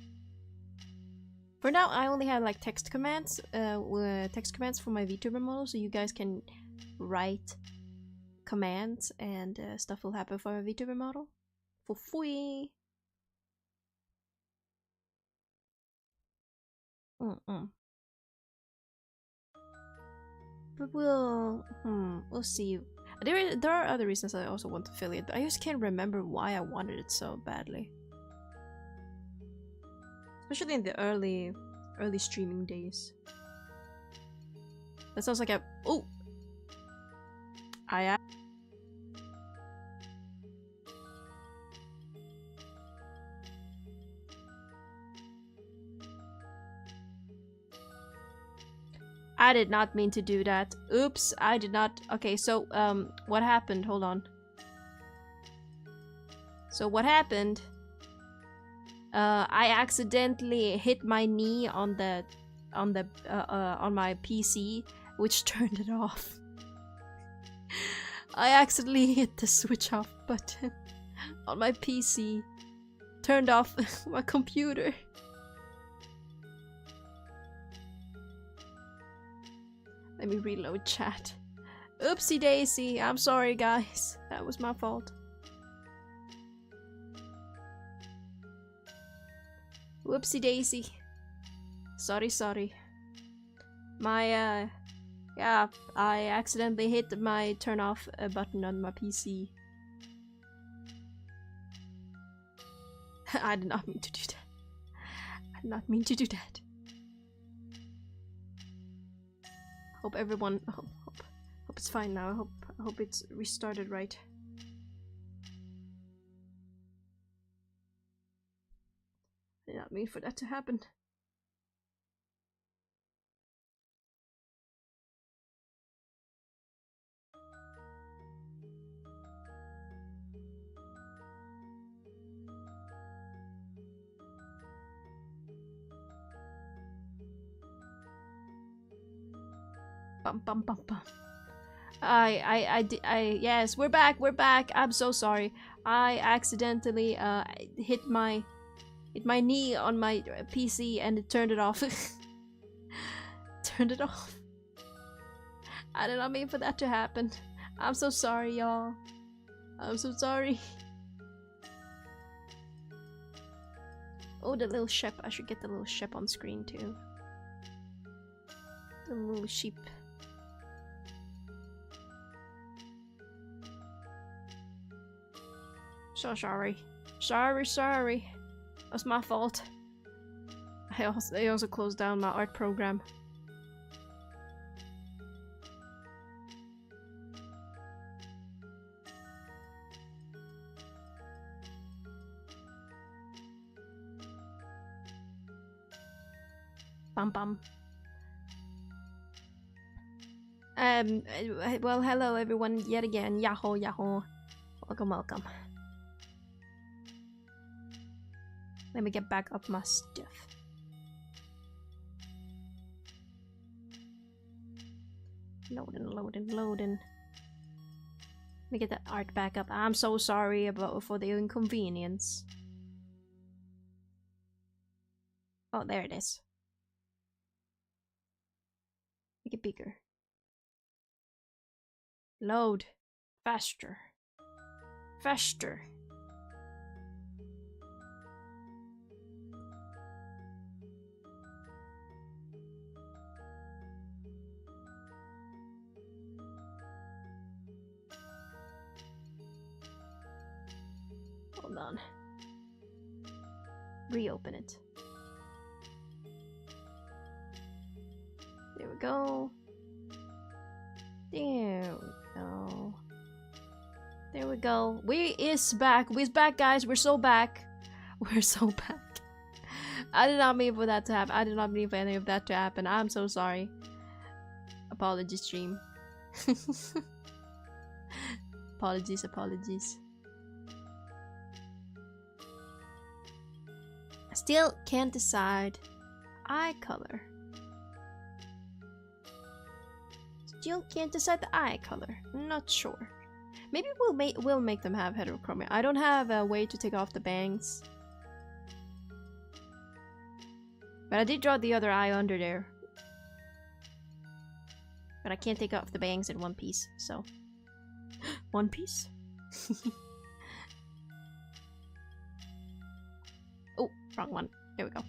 For now, I only have like text commands for my VTuber model, so you guys can write commands and stuff will happen for my VTuber model. For free. But we'll see. There are other reasons I also want affiliate, but I just can't remember why I wanted it so badly. Especially in the early streaming days. That sounds like a I did not mean to do that. Oops, I did not. Okay, so what happened? Hold on. So what happened? I accidentally hit my knee on the on the on my PC, which turned it off. I accidentally hit the switch off button on my PC, turned off my computer. Let me reload chat. Oopsie daisy, I'm sorry guys, that was my fault. Whoopsie daisy. Sorry. My yeah, I accidentally hit my turn off button on my PC. I did not mean to do that. I did not mean to do that. Hope everyone hope it's fine now. I hope it's restarted right. I did not mean for that to happen. Bum. Yes, we're back. I'm so sorry. I accidentally hit my knee on my PC and it turned it off. Turned it off. I did not mean for that to happen. I'm so sorry, y'all. I'm so sorry. Oh, the little sheep. I should get the little sheep on screen too. The little sheep. So sorry. Sorry. That's my fault. I also closed down my art program. Bum. Well, hello everyone yet again. Yahoo. Welcome. Let me get back up my stuff. Loading. Let me get that art back up. I'm so sorry for the inconvenience. Oh, there it is. Make it bigger. Load. Faster. Hold on. Reopen it. There we go. There we go. We is back. We's back, guys. We're so back. I did not mean for that to happen. I did not mean for any of that to happen. I'm so sorry. Apologies, stream. Apologies. I still can't decide eye color. Still can't decide the eye color. Not sure. Maybe we'll make them have heterochromia. I don't have a way to take off the bangs. But I did draw the other eye under there. But I can't take off the bangs in one piece, so. One piece? Oh, wrong one. There we go.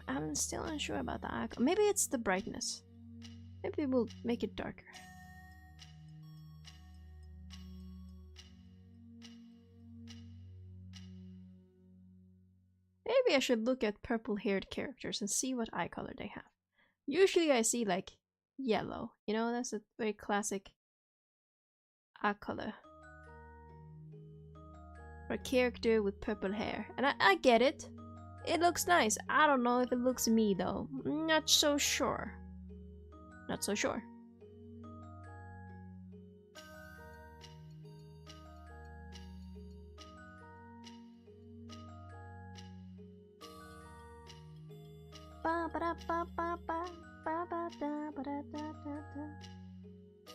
I'm still unsure about the eye. Maybe it's the brightness. Maybe we'll make it darker. Maybe I should look at purple-haired characters and see what eye color they have. Usually I see like yellow. You know, that's a very classic eye color. For a character with purple hair. And I get it. It looks nice. I don't know if it looks me though. Not so sure. Ba ba da ba ba ba ba ba da ba da da da da.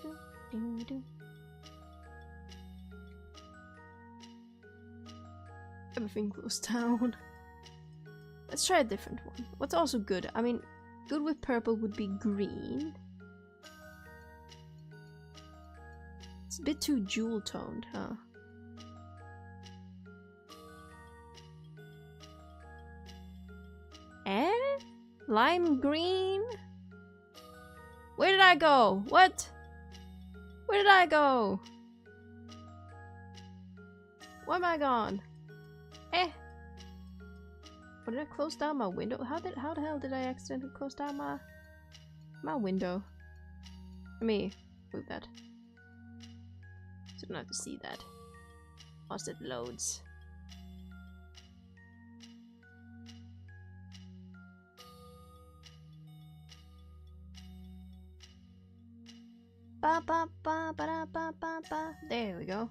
Do, do, do. Everything goes down. Let's try a different one. What's also good? I mean, good with purple would be green. It's a bit too jewel toned, huh? Eh? Lime green? Where did I go? What? Where did I go? Where am I gone? Eh? Or did I close down my window? How the hell did I accidentally close down my window? Let me move that. So I don't have to see that. Once it loads. Ba ba ba ba da ba ba ba. There we go.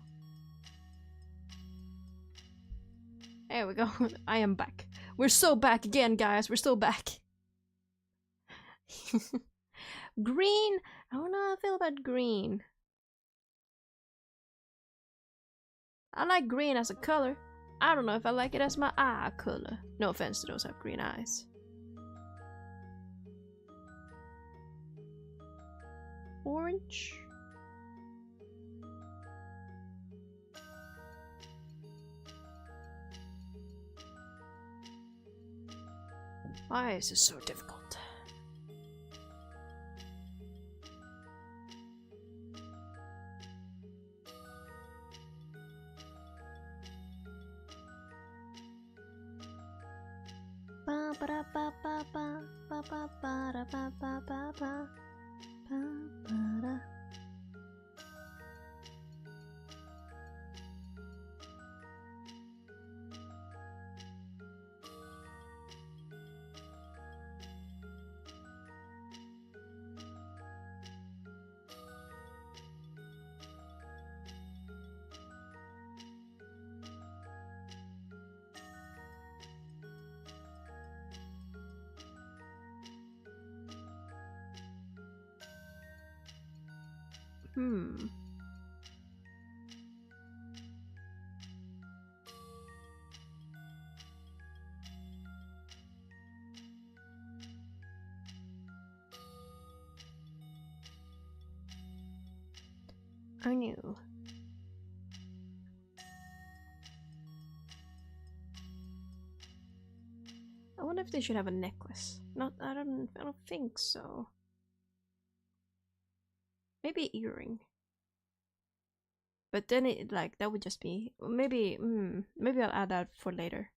There we go. I am back. We're so back again, guys. We're so back. Green. I don't know how I feel about green. I like green as a color. I don't know if I like it as my eye color. No offense to those who have green eyes. Orange. Why is this so difficult? Ba ba da ba ba ba ba ba ba da ba ba ba ba ba da. I knew. I wonder if they should have a necklace. Not, I don't think so. Maybe earring. But then it, like, that would just be, maybe, maybe I'll add that for later.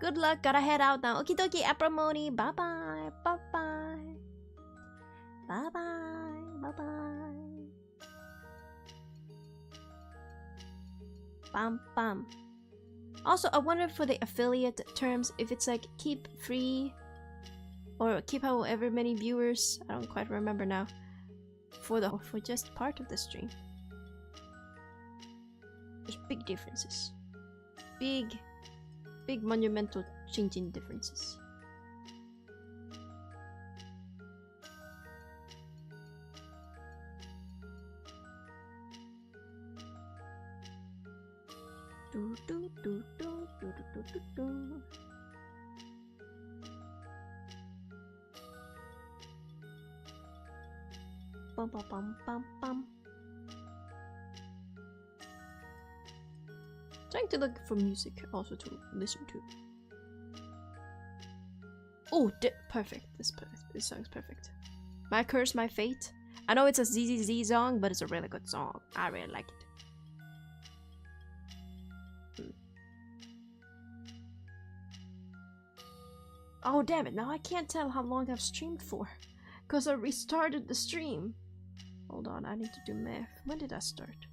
Good luck, gotta head out now. Okie dokie, Apramoni. Bye bye. Bye bye. Bye bye. Bye bye. Bam bam. Also, I wonder for the affiliate terms if it's like keep free or keep however many viewers. I don't quite remember now. For just part of the stream. There's big differences. Big monumental changing differences. Do do do do do do do do. Bum bum bum bum bum. Trying to look for music also to listen to. Oh, perfect. This song's perfect. My Curse, My Fate. I know it's a ZZZ song, but it's a really good song. I really like it. Oh, damn it. Now I can't tell how long I've streamed for. Because I restarted the stream. Hold on, I need to do math. When did I start?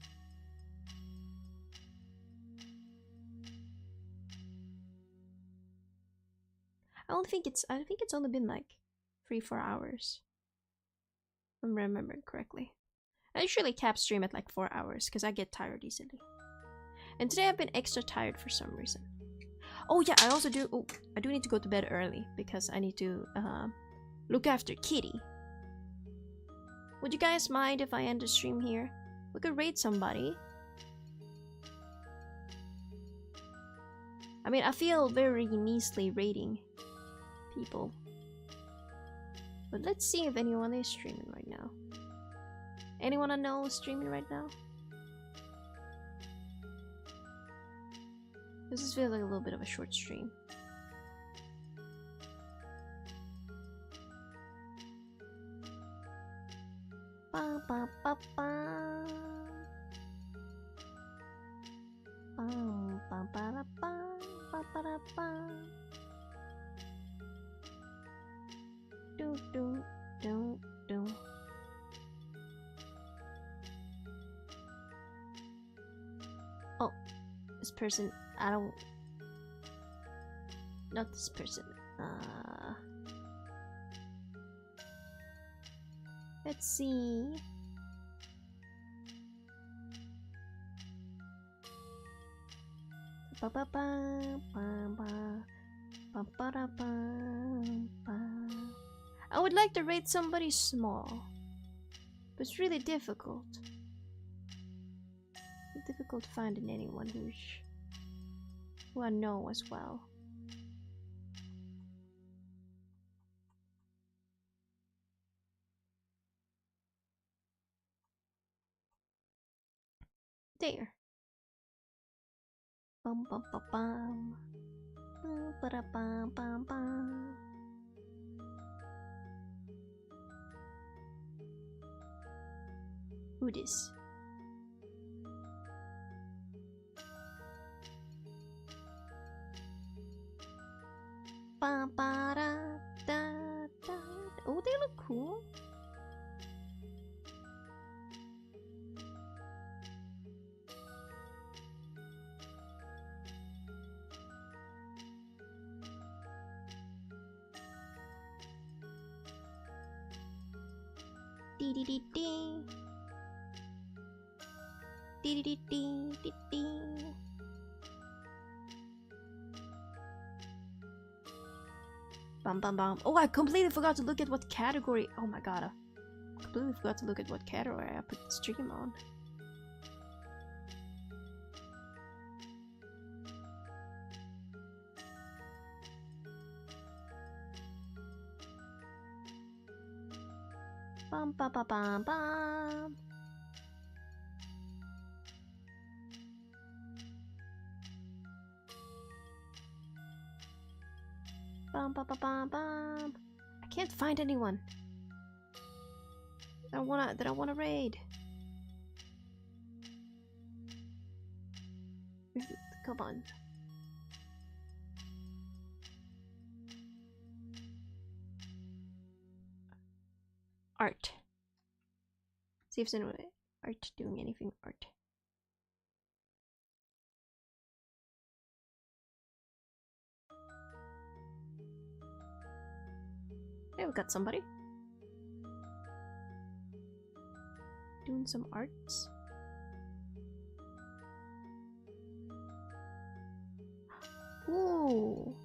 I think it's only been like 3-4 hours. If I'm remembering correctly. I usually cap stream at like 4 hours because I get tired easily. And today I've been extra tired for some reason. Oh yeah, I also do. Oh, I do need to go to bed early because I need to look after Kitty. Would you guys mind if I end the stream here? We could raid somebody. I mean, I feel very measly raiding people. But let's see if anyone is streaming right now. Anyone I know is streaming right now? This feels like a little bit of a short stream. Ba ba ba ba. Ba ba ba ba ba ba ba. Do do do do. Oh, this person. I don't. Not this person. Let's see. Ba ba ba ba ba ba ba ba ba. I would like to rate somebody small, but it's really difficult. It's difficult finding anyone who I know as well. There. Bum bum bum bum. Ba da bum bum bum. Who this? Ba ba da da da. Oh, they look cool. Dee dee dee dee. Dee dee dee dee dee. Bum bum bum. Oh, I completely forgot to look at what category. Oh my god, I completely forgot to look at what category I put the stream on. Bum bum bum bum bum. Bum bum bum bum bum. I can't find anyone. I don't wanna raid. Come on. Art. See if there's anyone art doing anything art. Hey, we got somebody doing some arts. Ooh.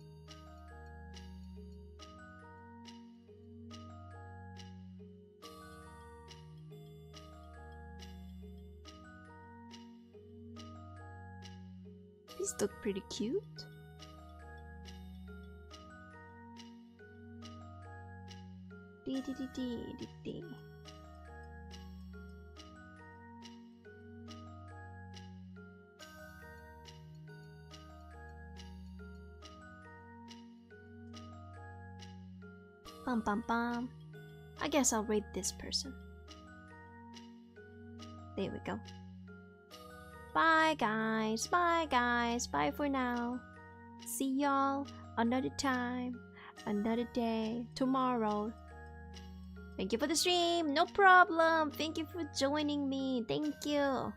These look pretty cute. Dee dee dee dee dee dee. Bum bum bum. I guess I'll rate this person. There we go. Bye guys. Bye guys. Bye for now. See y'all another time, another day, tomorrow. Thank you for the stream. No problem. Thank you for joining me. Thank you.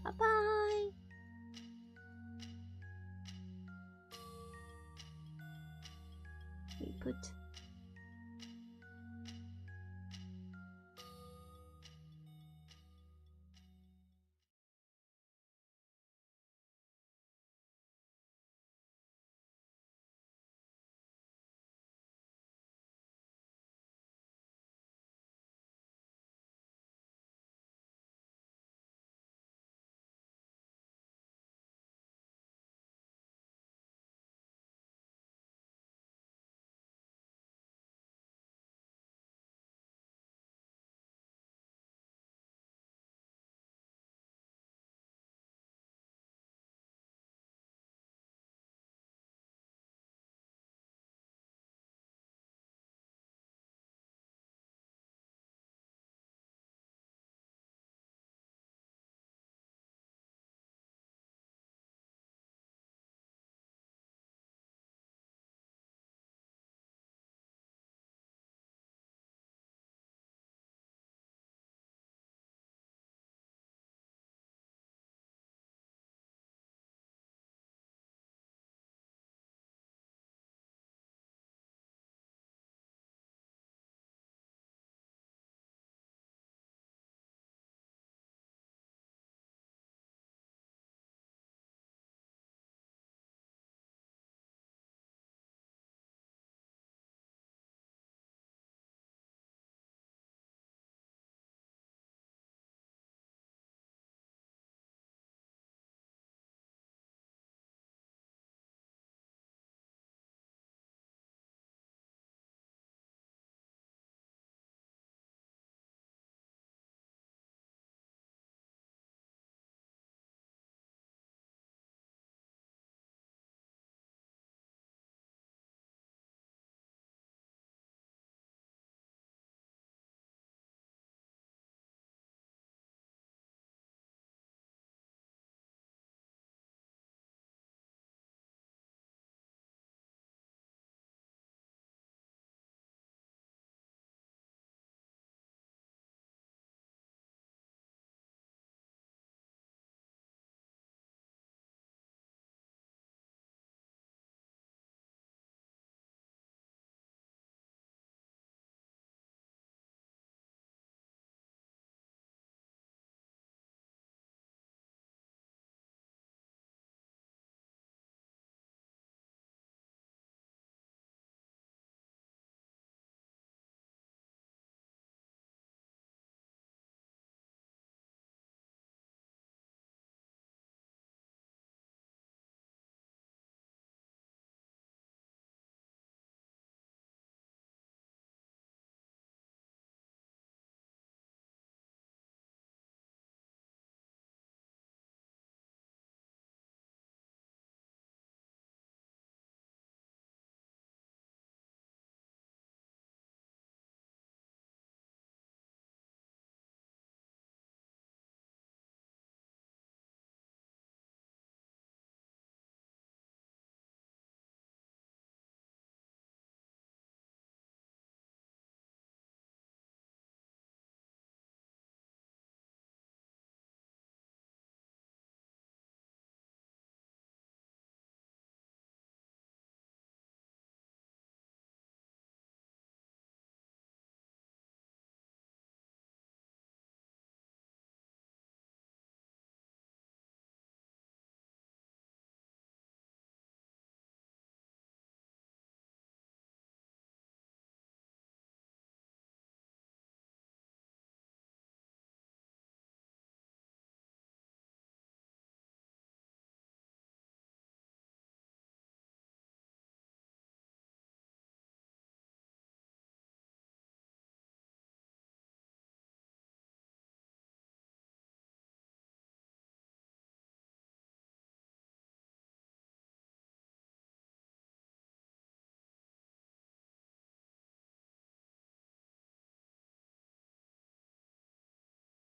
Bye bye. We put